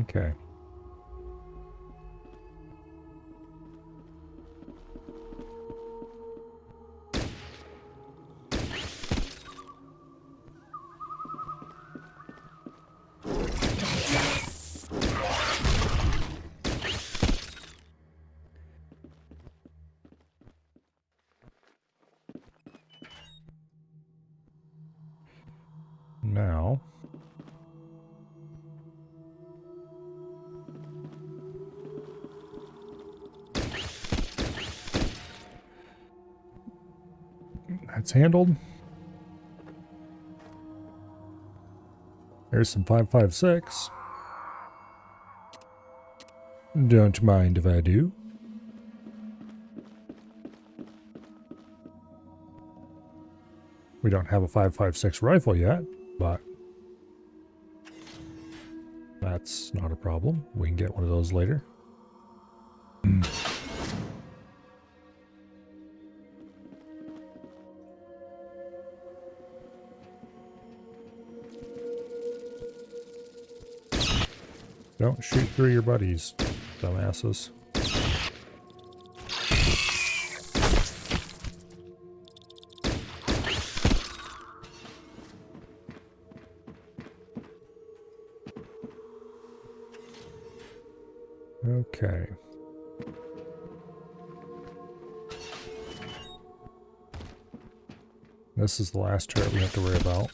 S1: Okay. Now, that's handled. There's some 5.56. Don't mind if I do. We don't have a 5.56 rifle yet, but that's not a problem. We can get one of those later. Don't shoot through your buddies, dumbasses. Okay. This is the last turret we have to worry about.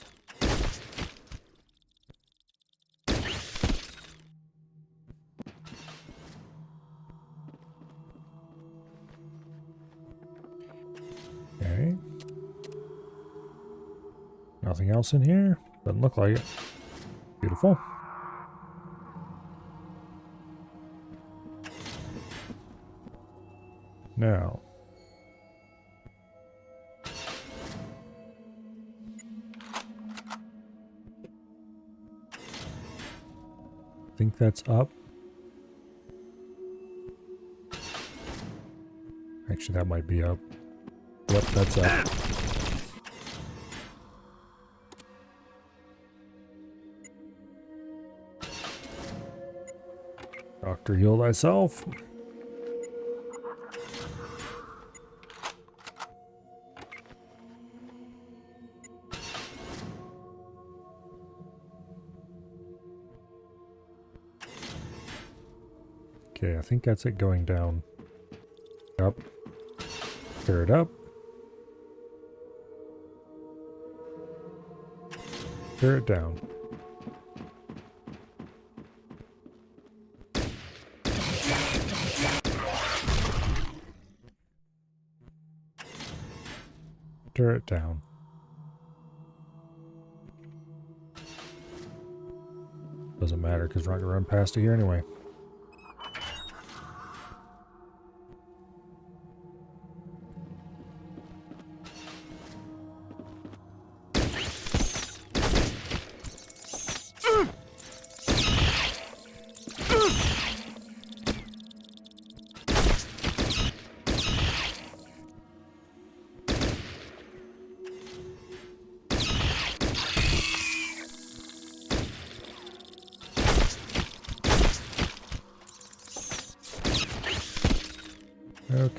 S1: Okay. Nothing else in here? Doesn't look like it. Beautiful. Now. I think that's up. Actually, that might be up. Yep, that's up. Doctor, heal thyself. Okay, I think that's it going down. Up. Tear it up. Tear it down. Tear it down. Doesn't matter because we're not going to run past it here anyway.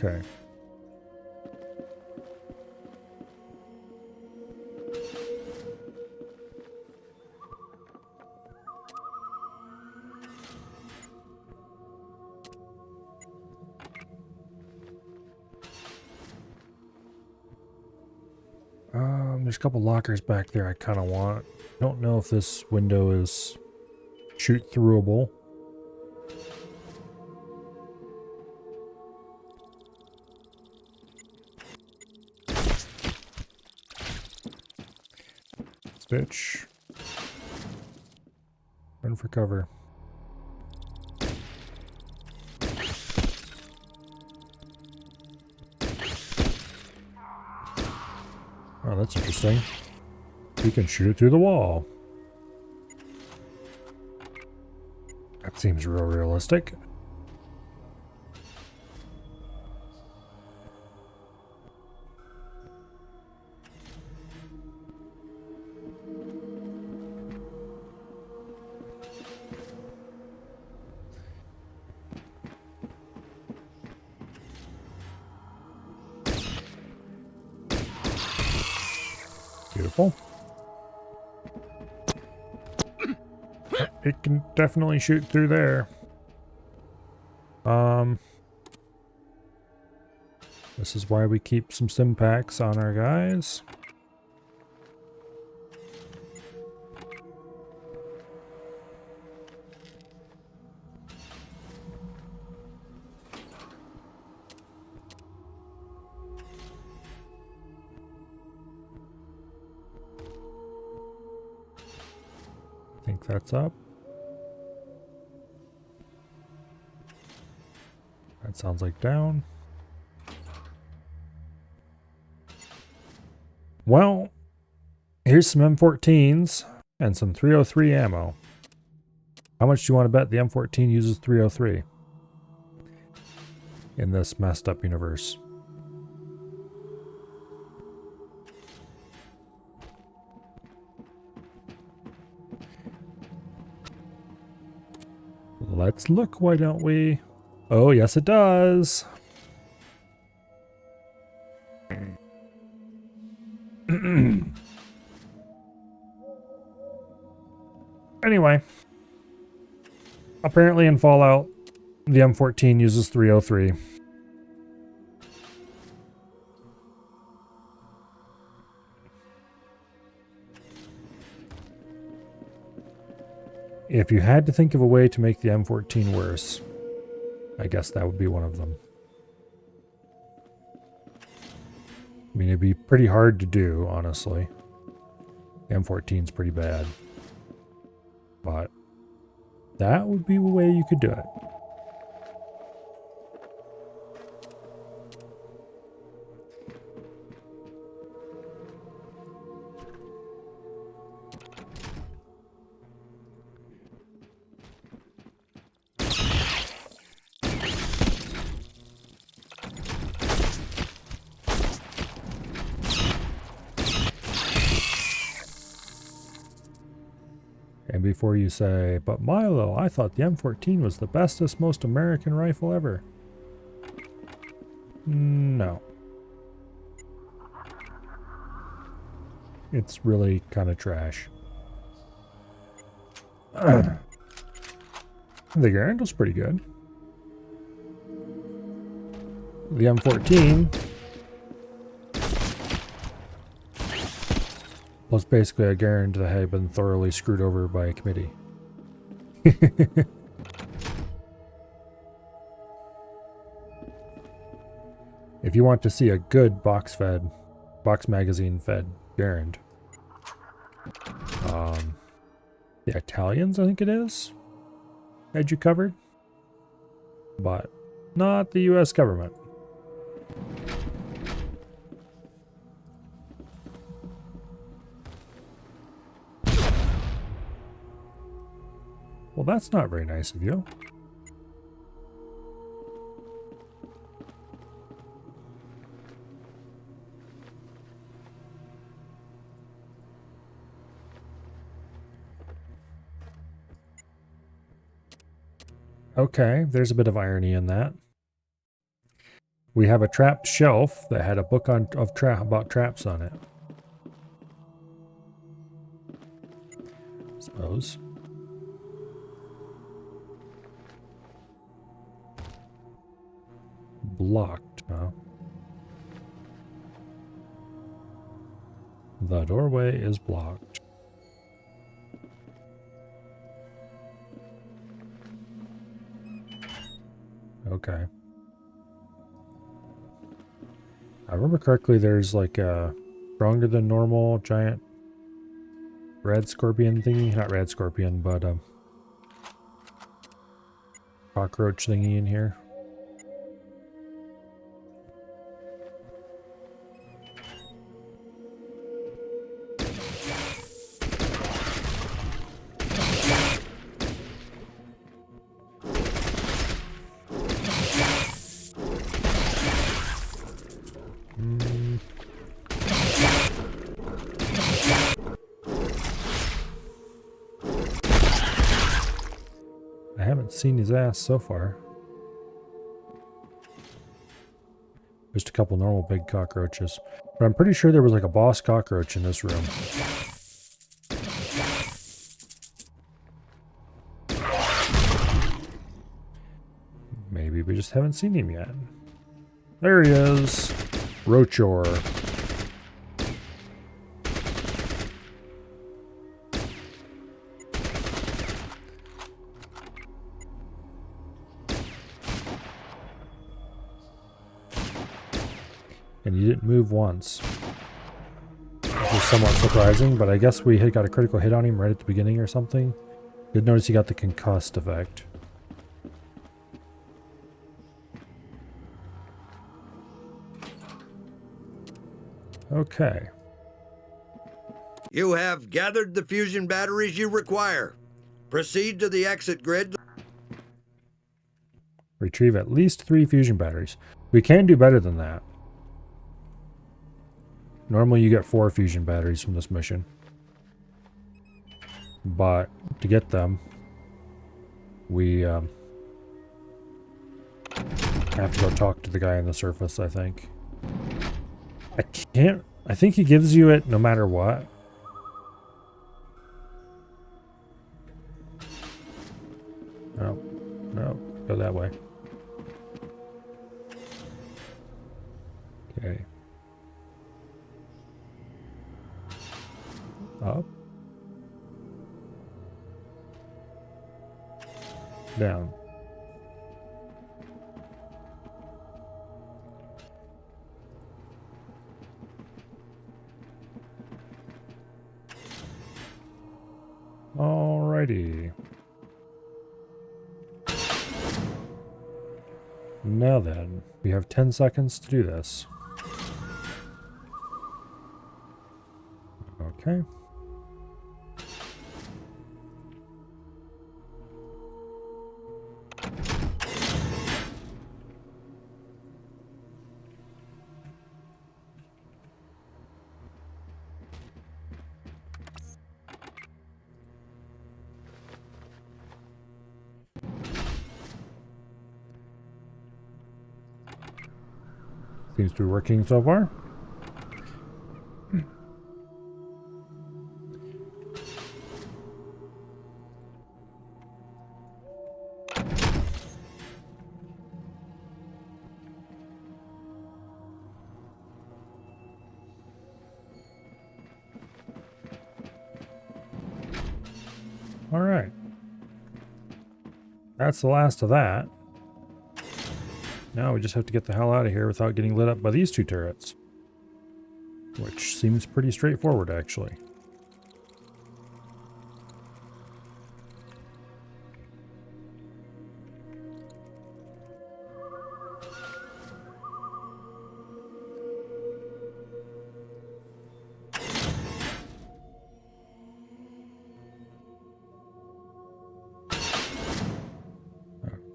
S1: Okay. There's a couple lockers back there I kind of want. Don't know if this window is shoot throughable. Bitch. Run for cover. Oh, that's interesting. We can shoot it through the wall. That seems real realistic. Beautiful. It can definitely shoot through there. This is why we keep some stim packs on our guys. I think that's up. That sounds like down. Well, here's some M14s and some 303 ammo. How much do you want to bet the M14 uses 303 in this messed up universe? Let's look, why don't we? Oh, yes it does. Anyway, apparently in Fallout, the M14 uses 303. If you had to think of a way to make the M14 worse, I guess that would be one of them. I mean, it'd be pretty hard to do, honestly. The M14's pretty bad. But that would be a way you could do it. And before you say, but Milo, I thought the M14 was the bestest, most American rifle ever. No. It's really kind of trash. The Garand was pretty good. The M14 was basically a Garand that had been thoroughly screwed over by a committee. If you want to see a good box magazine fed Garand, the Italians, I think it is, had you covered, but not the US government. Well, that's not very nice of you. Okay, there's a bit of irony in that. We have a trapped shelf that had a book about traps on it. Suppose. Blocked, huh? The doorway is blocked. Okay. I remember correctly, there's like a stronger than normal giant red scorpion thingy. Not red scorpion, but cockroach thingy in here. I haven't seen his ass so far. Just a couple normal big cockroaches. But I'm pretty sure there was like a boss cockroach in this room. Maybe we just haven't seen him yet. There he is. Roachor. And you didn't move once. Which is somewhat surprising, but I guess we had got a critical hit on him right at the beginning or something. Did notice he got the concussed effect. Okay.
S3: You have gathered the fusion batteries you require. Proceed to the exit grid.
S1: Retrieve at least 3 fusion batteries. We can do better than that. Normally you get 4 fusion batteries from this mission. But to get them, we have to go talk to the guy on the surface, I think. I think he gives you it no matter what. No, no, go that way. Okay. Up. Down. Alrighty. Now then, we have 10 seconds to do this. Okay. Seems to be working so far. All right. That's the last of that. Now we just have to get the hell out of here without getting lit up by these 2 turrets. Which seems pretty straightforward, actually.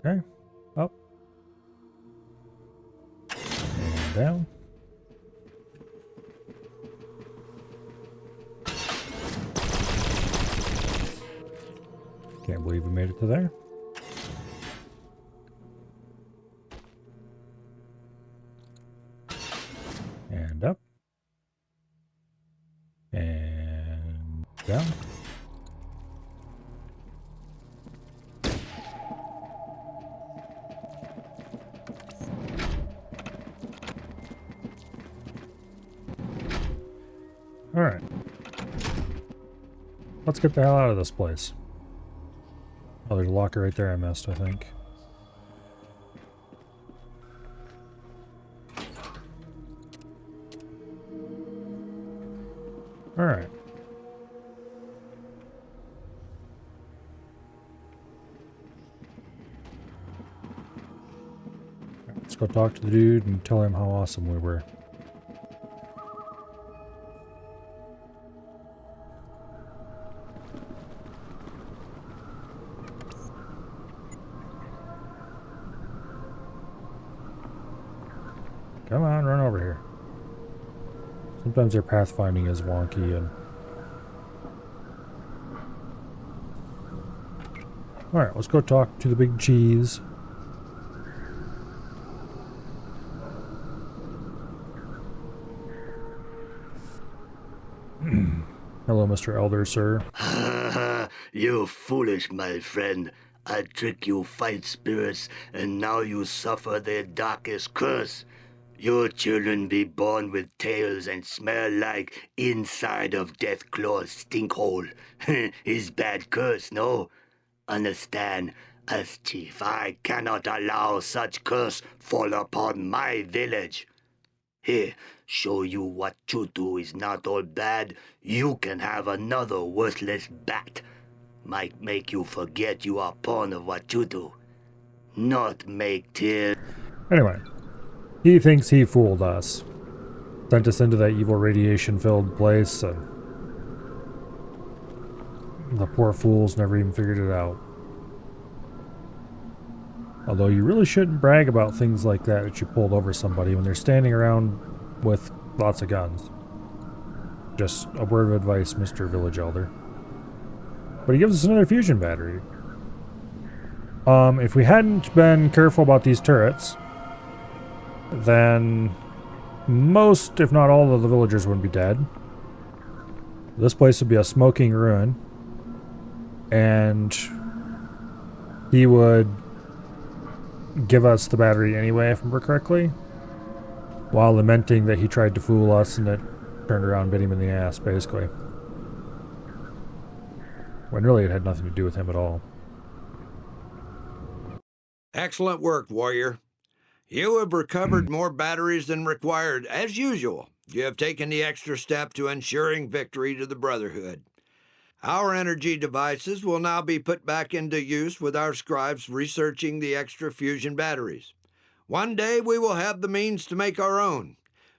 S1: Okay. Up. And down. Can't believe we made it to there. Yeah. Alright. Let's get the hell out of this place. Oh, there's a locker right there I missed, I think. Alright. Let's go talk to the dude and tell him how awesome we were. Come on, run over here. Sometimes their pathfinding is wonky and... Alright, let's go talk to the big cheese. Hello, Mr. Elder, sir.
S4: You foolish, my friend. I trick you fight spirits, and now you suffer their darkest curse. Your children be born with tails and smell like inside of Deathclaw's stinkhole. His bad curse, no? Understand, as chief, I cannot allow such curse fall upon my village. Here, show you what Chutu is not all bad. You can have another worthless bat. Might make you forget you are pawn of Wachutu. Not make tears.
S1: Anyway, he thinks he fooled us. Sent us into that evil radiation-filled place, and the poor fools never even figured it out. Although you really shouldn't brag about things like that you pulled over somebody when they're standing around with lots of guns. Just a word of advice, Mr. Village Elder. But he gives us another fusion battery. If we hadn't been careful about these turrets, then most, if not all, of the villagers wouldn't be dead. This place would be a smoking ruin. And he would give us the battery anyway, if I remember correctly, while lamenting that he tried to fool us and it turned around and bit him in the ass, basically. When really it had nothing to do with him at all.
S3: Excellent work, warrior. You have recovered more batteries than required, as usual. You have taken the extra step to ensuring victory to the Brotherhood. Our energy devices will now be put back into use with our scribes researching the extra fusion batteries. One day we will have the means to make our own,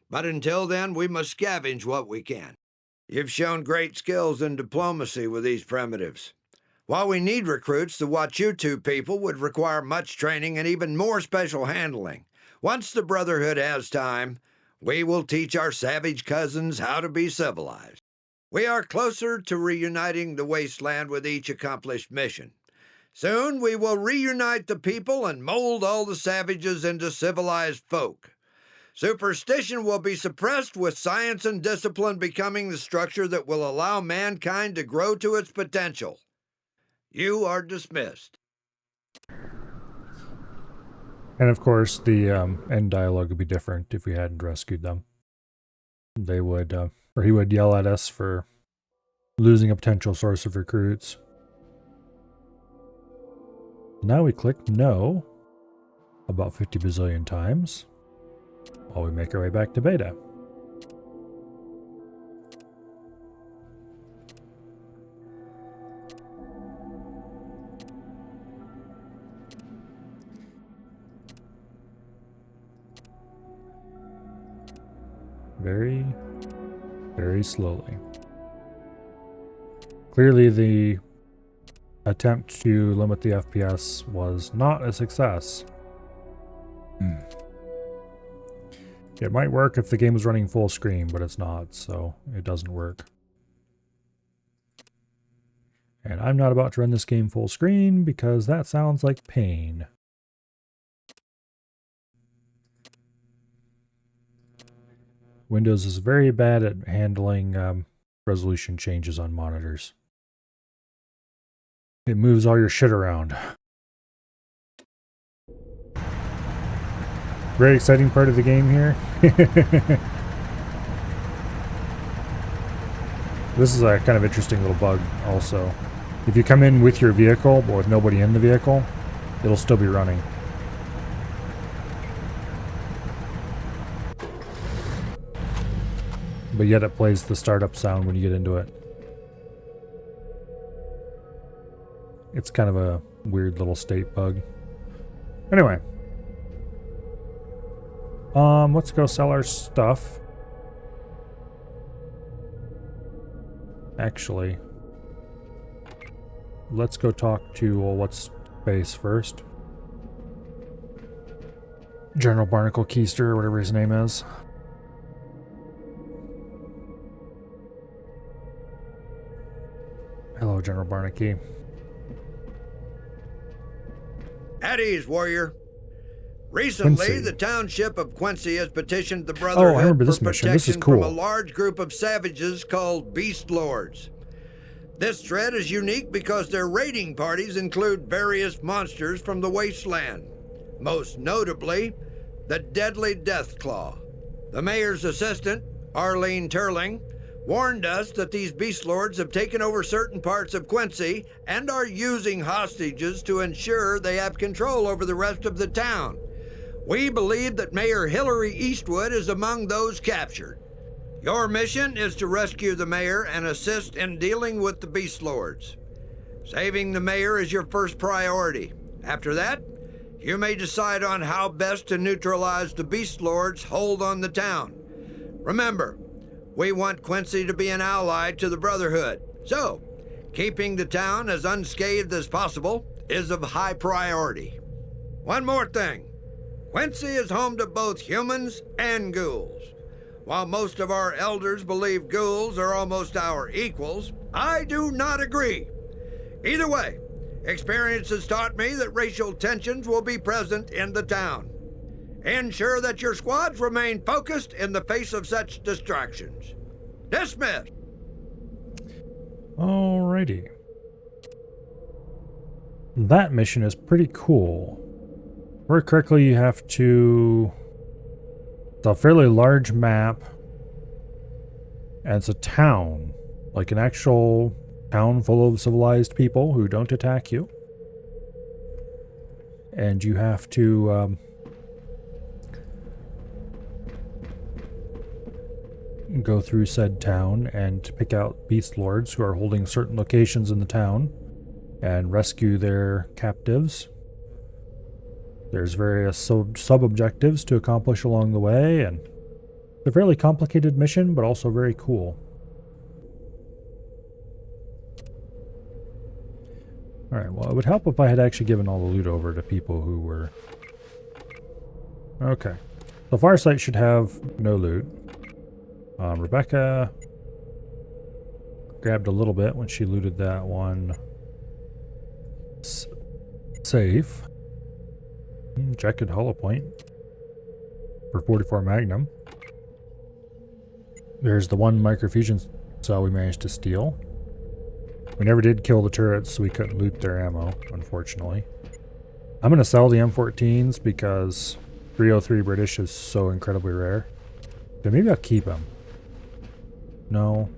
S3: but until then we must scavenge what we can. You've shown great skills in diplomacy with these primitives. While we need recruits, the Wachutu people would require much training and even more special handling. Once the Brotherhood has time, we will teach our savage cousins how to be civilized. We are closer to reuniting the wasteland with each accomplished mission. Soon we will reunite the people and mold all the savages into civilized folk. Superstition will be suppressed, with science and discipline becoming the structure that will allow mankind to grow to its potential. You are dismissed.
S1: And of course, the end dialogue would be different if we hadn't rescued them. They would, or he would yell at us for losing a potential source of recruits. Now we click no about 50 bazillion times while we make our way back to beta. Very, very slowly. Clearly the attempt to limit the FPS was not a success. It might work if the game was running full screen, but it's not, so it doesn't work. And I'm not about to run this game full screen because that sounds like pain. Windows is very bad at handling resolution changes on monitors. It moves all your shit around. Very exciting part of the game here. This is a kind of interesting little bug also. If you come in with your vehicle, but with nobody in the vehicle, it'll still be running. But yet it plays the startup sound when you get into it. It's kind of a weird little state bug. Anyway. Let's go sell our stuff. Actually, let's go talk to, well, what's base first? General Barnacle Keister, or whatever his name is. Hello, General Barnacle.
S3: At ease, warrior. Recently,
S1: Quincy.
S3: the township of Quincy has petitioned the
S1: Oh, I
S3: Brotherhood
S1: remember
S3: for
S1: this mission. This is
S3: protection
S1: cool.
S3: from a large group of savages called Beast Lords. This threat is unique because their raiding parties include various monsters from the wasteland, most notably the deadly Deathclaw. The mayor's assistant, Arlene Turling, warned us that these Beast Lords have taken over certain parts of Quincy and are using hostages to ensure they have control over the rest of the town. We believe that Mayor Hillary Eastwood is among those captured. Your mission is to rescue the mayor and assist in dealing with the Beast Lords. Saving the mayor is your first priority. After that, you may decide on how best to neutralize the Beast Lords' hold on the town. Remember, we want Quincy to be an ally to the Brotherhood, so keeping the town as unscathed as possible is of high priority. One more thing. Quincy is home to both humans and ghouls. While most of our elders believe ghouls are almost our equals, I do not agree. Either way, experience has taught me that racial tensions will be present in the town. Ensure that your squads remain focused in the face of such distractions. Dismissed.
S1: Alrighty. That mission is pretty cool. Or correctly, you have to... It's a fairly large map. And it's a town. Like an actual town full of civilized people who don't attack you. And you have to... go through said town and pick out beast lords who are holding certain locations in the town and rescue their captives. There's various sub-objectives to accomplish along the way, and it's a fairly complicated mission, but also very cool. Alright, well, it would help if I had actually given all the loot over to people who were... Okay. The Farsight should have no loot. Rebecca grabbed a little bit when she looted that one safe. Jacket hollow point for 44 Magnum. There's the one microfusion cell we managed to steal. We never did kill the turrets, so we couldn't loot their ammo, unfortunately. I'm going to sell the M14s because 303 British is so incredibly rare. So maybe I'll keep them. No.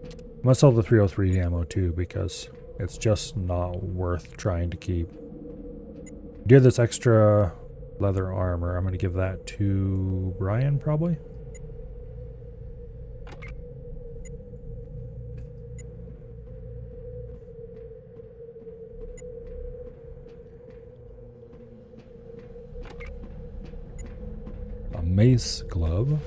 S1: I'm going to sell the 303 ammo too because it's just not worth trying to keep. We do have this extra leather armor. I'm going to give that to Brian probably. A mace glove.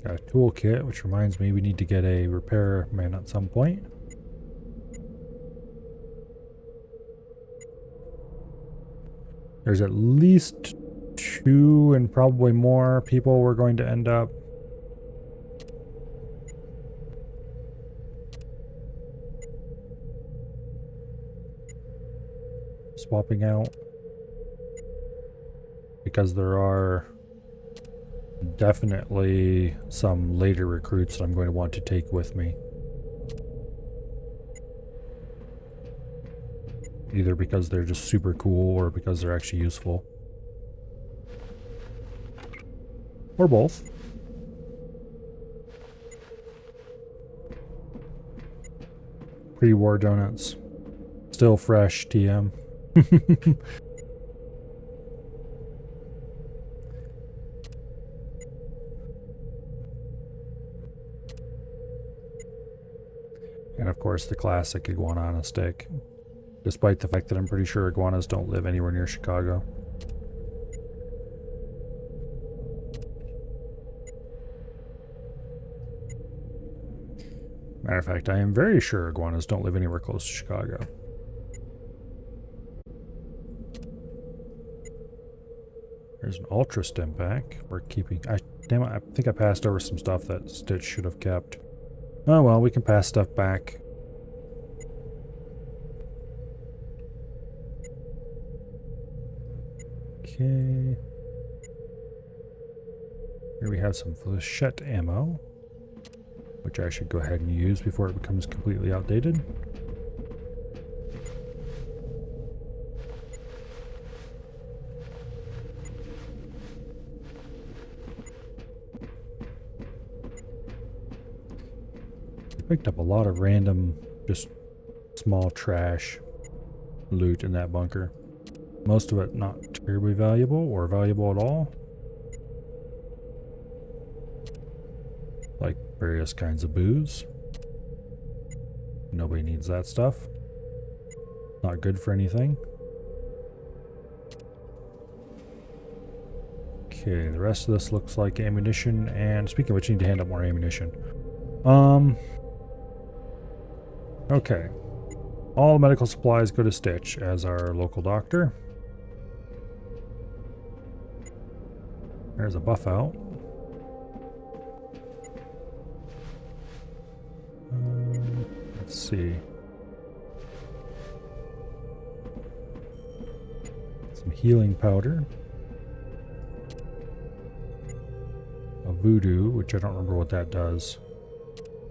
S1: Got a toolkit, which reminds me we need to get a repairman at some point. There's at least 2 and probably more people we're going to end up swapping out. because there are definitely some later recruits that I'm going to want to take with me. Either because they're just super cool or because they're actually useful. Or both. Pre-war donuts. Still fresh, TM. And of course the classic iguana on a stick. Despite the fact that I'm pretty sure iguanas don't live anywhere near Chicago. Matter of fact, I am very sure iguanas don't live anywhere close to Chicago. There's an ultra stim pack. We're keeping... damn it, I think I passed over some stuff that Stitch should have kept. Oh well, we can pass stuff back. Okay. Here we have some flechette ammo, which I should go ahead and use before it becomes completely outdated. Picked up a lot of random, just small trash loot in that bunker. Most of it not terribly valuable or valuable at all. Like various kinds of booze. Nobody needs that stuff. Not good for anything. Okay, the rest of this looks like ammunition, and speaking of which, I need to hand up more ammunition. Okay. All the medical supplies go to Stitch as our local doctor. There's a buff out. Let's see. Some healing powder. A voodoo, which I don't remember what that does.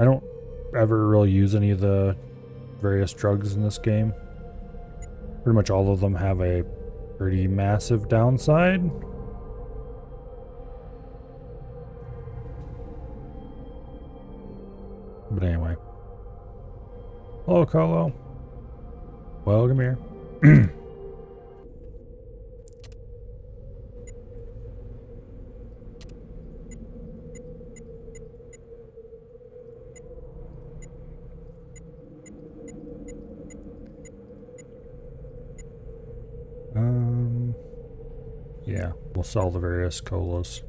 S1: I don't ever really use any of the various drugs in this game. Pretty much all of them have a pretty massive downside. But anyway. Hello, Colo. Welcome here. Yeah, we'll sell the various colas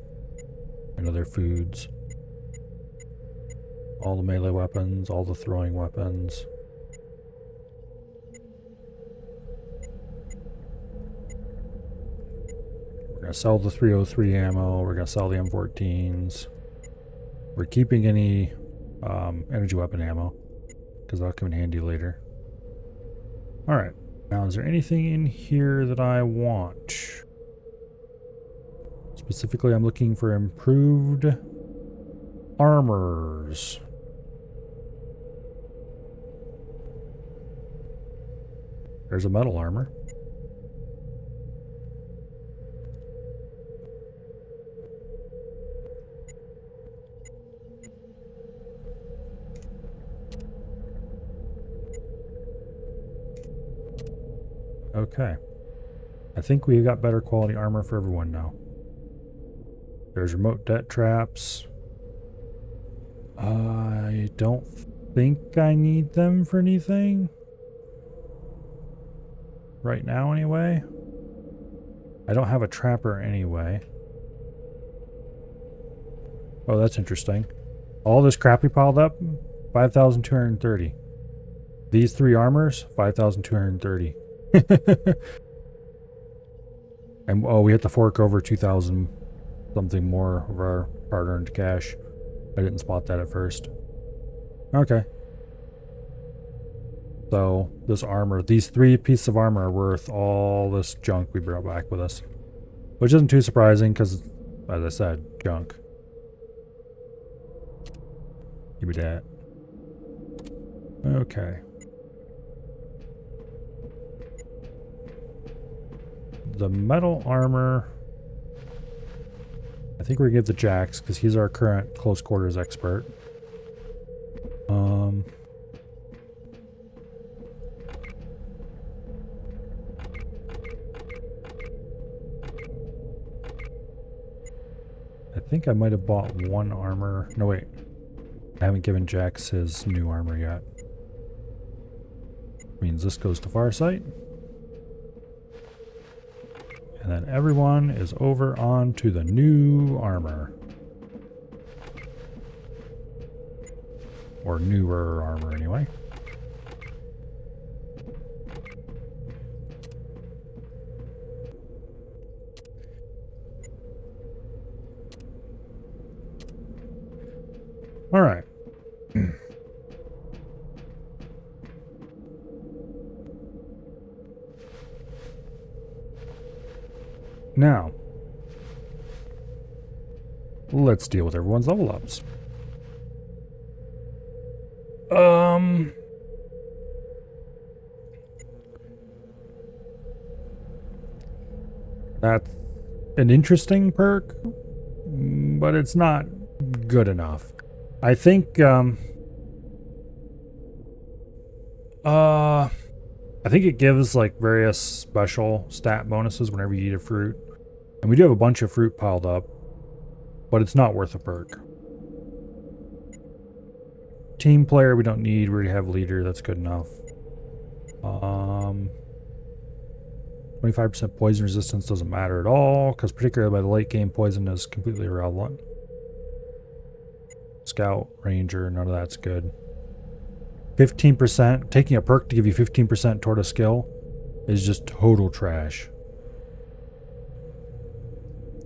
S1: and other foods. All the melee weapons, all the throwing weapons. We're going to sell the 303 ammo, we're going to sell the M14s. We're keeping any energy weapon ammo, because that'll come in handy later. Alright, now is there anything in here that I want? Specifically, I'm looking for improved armors. There's a metal armor. Okay. I think we got better quality armor for everyone now. There's remote debt traps. I don't think I need them for anything. Right now, anyway. I don't have a trapper anyway. Oh, that's interesting. All this crap we piled up, 5,230. These 3 armors, 5,230. And oh, we had to fork over 2,000 something more of our hard-earned cash. I didn't spot that at first. Okay. So, this armor, these 3 pieces of armor are worth all this junk we brought back with us. Which isn't too surprising because, as I said, junk. Give me that. Okay. The metal armor, I think we're gonna give to Jax because he's our current close quarters expert. I think I might have bought one armor. No, wait. I haven't given Jax his new armor yet. Means this goes to Farsight. And then everyone is over on to the new armor. Or newer armor, anyway. All right. Now, let's deal with everyone's level ups. That's an interesting perk, but it's not good enough. I think, I think it gives like various special stat bonuses whenever you eat a fruit. And we do have a bunch of fruit piled up, but it's not worth a perk. Team player we don't need, we already have leader, that's good enough. 25% poison resistance doesn't matter at all, because particularly by the late game poison is completely irrelevant. Scout, ranger, none of that's good. 15%, taking a perk to give you 15% toward a skill is just total trash.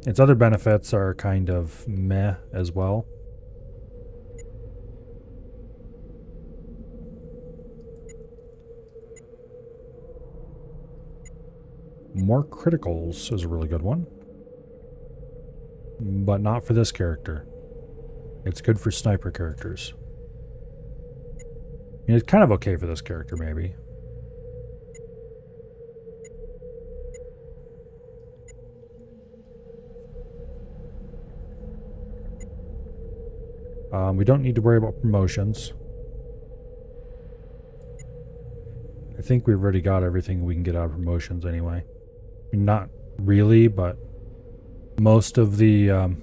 S1: Its other benefits are kind of meh as well. More criticals is a really good one. But not for this character. It's good for sniper characters. I mean, it's kind of okay for this character, maybe. We don't need to worry about promotions. I think we've already got everything we can get out of promotions anyway. I mean, not really, but most of the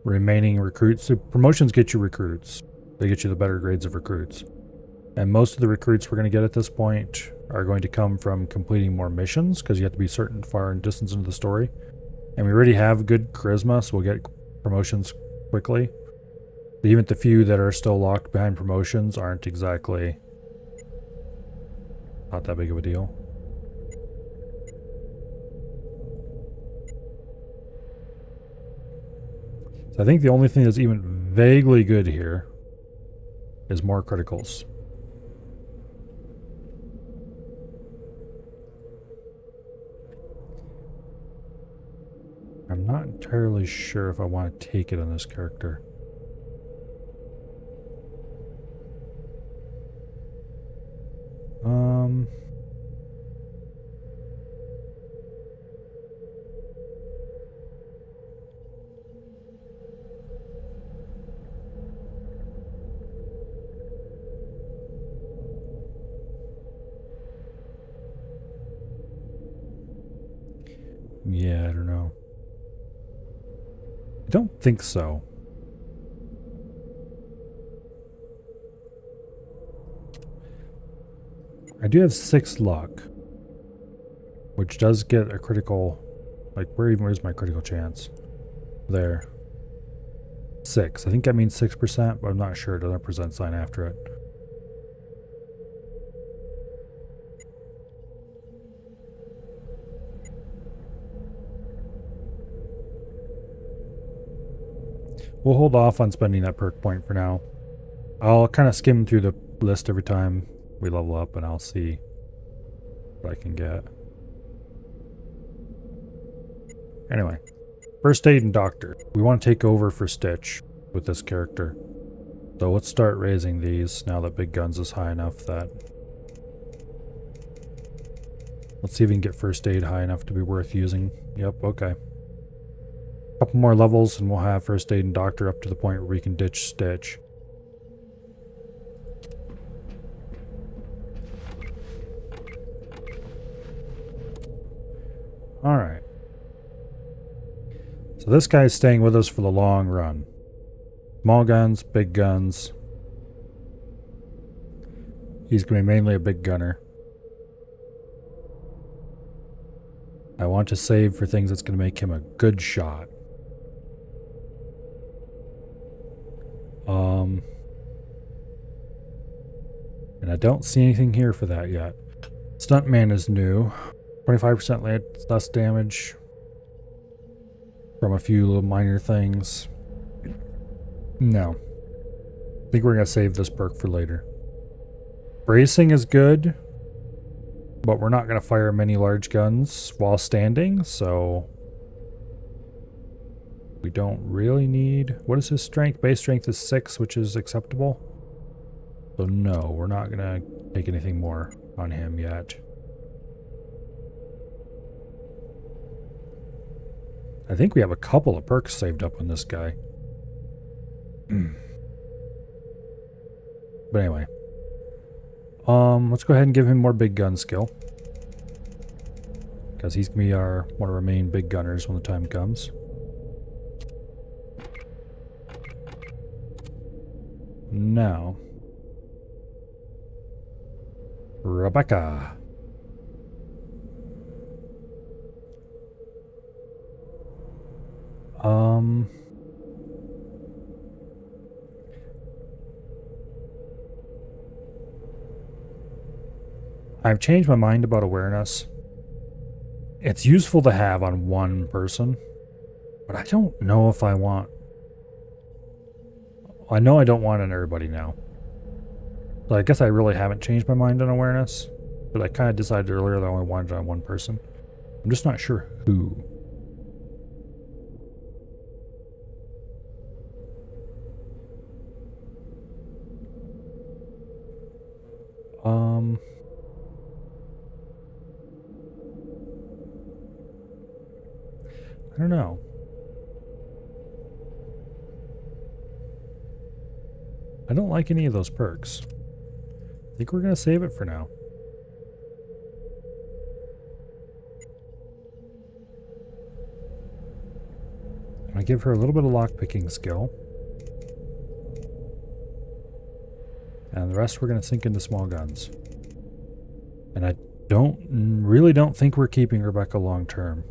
S1: remaining recruits. So promotions get you recruits. They get you the better grades of recruits. And most of the recruits we're going to get at this point are going to come from completing more missions, because you have to be certain far and distance into the story. And we already have good charisma, so we'll get promotions quickly. Even the few that are still locked behind promotions aren't exactly not that big of a deal. So I think the only thing that's even vaguely good here is more criticals. I'm not entirely sure if I want to take it on this character. Yeah, I don't know. I don't think so. I do have 6 luck, which does get a critical. Like, where's my critical chance? There. 6. I think that means 6%, but I'm not sure. It doesn't present sign after it. We'll hold off on spending that perk point for now. I'll kind of skim through the list every time we level up, and I'll see what I can get. Anyway, first aid and doctor. We want to take over for Stitch with this character. So let's start raising these now that Big Guns is high enough that... Let's see if we can get first aid high enough to be worth using. Yep, okay. Couple more levels and we'll have first aid and doctor up to the point where we can ditch Stitch. Alright. So this guy's staying with us for the long run. Small guns, big guns. He's going to be mainly a big gunner. I want to save for things that's going to make him a good shot. And I don't see anything here for that yet. Stuntman is new. 25% less damage from a few little minor things. No. I think we're going to save this perk for later. Bracing is good, but we're not going to fire many large guns while standing, so we don't really need... What is his strength? Base strength is 6, which is acceptable. So no, we're not going to take anything more on him yet. I think we have a couple of perks saved up on this guy. But anyway. Let's go ahead and give him more big gun skill. Because he's going to be one of our main big gunners when the time comes. Now. Rebecca. I've changed my mind about awareness. It's useful to have on one person, but I don't know if I want... I know I don't want it on everybody now. So I guess I really haven't changed my mind on awareness, but I kind of decided earlier that I only wanted it on one person. I'm just not sure who. I don't know. I don't like any of those perks. I think we're going to save it for now. I'm going to give her a little bit of lockpicking skill. And the rest we're going to sink into small guns. And I really don't think we're keeping Rebecca long term.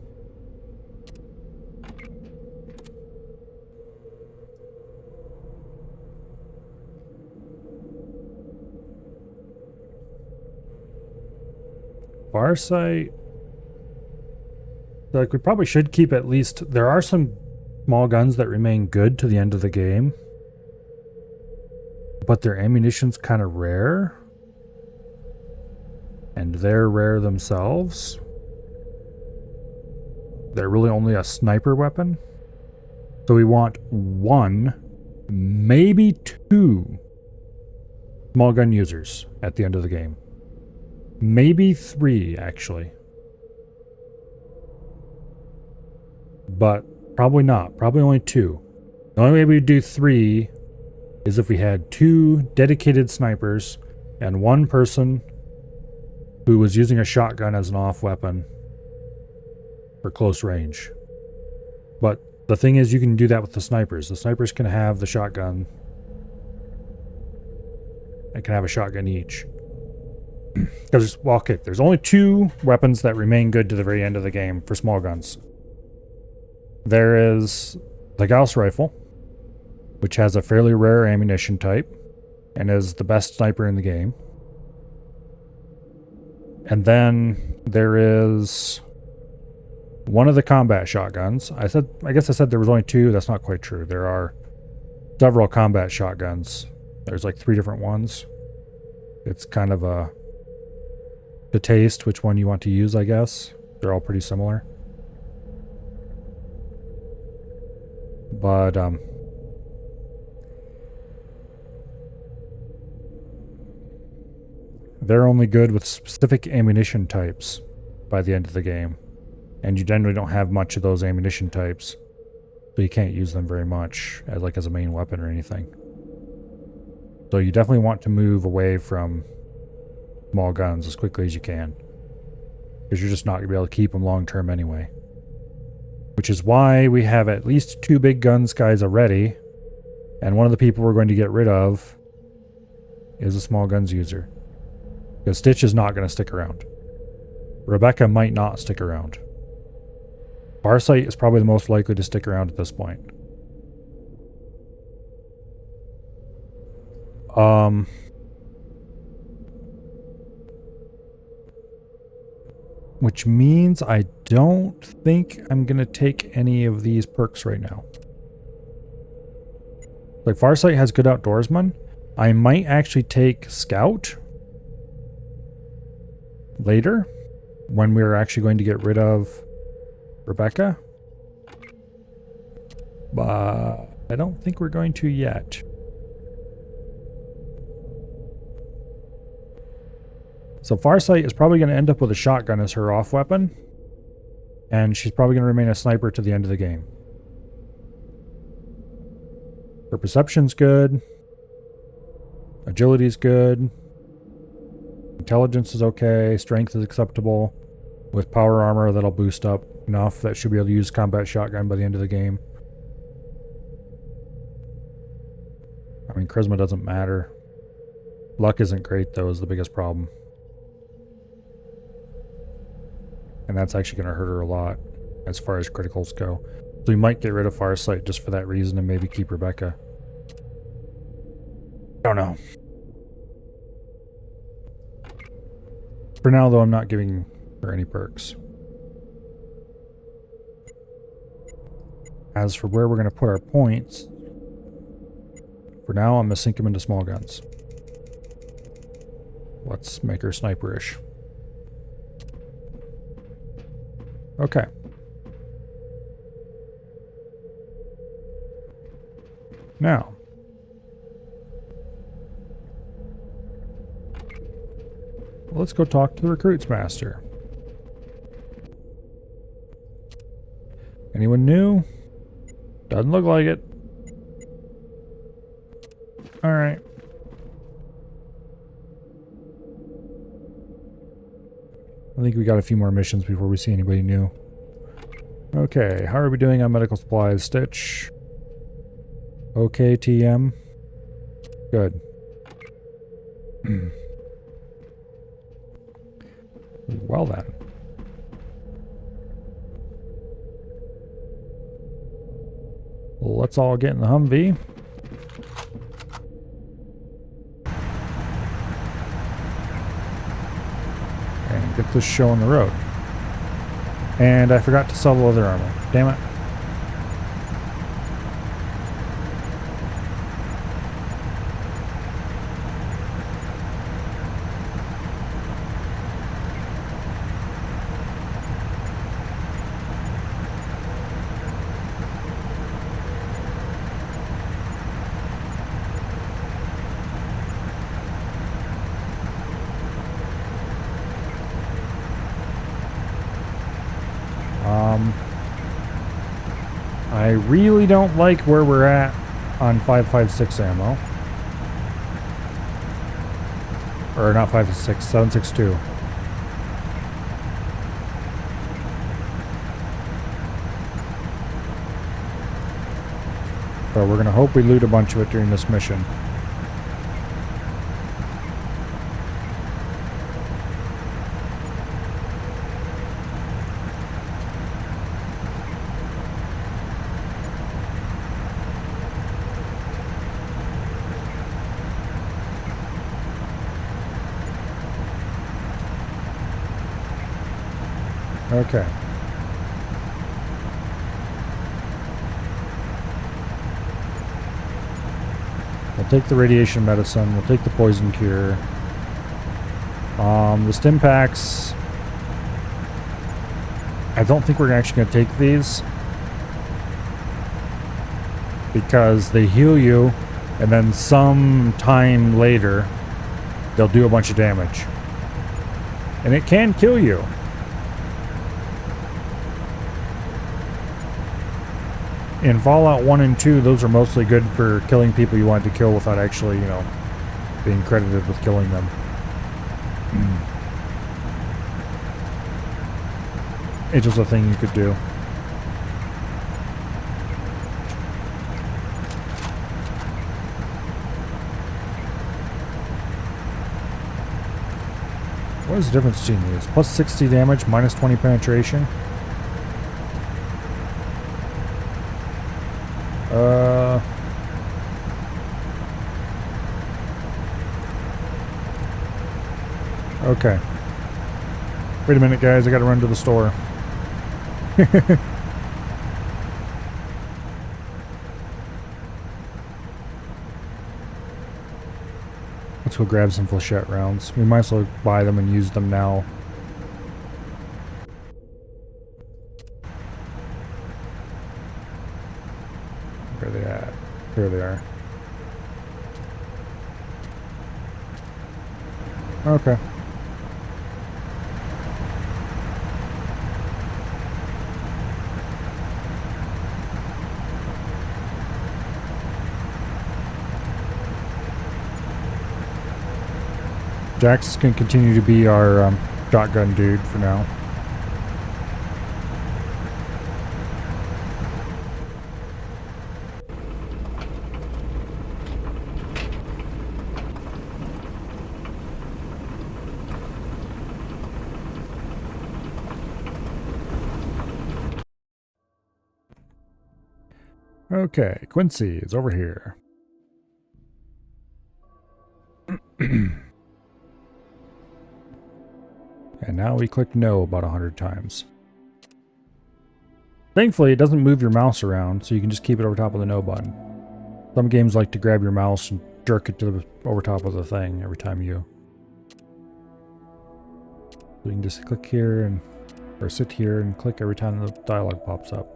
S1: Farsight, like, we probably should keep at least... There are some small guns that remain good to the end of the game, but their ammunition's kind of rare, and they're rare themselves. They're really only a sniper weapon, so we want 1, maybe 2 small gun users at the end of the game. Maybe 3, actually. But probably not. Probably only 2. The only way we'd do 3 is if we had 2 dedicated snipers and 1 person who was using a shotgun as an off weapon for close range. But the thing is, you can do that with the snipers. The snipers can have the shotgun. They can have a shotgun each. Because, well, okay, there's only 2 weapons that remain good to the very end of the game for small guns. There is the Gauss rifle, which has a fairly rare ammunition type and is the best sniper in the game. And then there is one of the combat shotguns. I guess I said there was only 2. That's not quite true. There are several combat shotguns. There's like 3 different ones. It's kind of to taste which one you want to use, I guess. They're all pretty similar. But, they're only good with specific ammunition types by the end of the game. And you generally don't have much of those ammunition types. So you can't use them very much as like as a main weapon or anything. So you definitely want to move away from small guns as quickly as you can. Because you're just not going to be able to keep them long term anyway. Which is why we have at least 2 big guns guys already. And one of the people we're going to get rid of is a small guns user. Because Stitch is not going to stick around. Rebecca might not stick around. Farsight is probably the most likely to stick around at this point. Which means I don't think I'm going to take any of these perks right now. Like Farsight has good outdoorsman. I might actually take Scout later when we're actually going to get rid of Rebecca. But I don't think we're going to yet. So Farsight is probably going to end up with a shotgun as her off weapon. And she's probably going to remain a sniper to the end of the game. Her perception's good. Agility's good. Intelligence is okay. Strength is acceptable. With power armor, that'll boost up enough that she'll be able to use combat shotgun by the end of the game. I mean, charisma doesn't matter. Luck isn't great, though, is the biggest problem. And that's actually going to hurt her a lot as far as criticals go. So we might get rid of Farsight just for that reason and maybe keep Rebecca. I don't know. For now, though, I'm not giving her any perks. As for where we're going to put our points, for now, I'm going to sink them into small guns. Let's make her sniperish. Okay. Now. Let's go talk to the recruits master. Anyone new? Doesn't look like it. Alright. I think we got a few more missions before we see anybody new. Okay, how are we doing on medical supplies, Stitch? Okay, TM. Good. Well then. Well, let's all get in the Humvee. And get this show on the road. And I forgot to sell the leather armor. Damn it. I really don't like where we're at on 5.56 ammo. Or not 5.56, 7.62. So we're going to hope we loot a bunch of it during this mission. Okay. We'll take the radiation medicine. We'll take the poison cure. The stim packs. I don't think we're actually going to take these. because they heal you, and then some time later, they'll do a bunch of damage. And it can kill you. In Fallout 1 and 2, those are mostly good for killing people you want to kill without actually, you know, being credited with killing them. It's just a thing you could do. What is the difference between these? Plus 60 damage, minus 20 penetration. Okay. Wait a minute, guys. I gotta run to the store. Let's go grab some flechette rounds. We might as well buy them and use them now. Where are they at? There they are. Okay. Jax can continue to be our shotgun dude for now. Okay, Quincy is over here. And now we click no about 100 times. Thankfully, it doesn't move your mouse around, so you can just keep it over top of the no button. Some games like to grab your mouse and jerk it to the over top of the thing every time you... So you can just click here and... or sit here and click every time the dialogue pops up.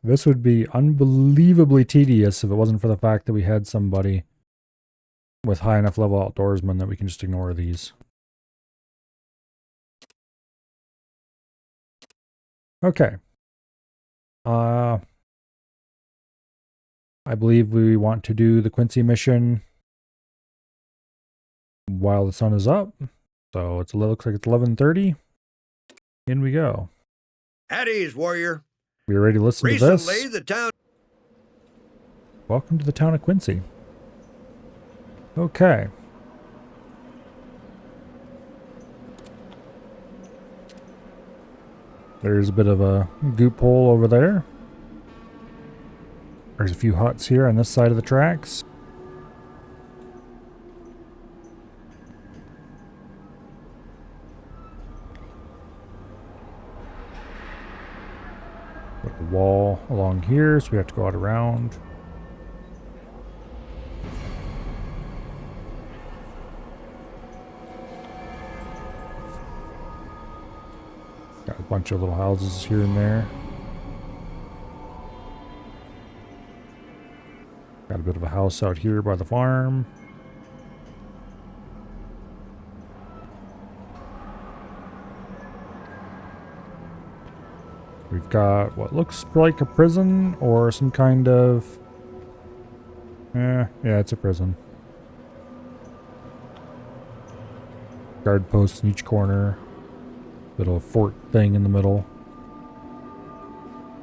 S1: This would be unbelievably tedious if it wasn't for the fact that we had somebody with high enough level outdoorsman that we can just ignore these. Okay. I believe we want to do the Quincy mission while the sun is up. So it looks like it's 11:30. In we go.
S3: At ease, warrior.
S1: We are ready to listen to this.
S3: Recently, the town...
S1: Welcome to the town of Quincy. Okay. There's a bit of a goop hole over there. There's a few huts here on this side of the tracks. Got a wall along here, so we have to go out around. Got a bunch of little houses here and there. Got a bit of a house out here by the farm. We've got what looks like a prison or some kind of... yeah, it's a prison. Guard posts in each corner. Little fort thing in the middle.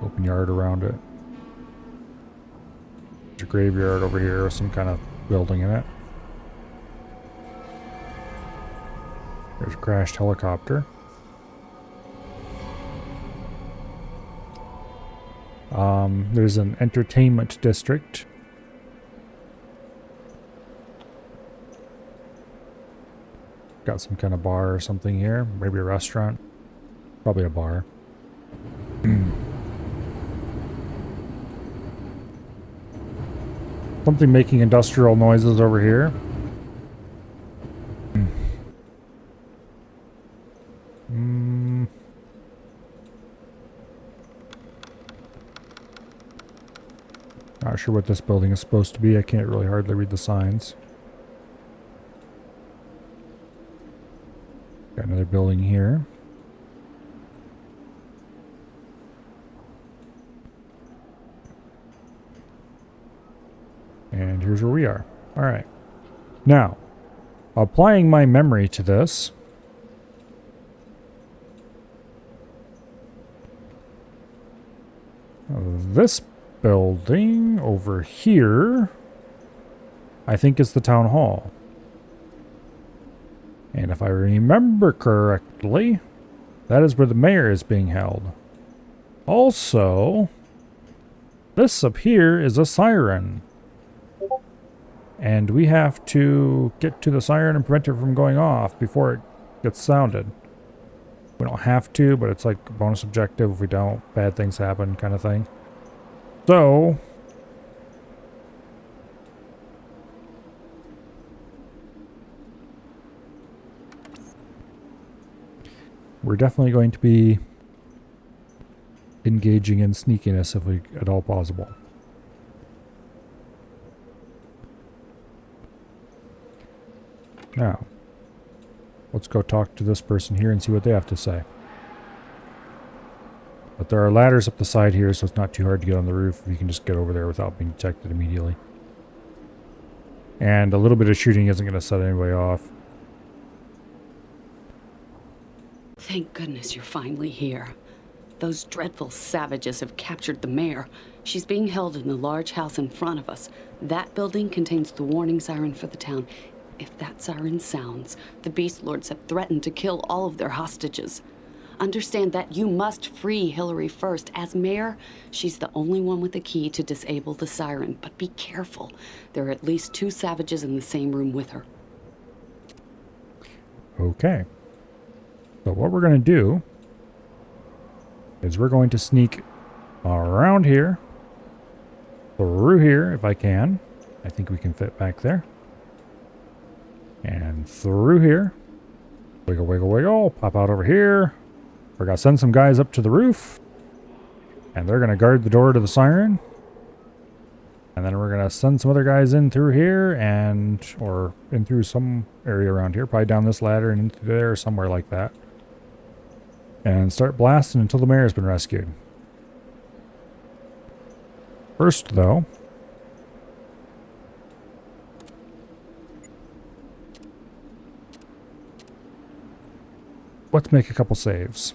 S1: Open yard around it. There's a graveyard over here with some kind of building in it. There's a crashed helicopter. There's an entertainment district. Got some kind of bar or something here. Maybe a restaurant. Probably a bar. Something making industrial noises over here. Not sure what this building is supposed to be. I can't really hardly read the signs. Got another building here. And here's where we are. All right. Now, applying my memory to this. This building over here, I think is the town hall. And if I remember correctly, that is where the mayor is being held. Also, this up here is a siren. And we have to get to the siren and prevent it from going off before it gets sounded. We don't have to, but it's like a bonus objective. If we don't, bad things happen kind of thing. So, we're definitely going to be engaging in sneakiness if we at all possible. Now, let's go talk to this person here and see what they have to say. But there are ladders up the side here, so it's not too hard to get on the roof. You can just get over there without being detected immediately. And a little bit of shooting isn't going to set anybody off.
S6: Thank goodness you're finally here. Those dreadful savages have captured the mayor. She's being held in the large house in front of us. That building contains the warning siren for the town. If that siren sounds, the Beast Lords have threatened to kill all of their hostages. Understand that you must free Hillary first. As mayor, she's the only one with the key to disable the siren. But be careful. There are at least 2 savages in the same room with her.
S1: Okay. So what we're going to do is we're going to sneak around here, through here if I can. I think we can fit back there. And through here. Wiggle, wiggle, wiggle. Pop out over here. We're going to send some guys up to the roof. And they're going to guard the door to the siren. And then we're going to send some other guys in through here and, or in through some area around here. Probably down this ladder and into there or somewhere like that. And start blasting until the mayor's been rescued. First, though, let's make a couple saves.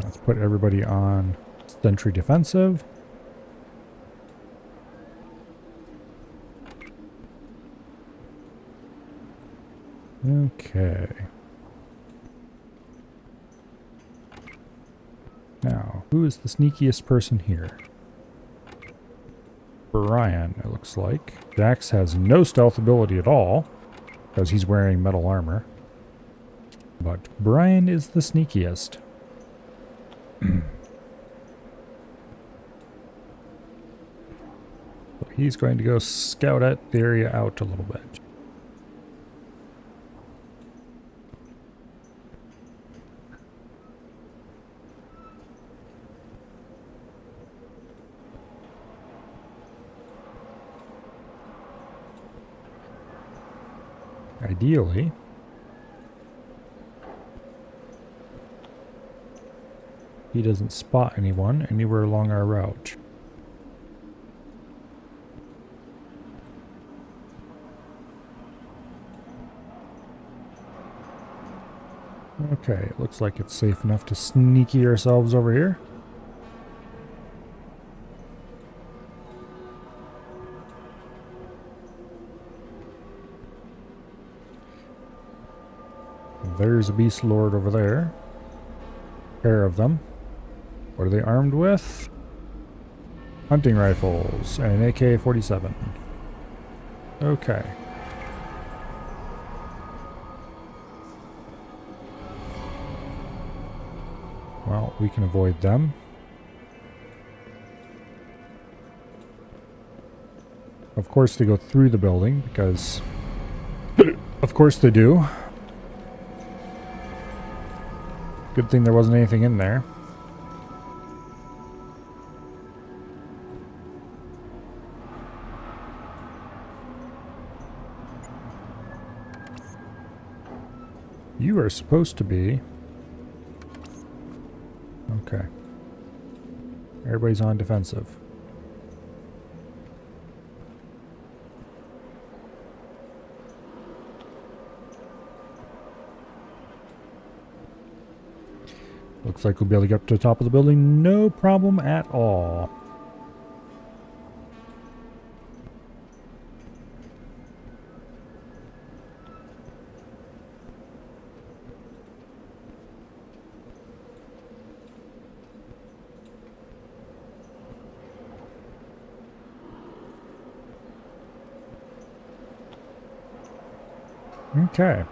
S1: Let's put everybody on Sentry Defensive. Okay. Now, who is the sneakiest person here? Brian, it looks like. Jax has no stealth ability at all, because he's wearing metal armor. But Brian is the sneakiest. So he's going to go scout the area out a little bit. Ideally, he doesn't spot anyone anywhere along our route. Okay, it looks like it's safe enough to sneaky ourselves over here. There's a beast lord over there. Pair of them. What are they armed with? Hunting rifles and an AK-47. Okay. Well, we can avoid them. Of course they go through the building, because of course they do. Good thing there wasn't anything in there. You are supposed to be... Okay. Everybody's on defensive. Looks like we'll be able to get up to the top of the building, no problem at all. Okay.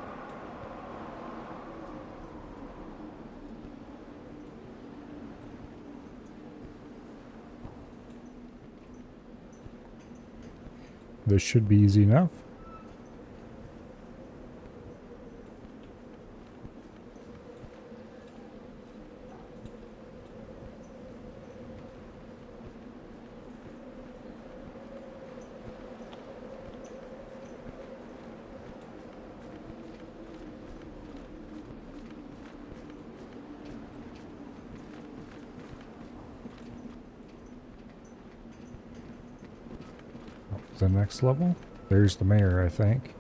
S1: This should be easy enough. The next level. There's the mayor, I think.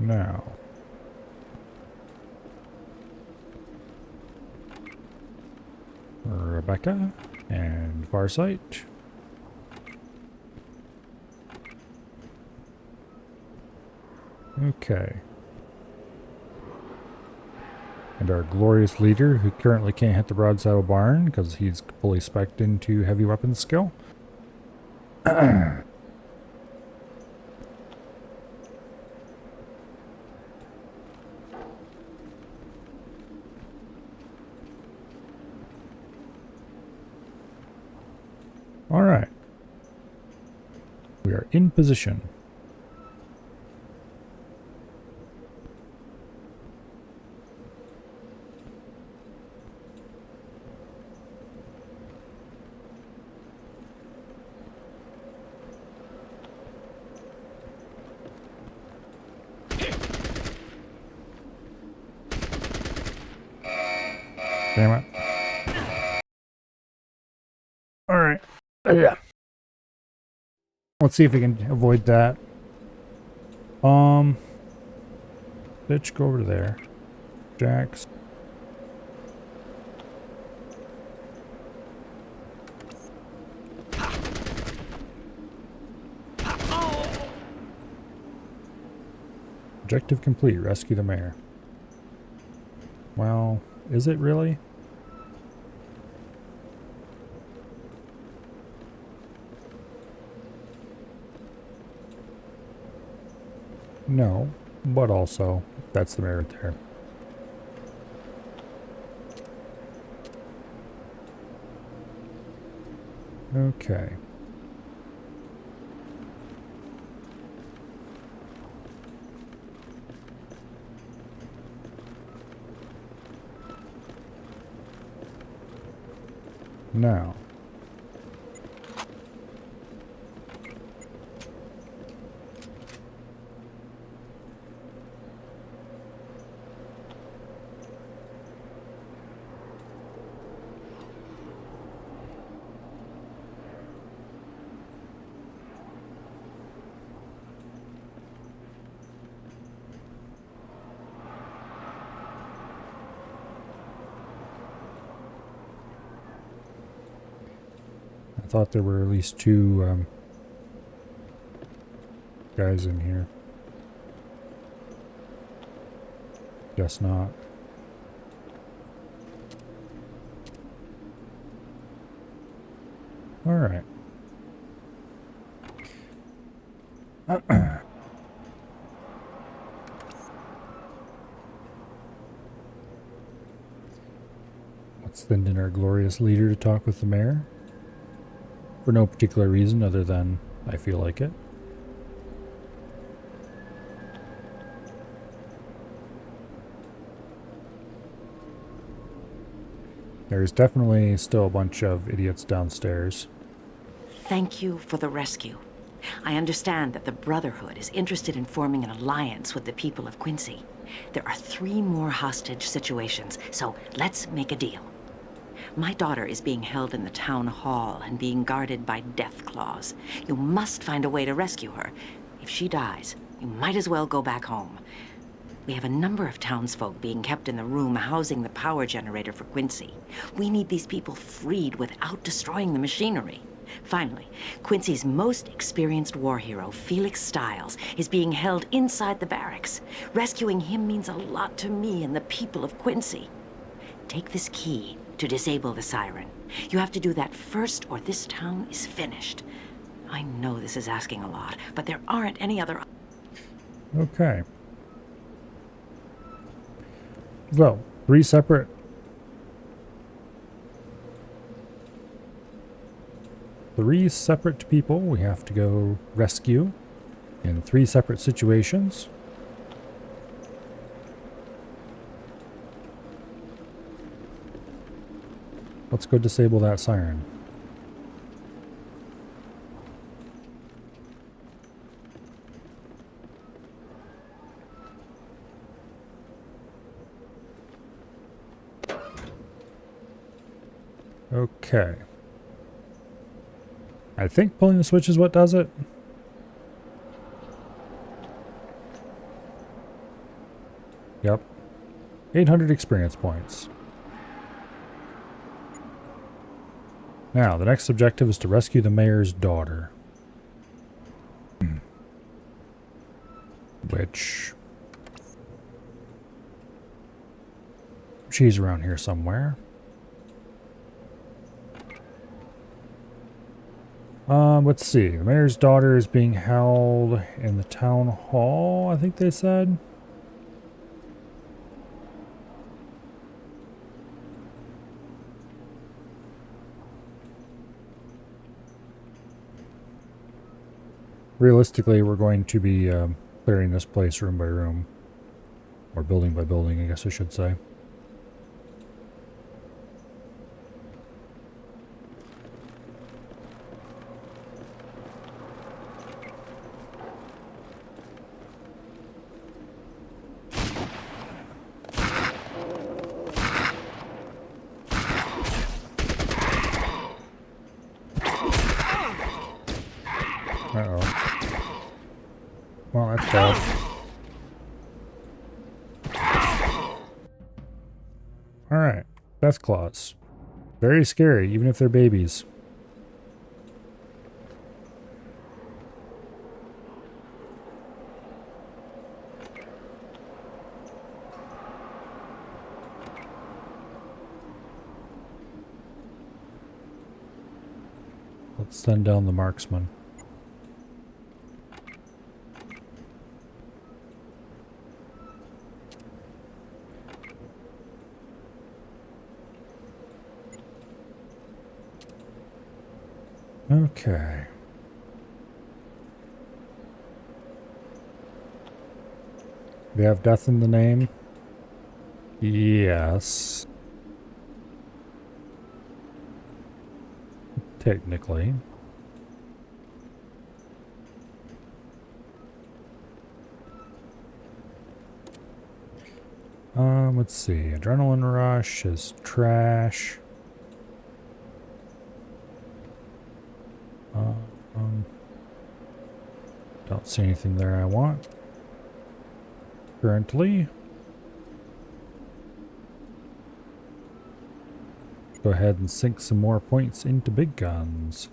S1: Now. Rebecca and Farsight. Okay. And our glorious leader, who currently can't hit the broadside barn because he's fully spec'd into heavy weapons skill. Alright. We are in position. Damn it. Alright. Yeah. Let's see if we can avoid that. Bitch, go over there. Jax. Objective complete. Rescue the mayor. Well, is it really? No, but also, that's the mayor right there. Okay. Now. I thought there were at least two Guys in here. Guess not. Alright. Let's send in our glorious leader to talk with the mayor. For no particular reason other than I feel like it. There's definitely still a bunch of idiots downstairs.
S7: Thank you for the rescue. I understand that the Brotherhood is interested in forming an alliance with the people of Quincy. There are 3 more hostage situations, so let's make a deal. My daughter is being held in the town hall and being guarded by death claws. You must find a way to rescue her. If she dies, you might as well go back home. We have a number of townsfolk being kept in the room housing the power generator for Quincy. We need these people freed without destroying the machinery. Finally, Quincy's most experienced war hero, Felix Stiles, is being held inside the barracks. Rescuing him means a lot to me and the people of Quincy. Take this key to disable the siren. You have to do that first or this town is finished. I know this is asking a lot, but there aren't any other...
S1: Okay. So, 3 separate people we have to go rescue in 3 separate situations. Let's go disable that siren. Okay. I think pulling the switch is what does it. Yep. 800 experience points. Now, the next objective is to rescue the mayor's daughter. Which... she's around here somewhere. Let's see. The mayor's daughter is being held in the town hall, I think they said. Realistically, we're going to be clearing this place room by room. Or building by building, I guess I should say. Uh-oh. Well, that's bad. Alright. Death claws. Very scary, even if they're babies. Let's send down the marksman. Okay. They have death in the name? Yes. Technically. Let's see. Adrenaline rush is trash. Don't see anything there I want. Currently. Go ahead and sink some more points into big guns.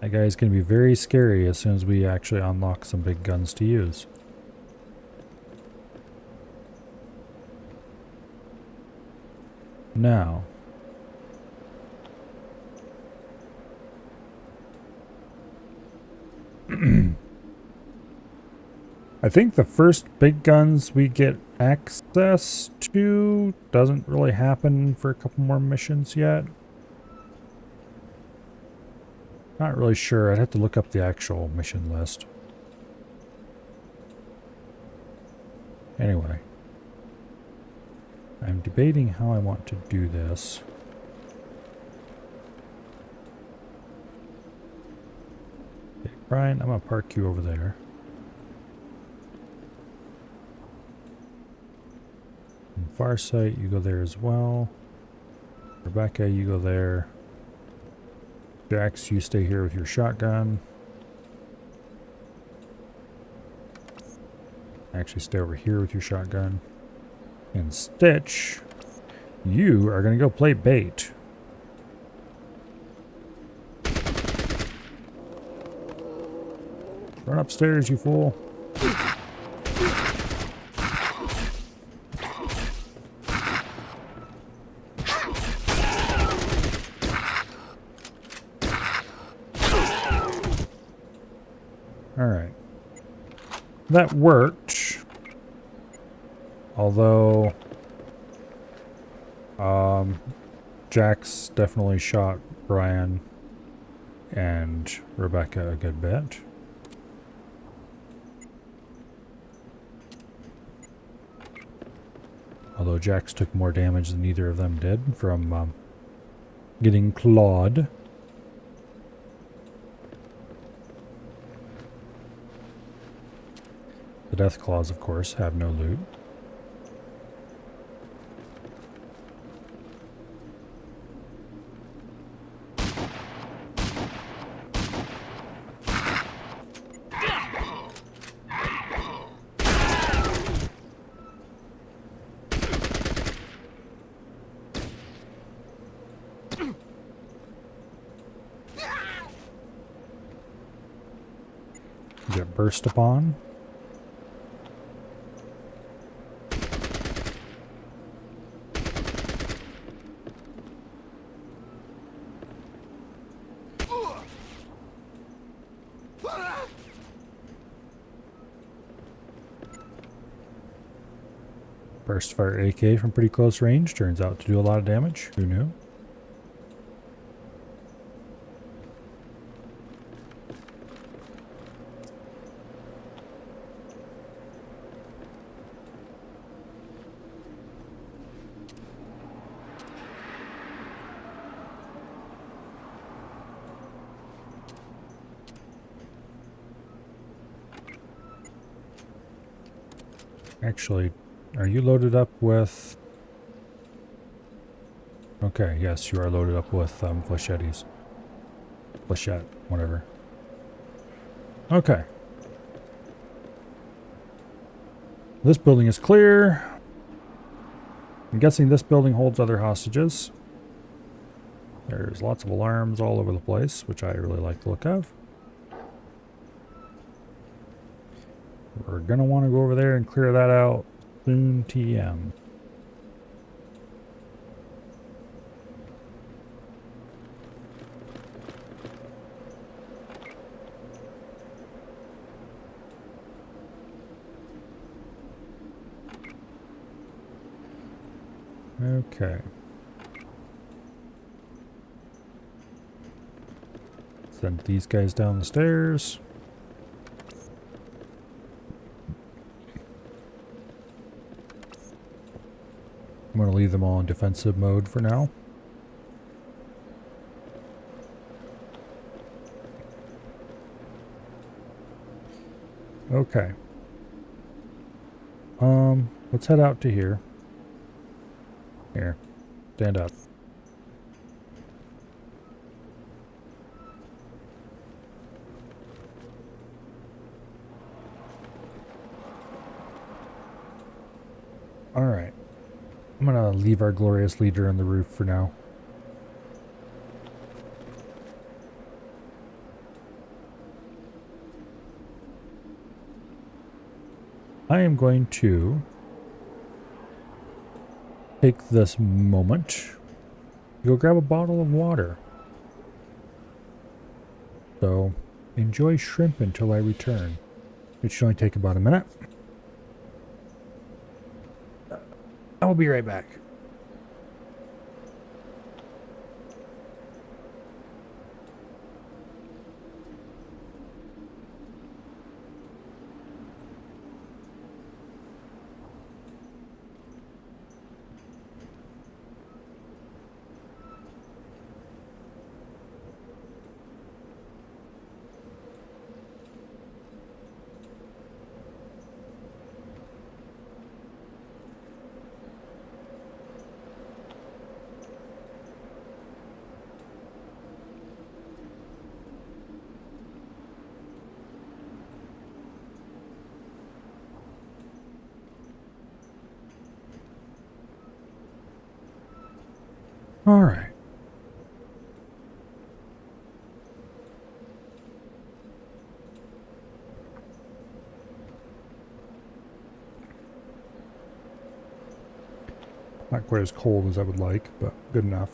S1: That guy's going to be very scary as soon as we actually unlock some big guns to use. Now, I think the first big guns we get access to doesn't really happen for a couple more missions yet. Not really sure. I'd have to look up the actual mission list. Anyway, I'm debating how I want to do this. Okay, Brian, I'm going to park you over there. And Farsight, you go there as well. Rebecca, you go there. Jax, you stay here with your shotgun. Actually, stay over here with your shotgun. And Stitch, you are going to go play bait. Run upstairs, you fool. Alright. That worked. Although, Jax definitely shot Brian and Rebecca a good bit. Although Jax took more damage than either of them did from getting clawed. The Death Claws, of course, have no loot. Get burst upon. Burst fire AK from pretty close range turns out to do a lot of damage. Who knew? Actually, are you loaded up with... Okay, yes, you are loaded up with flechettes. Flechette, whatever. Okay. This building is clear. I'm guessing this building holds other hostages. There's lots of alarms all over the place, which I really like the look of. We're going to want to go over there and clear that out soon TM. Okay. Send these guys down the stairs. I'm going to leave them all in defensive mode for now. Okay. Let's head out to here. Here. Stand up. Alright. I'm gonna leave our glorious leader on the roof for now. I am going to take this moment to go grab a bottle of water. So, enjoy shrimp until I return. It should only take about a minute. I'll be right back. All right. Not quite as cold as I would like, but good enough.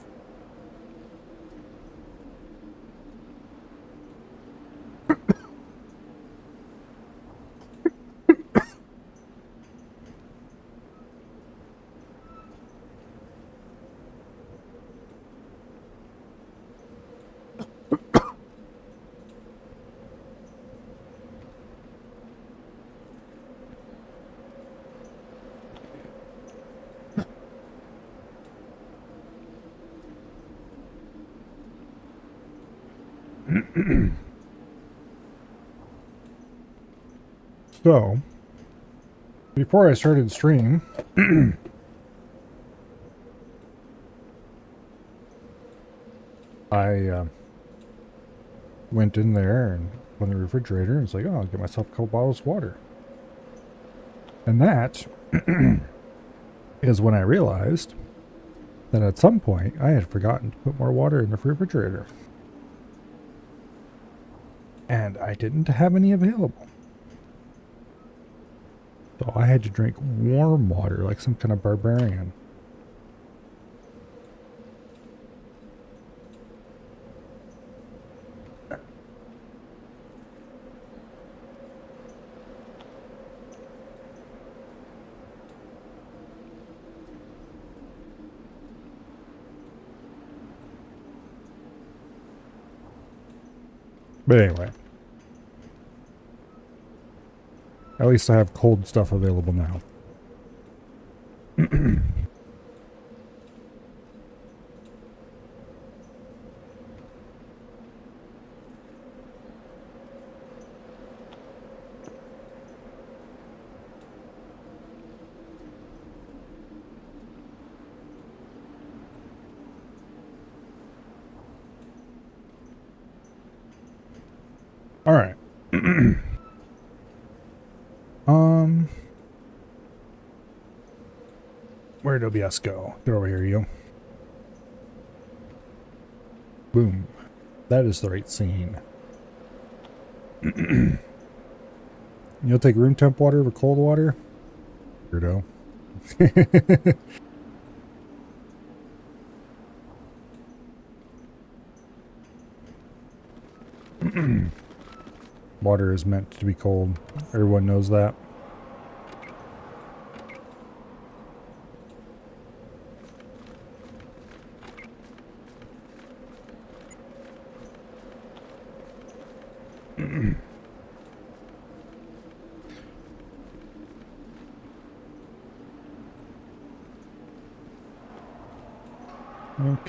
S1: So, before I started stream, I went in there and opened the refrigerator and was like, oh, I'll get myself a couple bottles of water. And that is when I realized that at some point I had forgotten to put more water in the refrigerator. And I didn't have any available. So I had to drink warm water like some kind of barbarian. But anyway. At least I have cold stuff available now. All right. Where'd OBS go? Get over here, you. Boom. That is the right scene. You'll take room temp water over cold water? Weirdo. Water is meant to be cold. Everyone knows that.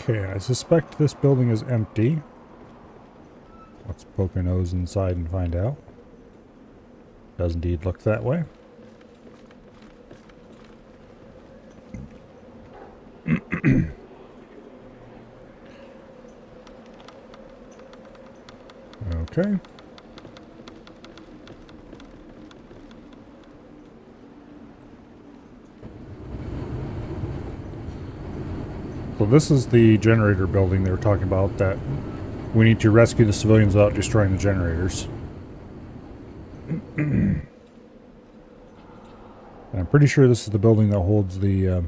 S1: Okay, I suspect this building is empty. Let's poke our nose inside and find out. Does indeed look that way. Okay. So this is the generator building they were talking about, that we need to rescue the civilians without destroying the generators. And I'm pretty sure this is the building that holds the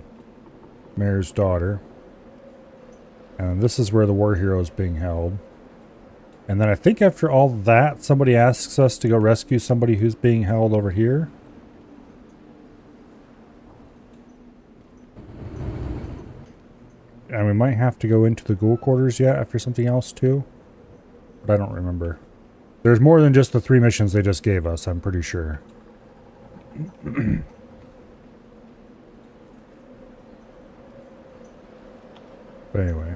S1: mayor's daughter. And this is where the war hero is being held. And then I think after all that, somebody asks us to go rescue somebody who's being held over here. And we might have to go into the ghoul quarters yet after something else too. But I don't remember. There's more than just the 3 missions they just gave us, I'm pretty sure. But anyway.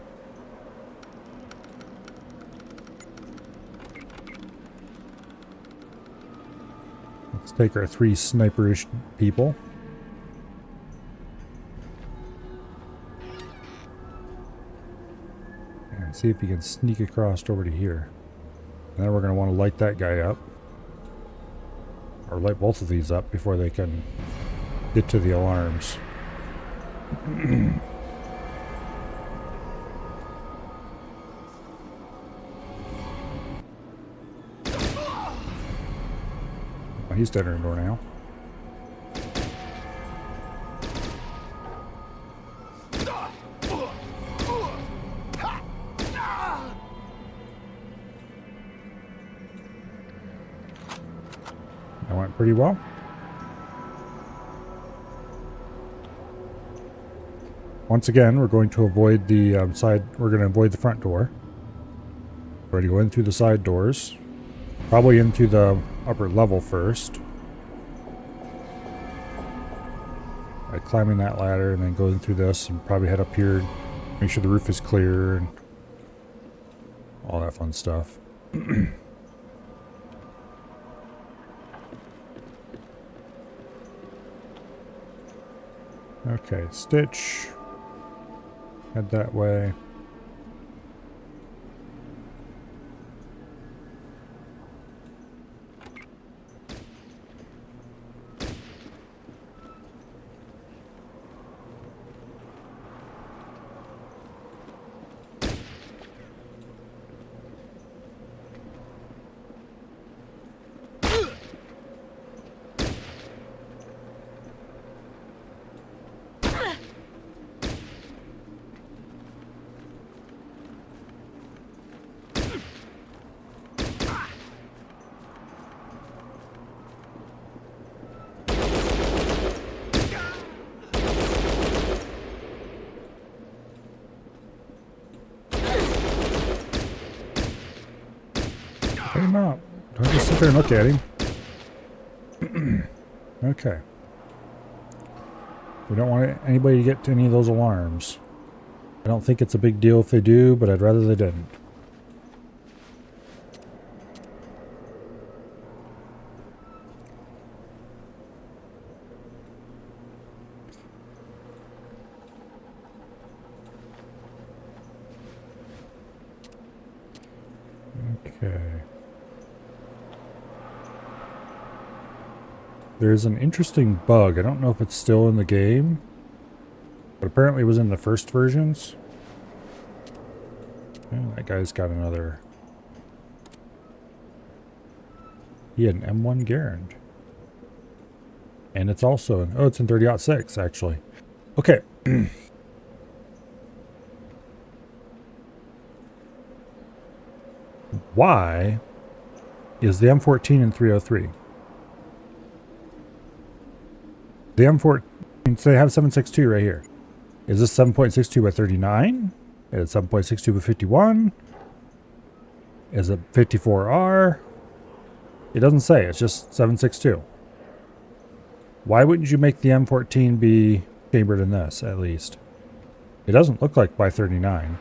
S1: Let's take our 3 sniperish people. And see if we can sneak across over to here. And then we're going to want to light that guy up. Or light both of these up before they can get to the alarms. Oh, he's dead in the door now. That went pretty well. Once again, we're going to avoid the we're going to avoid the front door. We're going to go in through the side doors. Probably into the upper level first. By climbing that ladder and then going through this and probably head up here. Make sure the roof is clear and all that fun stuff. Okay, Stitch. Head that way. Pick him up. Don't just sit there and look at him. Okay. We don't want anybody to get to any of those alarms. I don't think it's a big deal if they do, but I'd rather they didn't. Okay. There's an interesting bug. I don't know if it's still in the game, but apparently it was in the first versions. Oh, that guy's got another. He had an M1 Garand. And it's also in, oh, it's in 30.6 actually. Okay. Why is the M14 in 303? The M14, so they have 7.62 right here. Is this 7.62 by 39? Is it 7.62 by 51? Is it 54R? It doesn't say, it's just 7.62. Why wouldn't you make the M14 be chambered in this, at least? It doesn't look like by 39.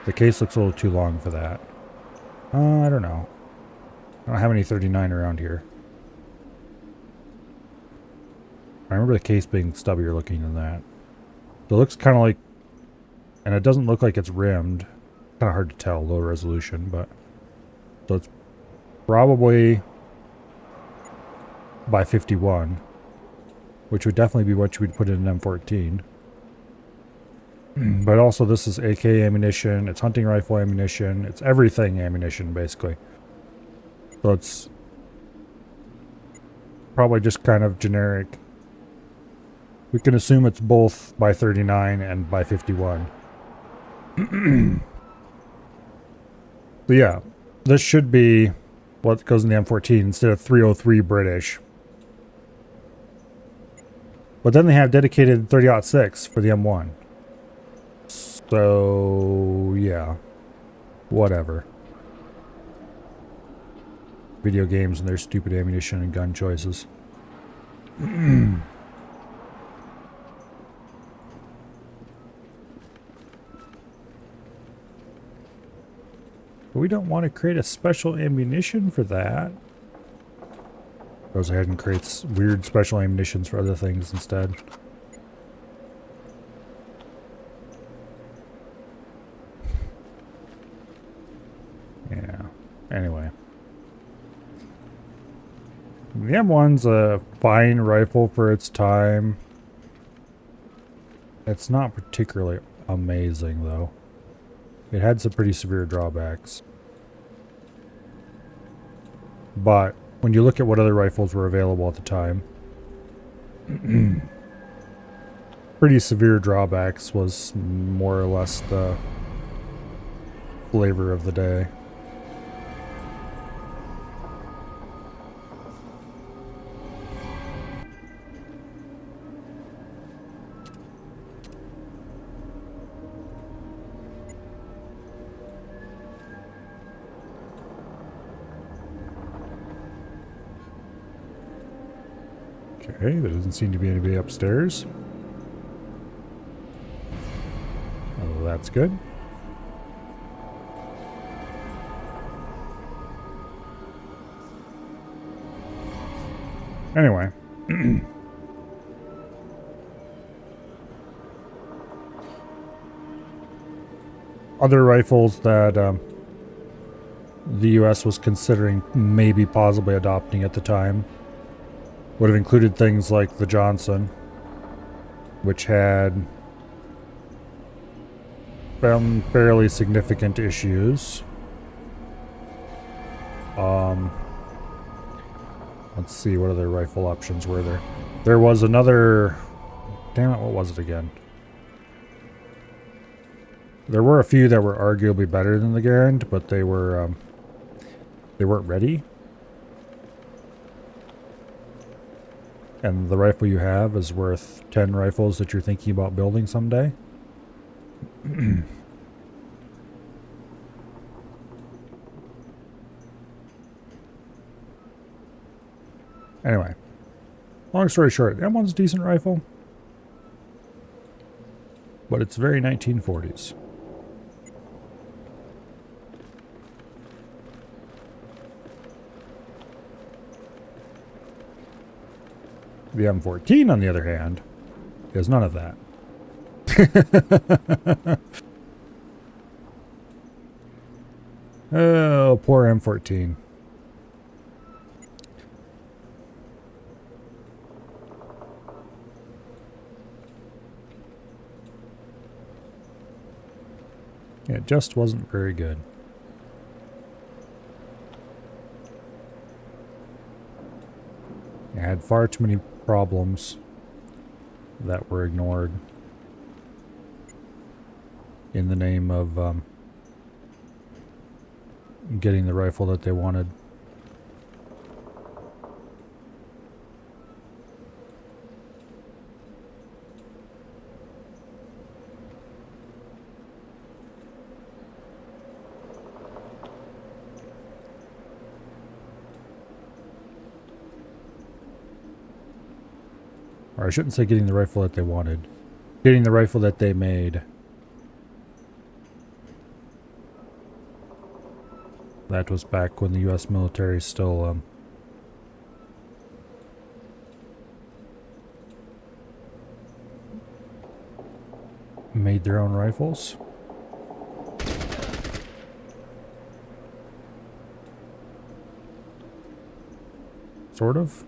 S1: The case looks a little too long for that. I don't know. I don't have any 39 around here. I remember the case being stubbier looking than that. So it looks kind of like, and it doesn't look like it's rimmed. Kind of hard to tell, low resolution, but so it's probably by 51, which would definitely be what you would put in an M14. But also this is AK ammunition, it's hunting rifle ammunition, it's everything ammunition basically. So it's probably just kind of generic We can assume it's both by 39 and by 51. So yeah, this should be what goes in the M14 instead of 303 British. But then they have dedicated 30-06 for the M1. So yeah, whatever. Video games and their stupid ammunition and gun choices. But we don't want to create a special ammunition for that. Goes ahead and creates weird special ammunitions for other things instead. Yeah. Anyway. The M1's a fine rifle for its time. It's not particularly amazing, though. It had some pretty severe drawbacks. But when you look at what other rifles were available at the time, pretty severe drawbacks was more or less the flavor of the day. Okay, there doesn't seem to be anybody upstairs. Oh, that's good. Anyway. Other rifles that the US was considering maybe possibly adopting at the time would have included things like the Johnson, which had fairly significant issues. Let's see, what other rifle options were there? There was another... Damn it, what was it again? There were a few that were arguably better than the Garand, but they weren't ready. And the rifle you have is worth 10 rifles that you're thinking about building someday. Anyway, long story short, that one's a decent rifle, but it's very 1940s. The M14, on the other hand, is none of that. Oh, poor M14. It just wasn't very good. It had far too many problems that were ignored in the name of getting the rifle that they wanted. Or I shouldn't say getting the rifle that they wanted. Getting the rifle that they made. That was back when the U.S. military still made their own rifles. Sort of.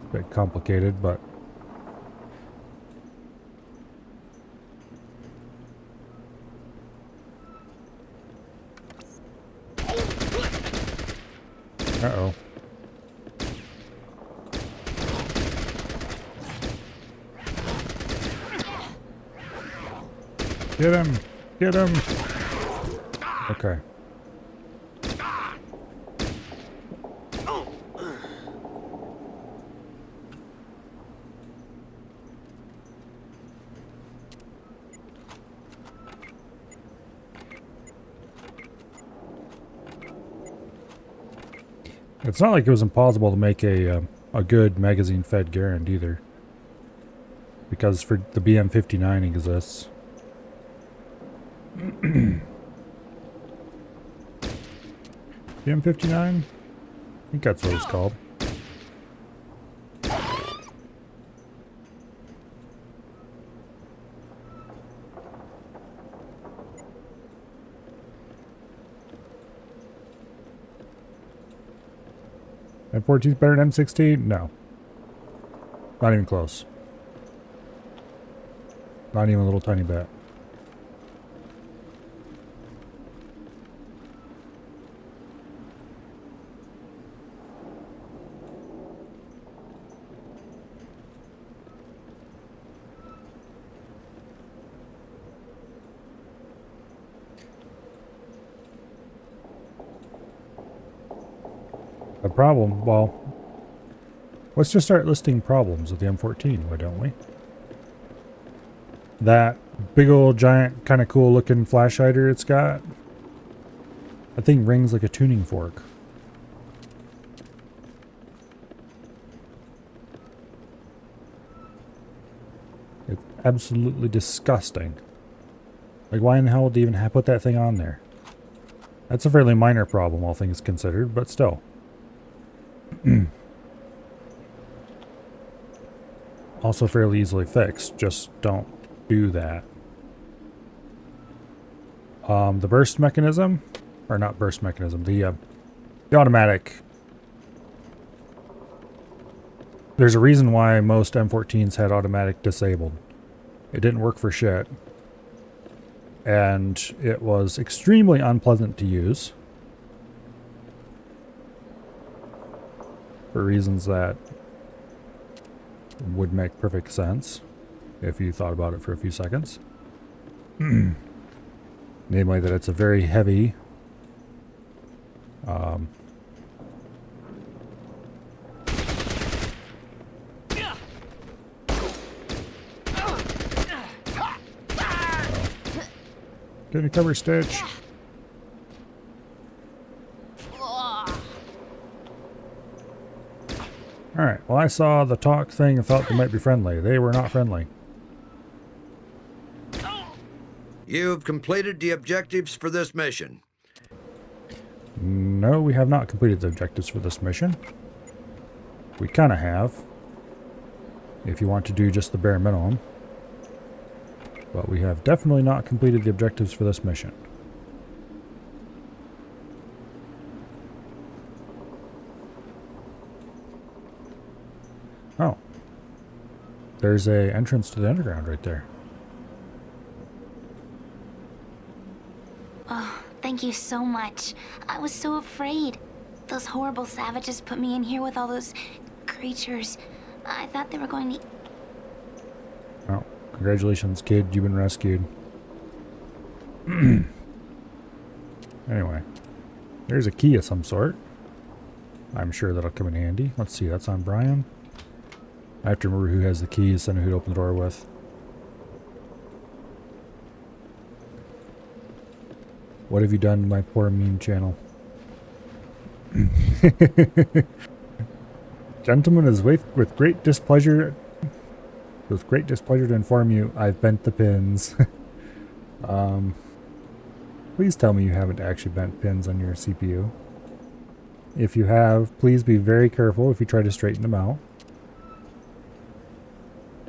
S1: A bit complicated, but uh-oh. Get him! Get him! Okay. It's not like it was impossible to make a good magazine-fed Garand either, because for the BM-59 exists. BM-59? I think that's what it's called. M14 is better than M16? No. Not even close. Not even a little tiny bit. The problem, well, let's just start listing problems with the M14, why don't we? That big old giant kind of cool looking flash hider it's got, that thing rings like a tuning fork. It's absolutely disgusting. Like, why in the hell would they even put that thing on there? That's a fairly minor problem, all things considered, but still. Also fairly easily fixed, just don't do that. The burst mechanism, or not burst mechanism, the automatic. There's a reason why most M14s had automatic disabled. It didn't work for shit. And it was extremely unpleasant to use. For reasons that would make perfect sense if you thought about it for a few seconds. Namely that it's a very heavy get me cover, Stitch. Alright, well I saw the talk thing and thought they might be friendly. They were not friendly.
S3: You've completed the objectives for this mission.
S1: No, we have not completed the objectives for this mission. We kind of have, if you want to do just the bare minimum. But we have definitely not completed the objectives for this mission. Oh. There's a entrance to the underground right there.
S8: Oh, thank you so much. I was so afraid. Those horrible savages put me in here with all those creatures. I thought they were going to...
S1: Oh, congratulations, kid. You've been rescued. Anyway. There's a key of some sort. I'm sure that'll come in handy. Let's see, that's on Brian. I have to remember who has the keys and who to open the door with. What have you done to my poor meme channel? Gentlemen, is with great displeasure to inform you, I've bent the pins. Please tell me you haven't actually bent pins on your CPU. If you have, please be very careful if you try to straighten them out.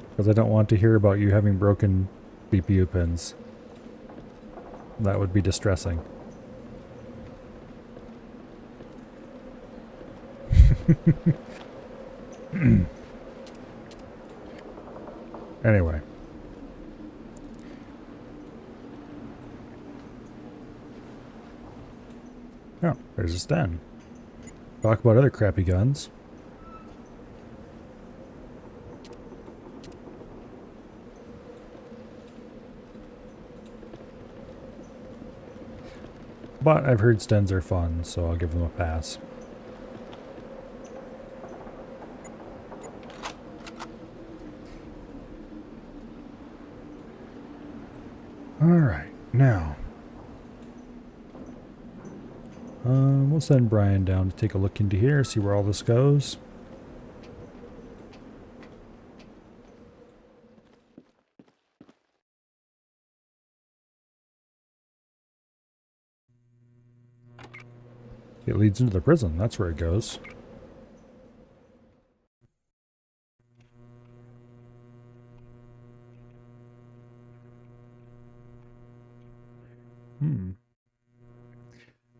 S1: Because I don't want to hear about you having broken CPU pins. That would be distressing. Anyway. Oh, there's a stand. Talk about other crappy guns. But I've heard stens are fun, so I'll give them a pass. Alright, now. We'll send Brian down to take a look into here, see where all this goes. It leads into the prison, that's where it goes.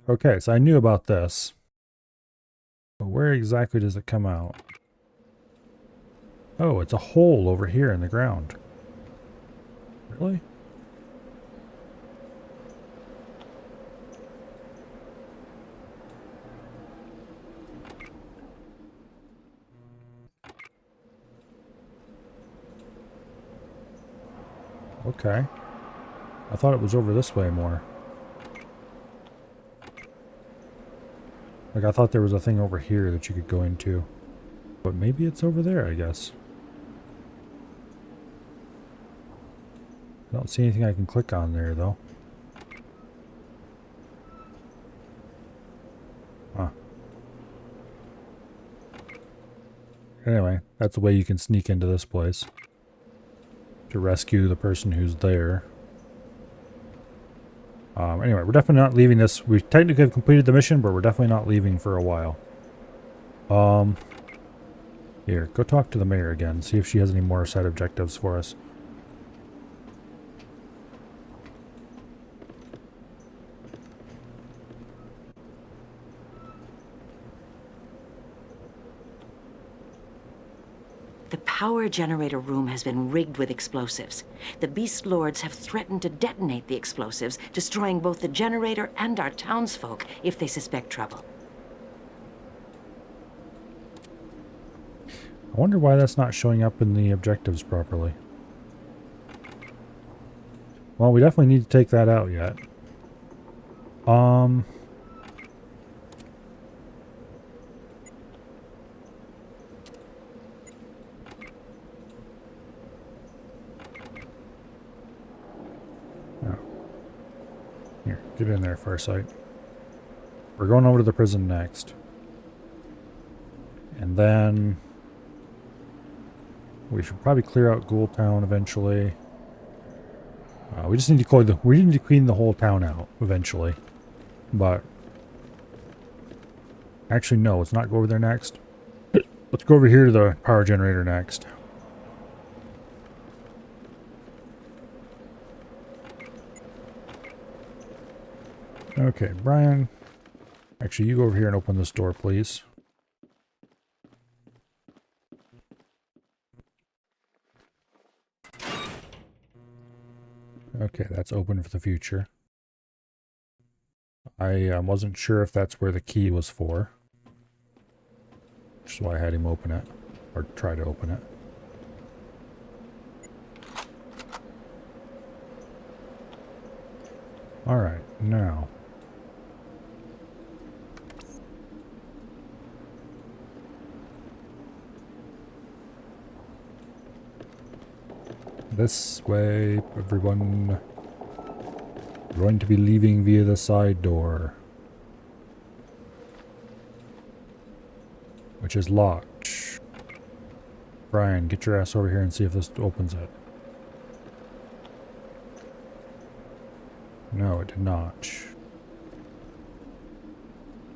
S1: Okay, so I knew about this. But where exactly does it come out? Oh, it's a hole over here in the ground. Really? Okay. I thought it was over this way more. Like, I thought there was a thing over here that you could go into. But maybe it's over there, I guess. I don't see anything I can click on there, though. Huh. Anyway, that's the way you can sneak into this place. To rescue the person who's there. Anyway, we're definitely not leaving this. We technically have completed the mission, but we're definitely not leaving for a while. Here, go talk to the mayor again. See if she has any more side objectives for us.
S7: The power generator room has been rigged with explosives. The Beast Lords have threatened to detonate the explosives, destroying both the generator and our townsfolk if they suspect trouble.
S1: I wonder why that's not showing up in the objectives properly. Well, we definitely need to take that out yet. Here, get in there, Farsight. We're going over to the prison next. And then we should probably clear out Ghoul Town eventually. We just need to clean the whole town out eventually. But actually no, let's not go over there next. Let's go over here to the power generator next. Okay, Brian. Actually, you go over here and open this door, please. Okay, that's open for the future. I wasn't sure if that's where the key was for. Which is why I had him open it. Or try to open it. Alright, now. This way, everyone. We're going to be leaving via the side door. Which is locked. Brian, get your ass over here and see if this opens it. No, it did not.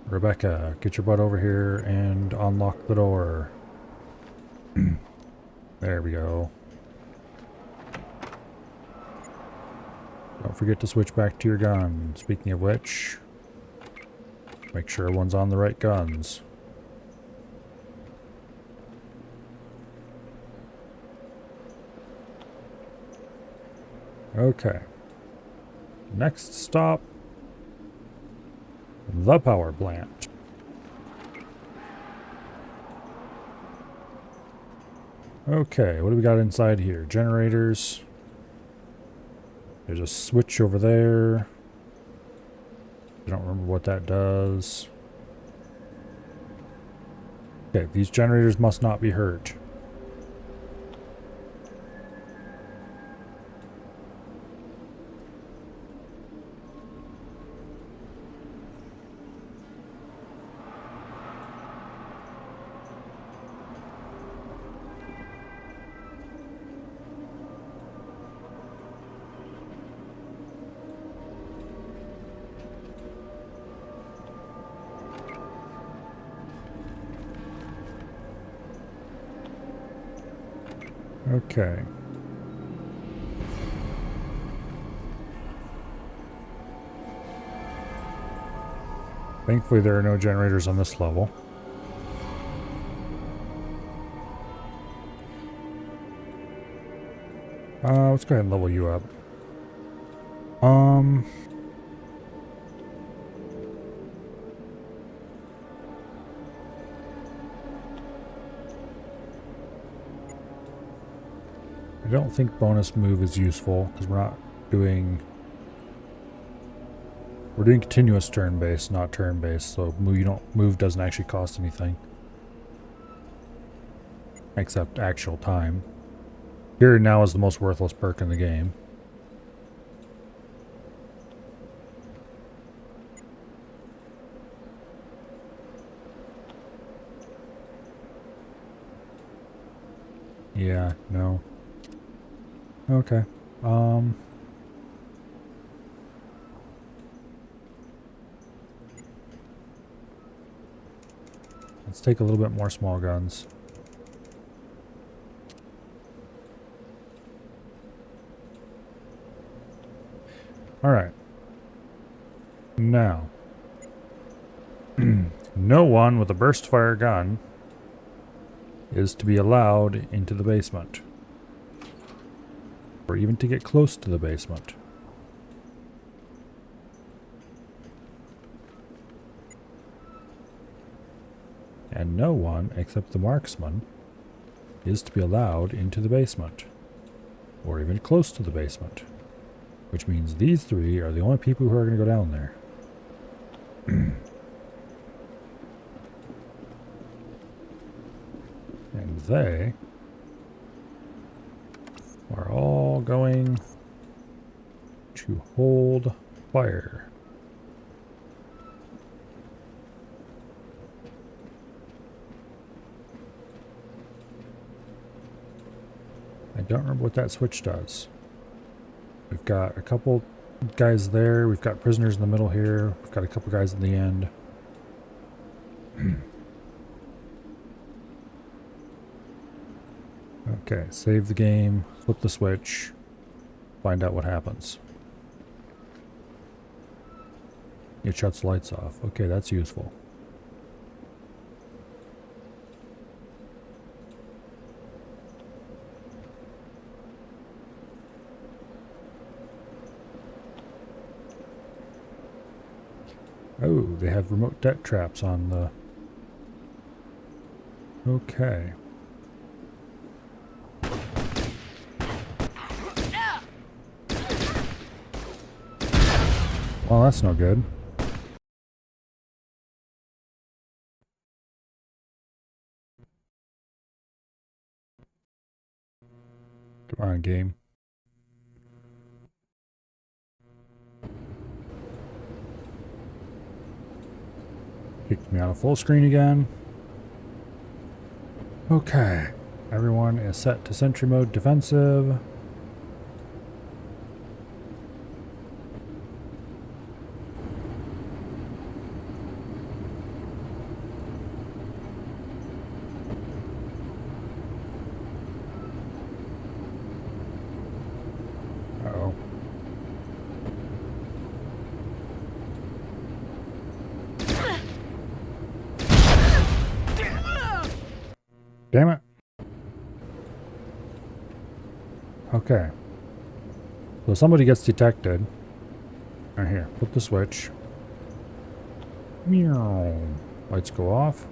S1: Rebecca, get your butt over here and unlock the door. There we go. Don't forget to switch back to your gun. Speaking of which, make sure everyone's on the right guns. Okay. Next stop, the power plant. Okay, what do we got inside here? Generators. There's a switch over there. I don't remember what that does. Okay, these generators must not be hurt. Okay. Thankfully, there are no generators on this level. Let's go ahead and level you up. I don't think bonus move is useful because we're doing continuous turn-based, not turn-based, so move doesn't actually cost anything. Except actual time. Here and Now is the most worthless perk in the game. Yeah, no. Okay. Let's take a little bit more small guns. Alright. Now. No one with a burst fire gun is to be allowed into the basement. Or even to get close to the basement. And no one, except the marksman, is to be allowed into the basement. Or even close to the basement. Which means these three are the only people who are going to go down there. And they are all going to hold fire. I don't remember what that switch does. We've got a couple guys there. We've got prisoners in the middle here. We've got a couple guys in the end. Okay, save the game, flip the switch, find out what happens. It shuts lights off. Okay, that's useful. Oh, they have remote debt traps on the... Okay. Well, that's no good. Come on, game. Kicked me out of full screen again. Okay. Everyone is set to sentry mode defensive. Uh-oh. Damn it. Okay. So somebody gets detected. Right here. Flip the switch. Meow. Lights go off.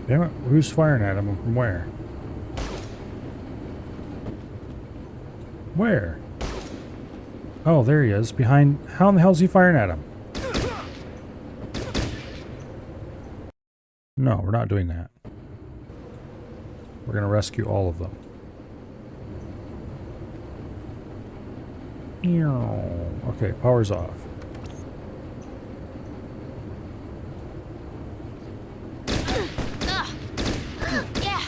S1: Damn it, who's firing at him and from where? Where? Oh, there he is, behind... How in the hell is he firing at him? No, we're not doing that. We're gonna rescue all of them. Okay, power's off.
S8: Yeah.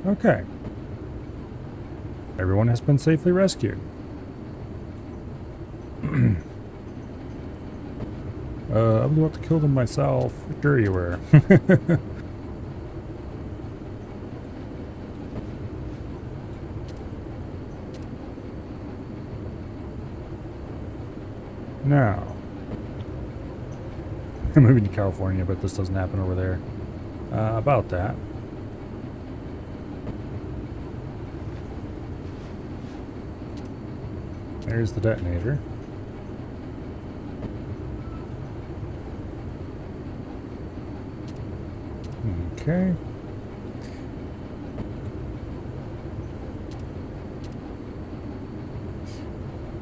S1: Okay. Everyone has been safely rescued. I was about to kill them myself. Sure you were. Now. I'm moving to California, but this doesn't happen over there. About that. There's the detonator. Okay.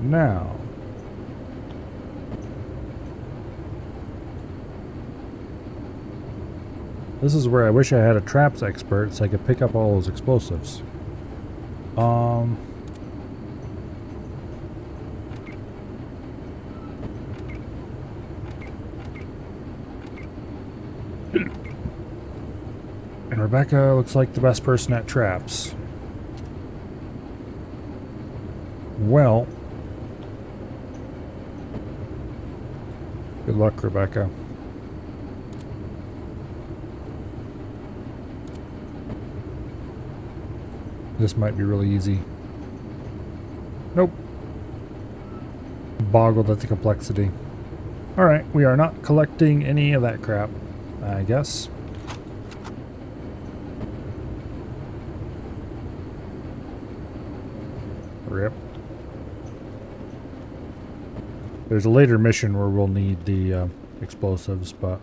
S1: Now. This is where I wish I had a traps expert so I could pick up all those explosives. And Rebecca looks like the best person at traps. Well. Good luck, Rebecca. This might be really easy. Nope. Boggled at the complexity. Alright, we are not collecting any of that crap, I guess. Rip. There's a later mission where we'll need the explosives, but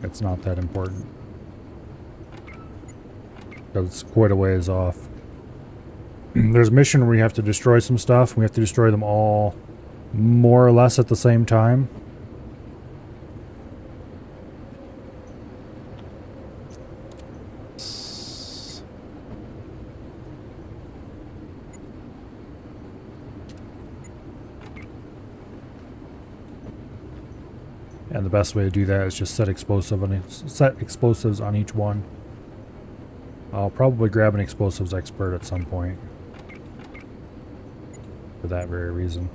S1: it's not that important. Because it's quite a ways off. There's a mission where you have to destroy some stuff. We have to destroy them all more or less at the same time. And the best way to do that is just set explosives on each one. I'll probably grab an explosives expert at some point. For that very reason.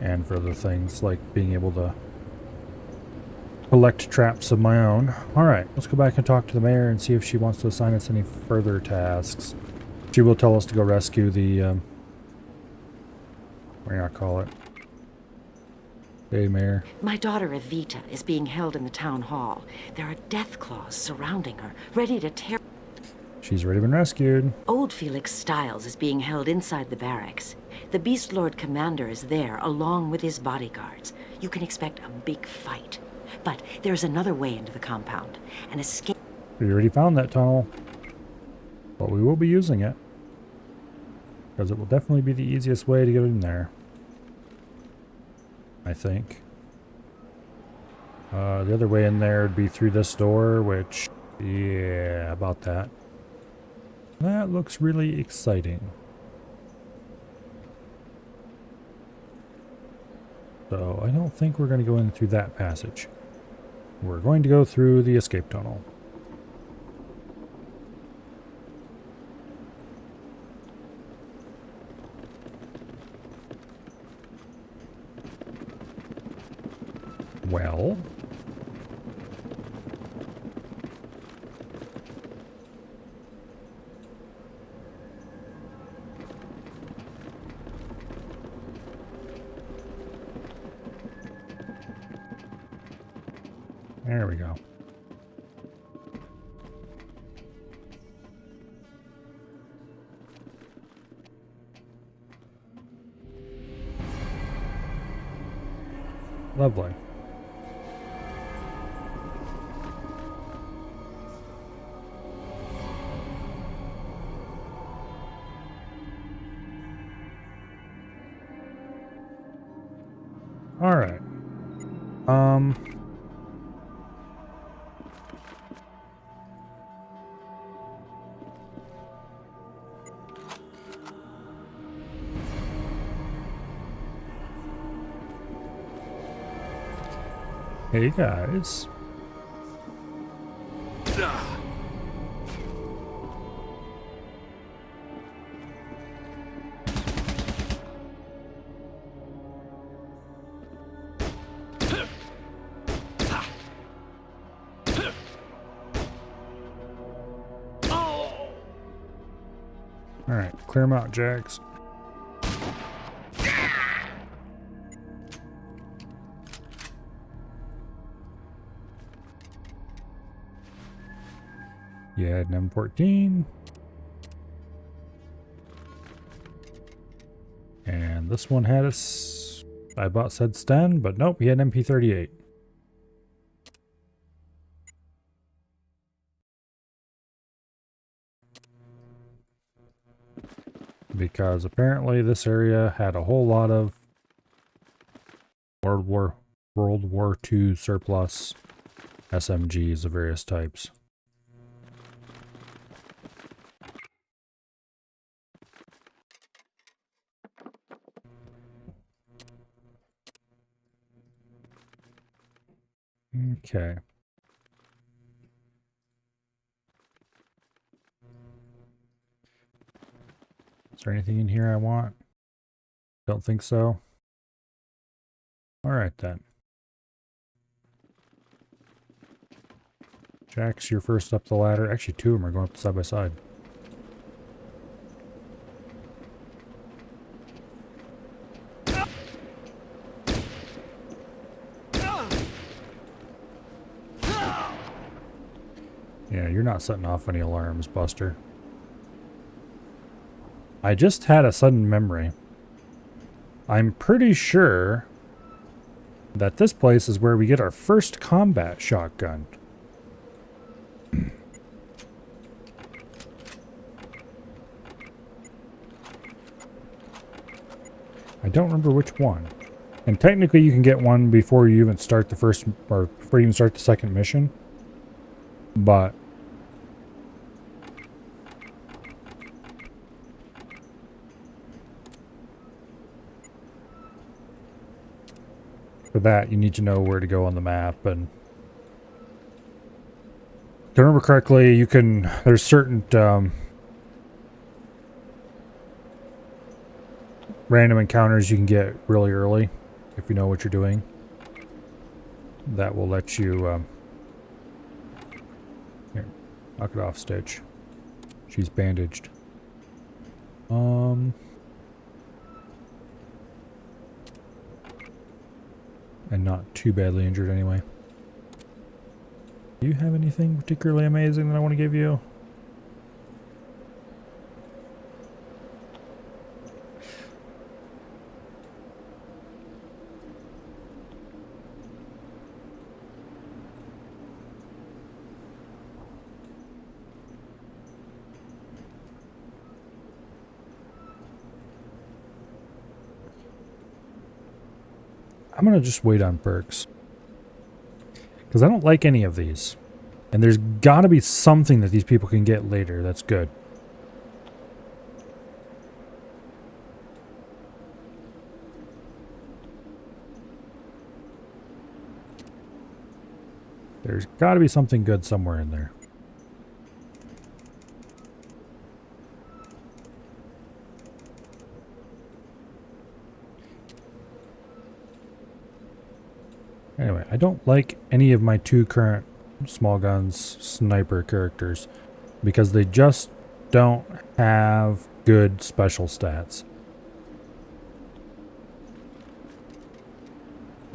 S1: And for the things like being able to collect traps of my own. Alright, let's go back and talk to the mayor and see if she wants to assign us any further tasks. She will tell us to go rescue the, what do you call it? Hey, Mayor.
S7: My daughter Evita is being held in the town hall. There are death claws surrounding her, ready to tear.
S1: She's already been rescued.
S7: Old Felix Stiles is being held inside the barracks. The Beast Lord Commander is there, along with his bodyguards. You can expect a big fight. But there's another way into the compound. An escape.
S1: We already found that tunnel. But we will be using it. Because it will definitely be the easiest way to get in there. I think. The other way in there would be through this door, which, yeah, about that. That looks really exciting. So I don't think we're going to go in through that passage. We're going to go through the escape tunnel. Well. There we go. Lovely. All right. Hey guys. All right, clear them out, Jax. Yeah, an M14. And this one had us. I bought said Sten, but nope, he had an MP38. Because apparently this area had a whole lot of World War II surplus SMGs of various types. Okay. Is there anything in here I want? Don't think so. All right then. Jax, you're first up the ladder. Actually, two of them are going up side by side. Yeah, you're not setting off any alarms, Buster. I just had a sudden memory. I'm pretty sure that this place is where we get our first combat shotgun. I don't remember which one. And technically you can get one before you even start the first, or before you even start the second mission. But for that, you need to know where to go on the map. And if I remember correctly, you can, there's certain random encounters you can get really early if you know what you're doing. That will let you here, knock it off, Stitch. She's bandaged. And not too badly injured anyway. Do you have anything particularly amazing that I want to give you? I'm going to just wait on perks. Because I don't like any of these. And there's got to be something that these people can get later that's good. There's got to be something good somewhere in there. Anyway, I don't like any of my 2 current small guns sniper characters because they just don't have good special stats.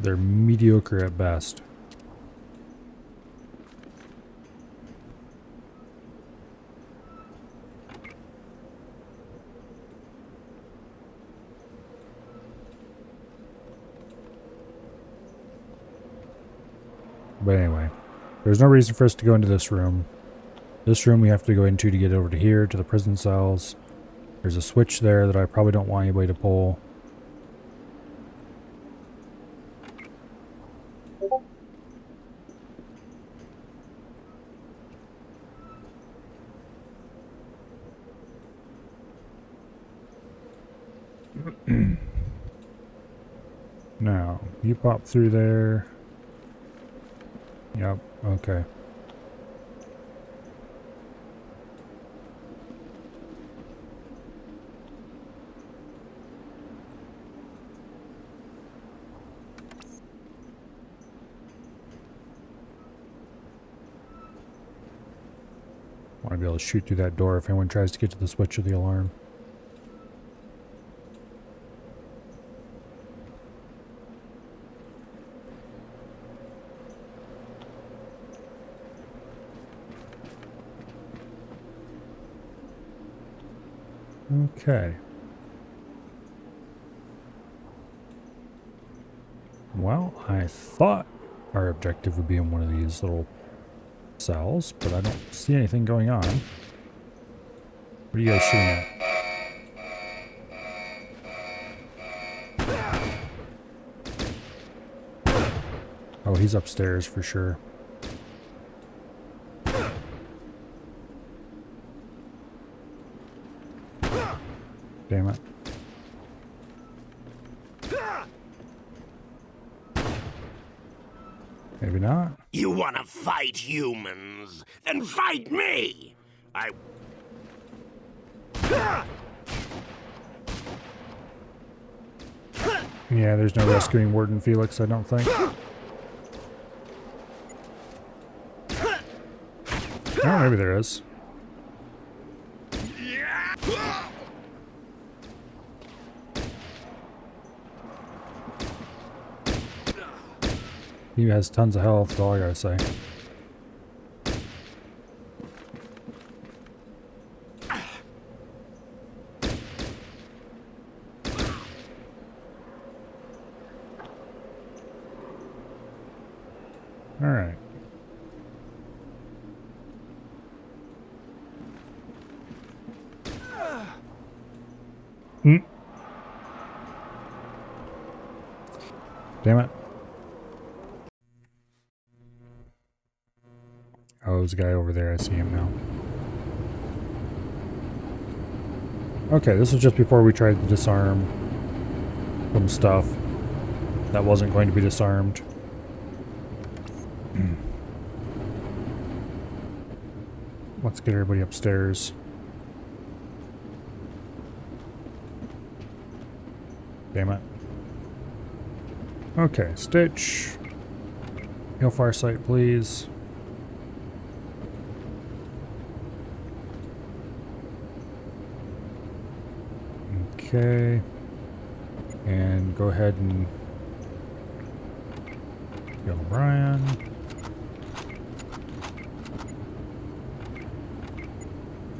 S1: They're mediocre at best. But anyway, there's no reason for us to go into this room. This room we have to go into to get over to here, to the prison cells. There's a switch there that I probably don't want anybody to pull. Now, you pop through there. Yep, okay. Want to be able to shoot through that door if anyone tries to get to the switch or the alarm. Okay. Well, I thought our objective would be in one of these little cells, but I don't see anything going on. What are you guys shooting at? Oh, he's upstairs for sure. Damn it. Maybe not.
S9: You wanna fight humans? Then fight me!
S1: Yeah, there's no rescuing Warden Felix, I don't think. Oh, maybe there is. He has tons of health, that's all I gotta say. Alright. Damn it. Oh, there's a guy over there. I see him now. Okay, this was just before we tried to disarm some stuff that wasn't going to be disarmed. Let's get everybody upstairs. Damn it. Okay, Stitch. Heal Farsight, please. Okay. And go ahead and heal Brian.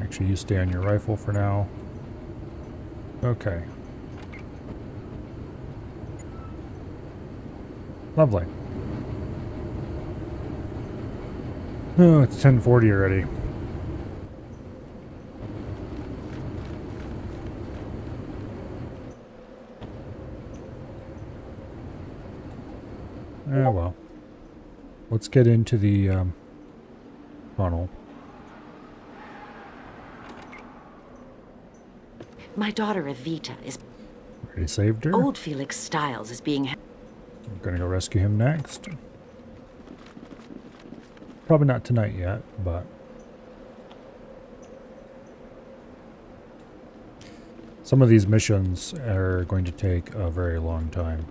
S1: Actually, you stay on your rifle for now. Okay. Lovely. Oh, it's 10:40 already. Oh well. Let's get into the funnel.
S7: My daughter Evita is...
S1: Already saved her.
S7: Old Felix Stiles is being...
S1: I'm gonna go rescue him next. Probably not tonight yet, but... some of these missions are going to take a very long time.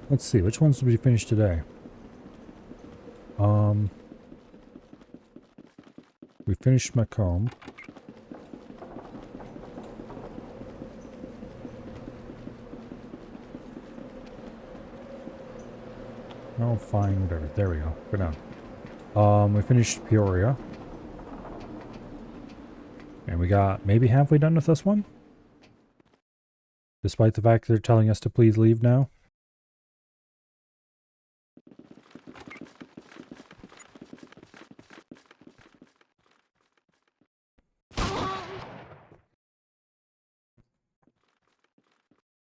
S1: Let's see, which ones did we finish today? We finished Macomb. Oh, fine, whatever. There we go. Go down. We finished Peoria. And we got maybe halfway done with this one? Despite the fact they're telling us to please leave now?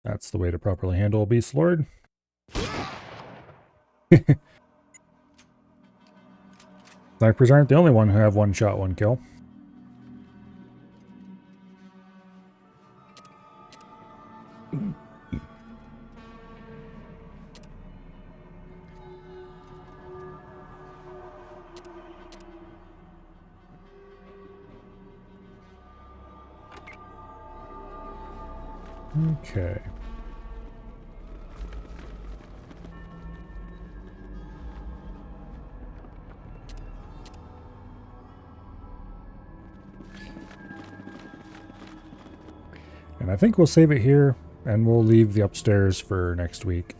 S1: That's the way to properly handle a beast lord. Snipers aren't the only one who have one shot, one kill. Okay. And I think we'll save it here, and we'll leave the upstairs for next week.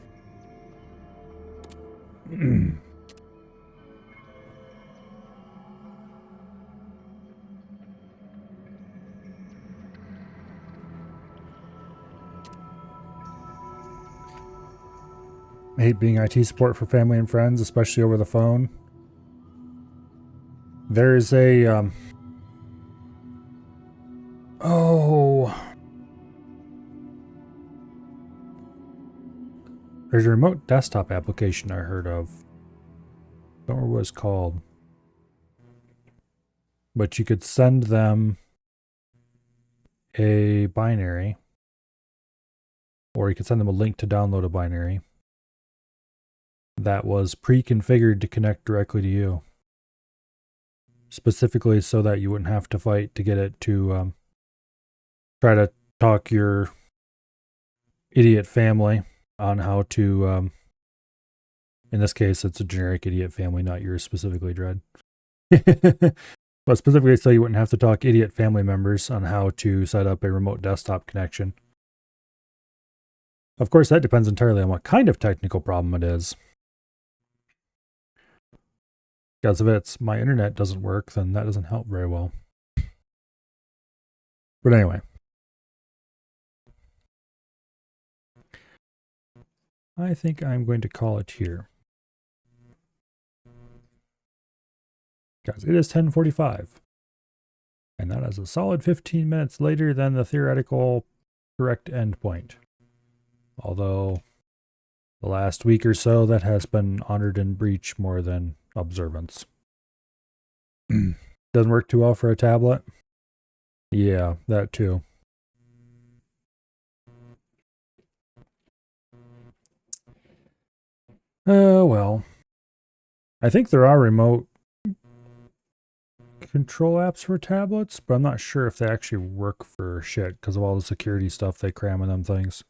S1: I hate being IT support for family and friends, especially over the phone. There's a, there's a remote desktop application I heard of. I don't remember what it's called. But you could send them a binary, or you could send them a link to download a binary that was pre-configured to connect directly to you. Specifically so that you wouldn't have to fight to get it to try to talk your idiot family on how to, in this case, it's a generic idiot family, not yours specifically, Dread. But specifically so you wouldn't have to talk idiot family members on how to set up a remote desktop connection. Of course, that depends entirely on what kind of technical problem it is. Because if it's my internet doesn't work, then that doesn't help very well. But anyway. I think I'm going to call it here. Because it is 10:45. And that is a solid 15 minutes later than the theoretical correct endpoint. Although the last week or so that has been honored in breach more than observance. Doesn't work too well for a tablet? Yeah, that too. Well. I think there are remote control apps for tablets, but I'm not sure if they actually work for shit because of all the security stuff they cram in them things.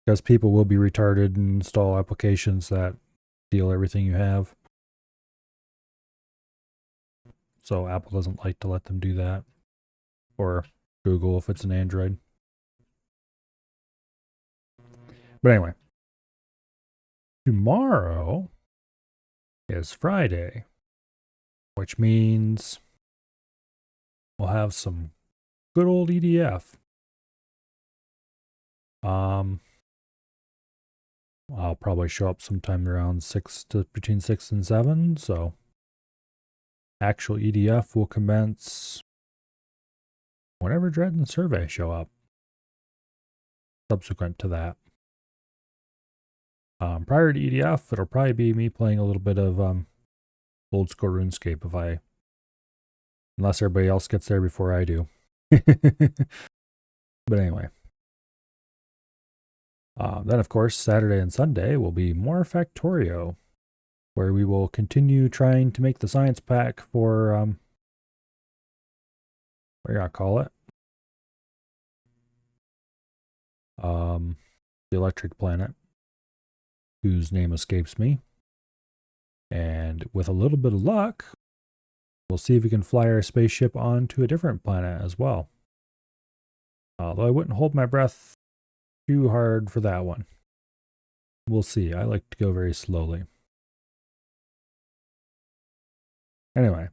S1: Because people will be retarded and install applications that steal everything you have. So Apple doesn't like to let them do that. Or Google if it's an Android. But anyway. Tomorrow is Friday. Which means we'll have some good old EDF. I'll probably show up sometime around between 6 and 7, so actual EDF will commence whenever Dread and Survey show up. Subsequent to that. Prior to EDF, it'll probably be me playing a little bit of old school RuneScape unless everybody else gets there before I do. But anyway. Then, of course, Saturday and Sunday will be more Factorio, where we will continue trying to make the science pack for, what do you call it? the electric planet, whose name escapes me. And with a little bit of luck, we'll see if we can fly our spaceship onto a different planet as well. Although I wouldn't hold my breath too hard for that one. We'll see. I like to go very slowly. Anyway,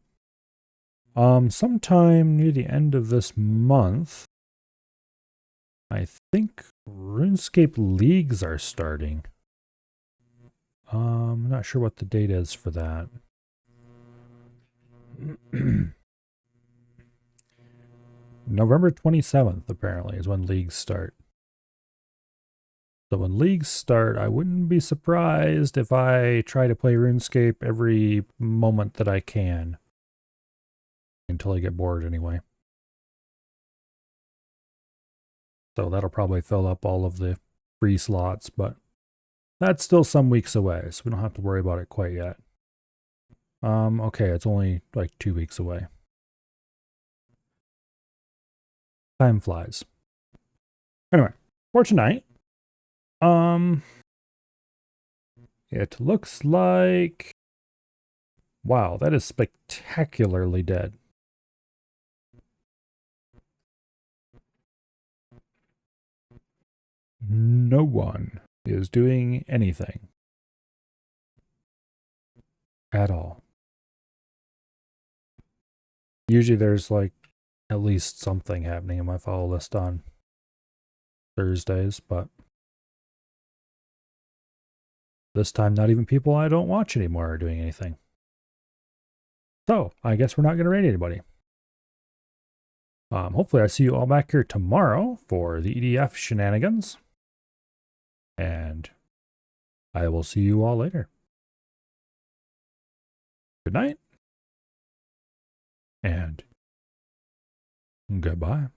S1: sometime near the end of this month, I think RuneScape Leagues are starting. I'm not sure what the date is for that. November 27th, apparently, is when leagues start. So when leagues start, I wouldn't be surprised if I try to play RuneScape every moment that I can. Until I get bored anyway. So that'll probably fill up all of the free slots, but that's still some weeks away, so we don't have to worry about it quite yet. Okay, it's only like 2 weeks away. Time flies. Anyway, for tonight, it looks like, wow, that is spectacularly dead. No one is doing anything at all. Usually there's like at least something happening in my follow list on Thursdays, but this time not even people I don't watch anymore are doing anything. So I guess we're not going to raid anybody. Hopefully I see you all back here tomorrow for the EDF shenanigans. And I will see you all later. Good night. And goodbye.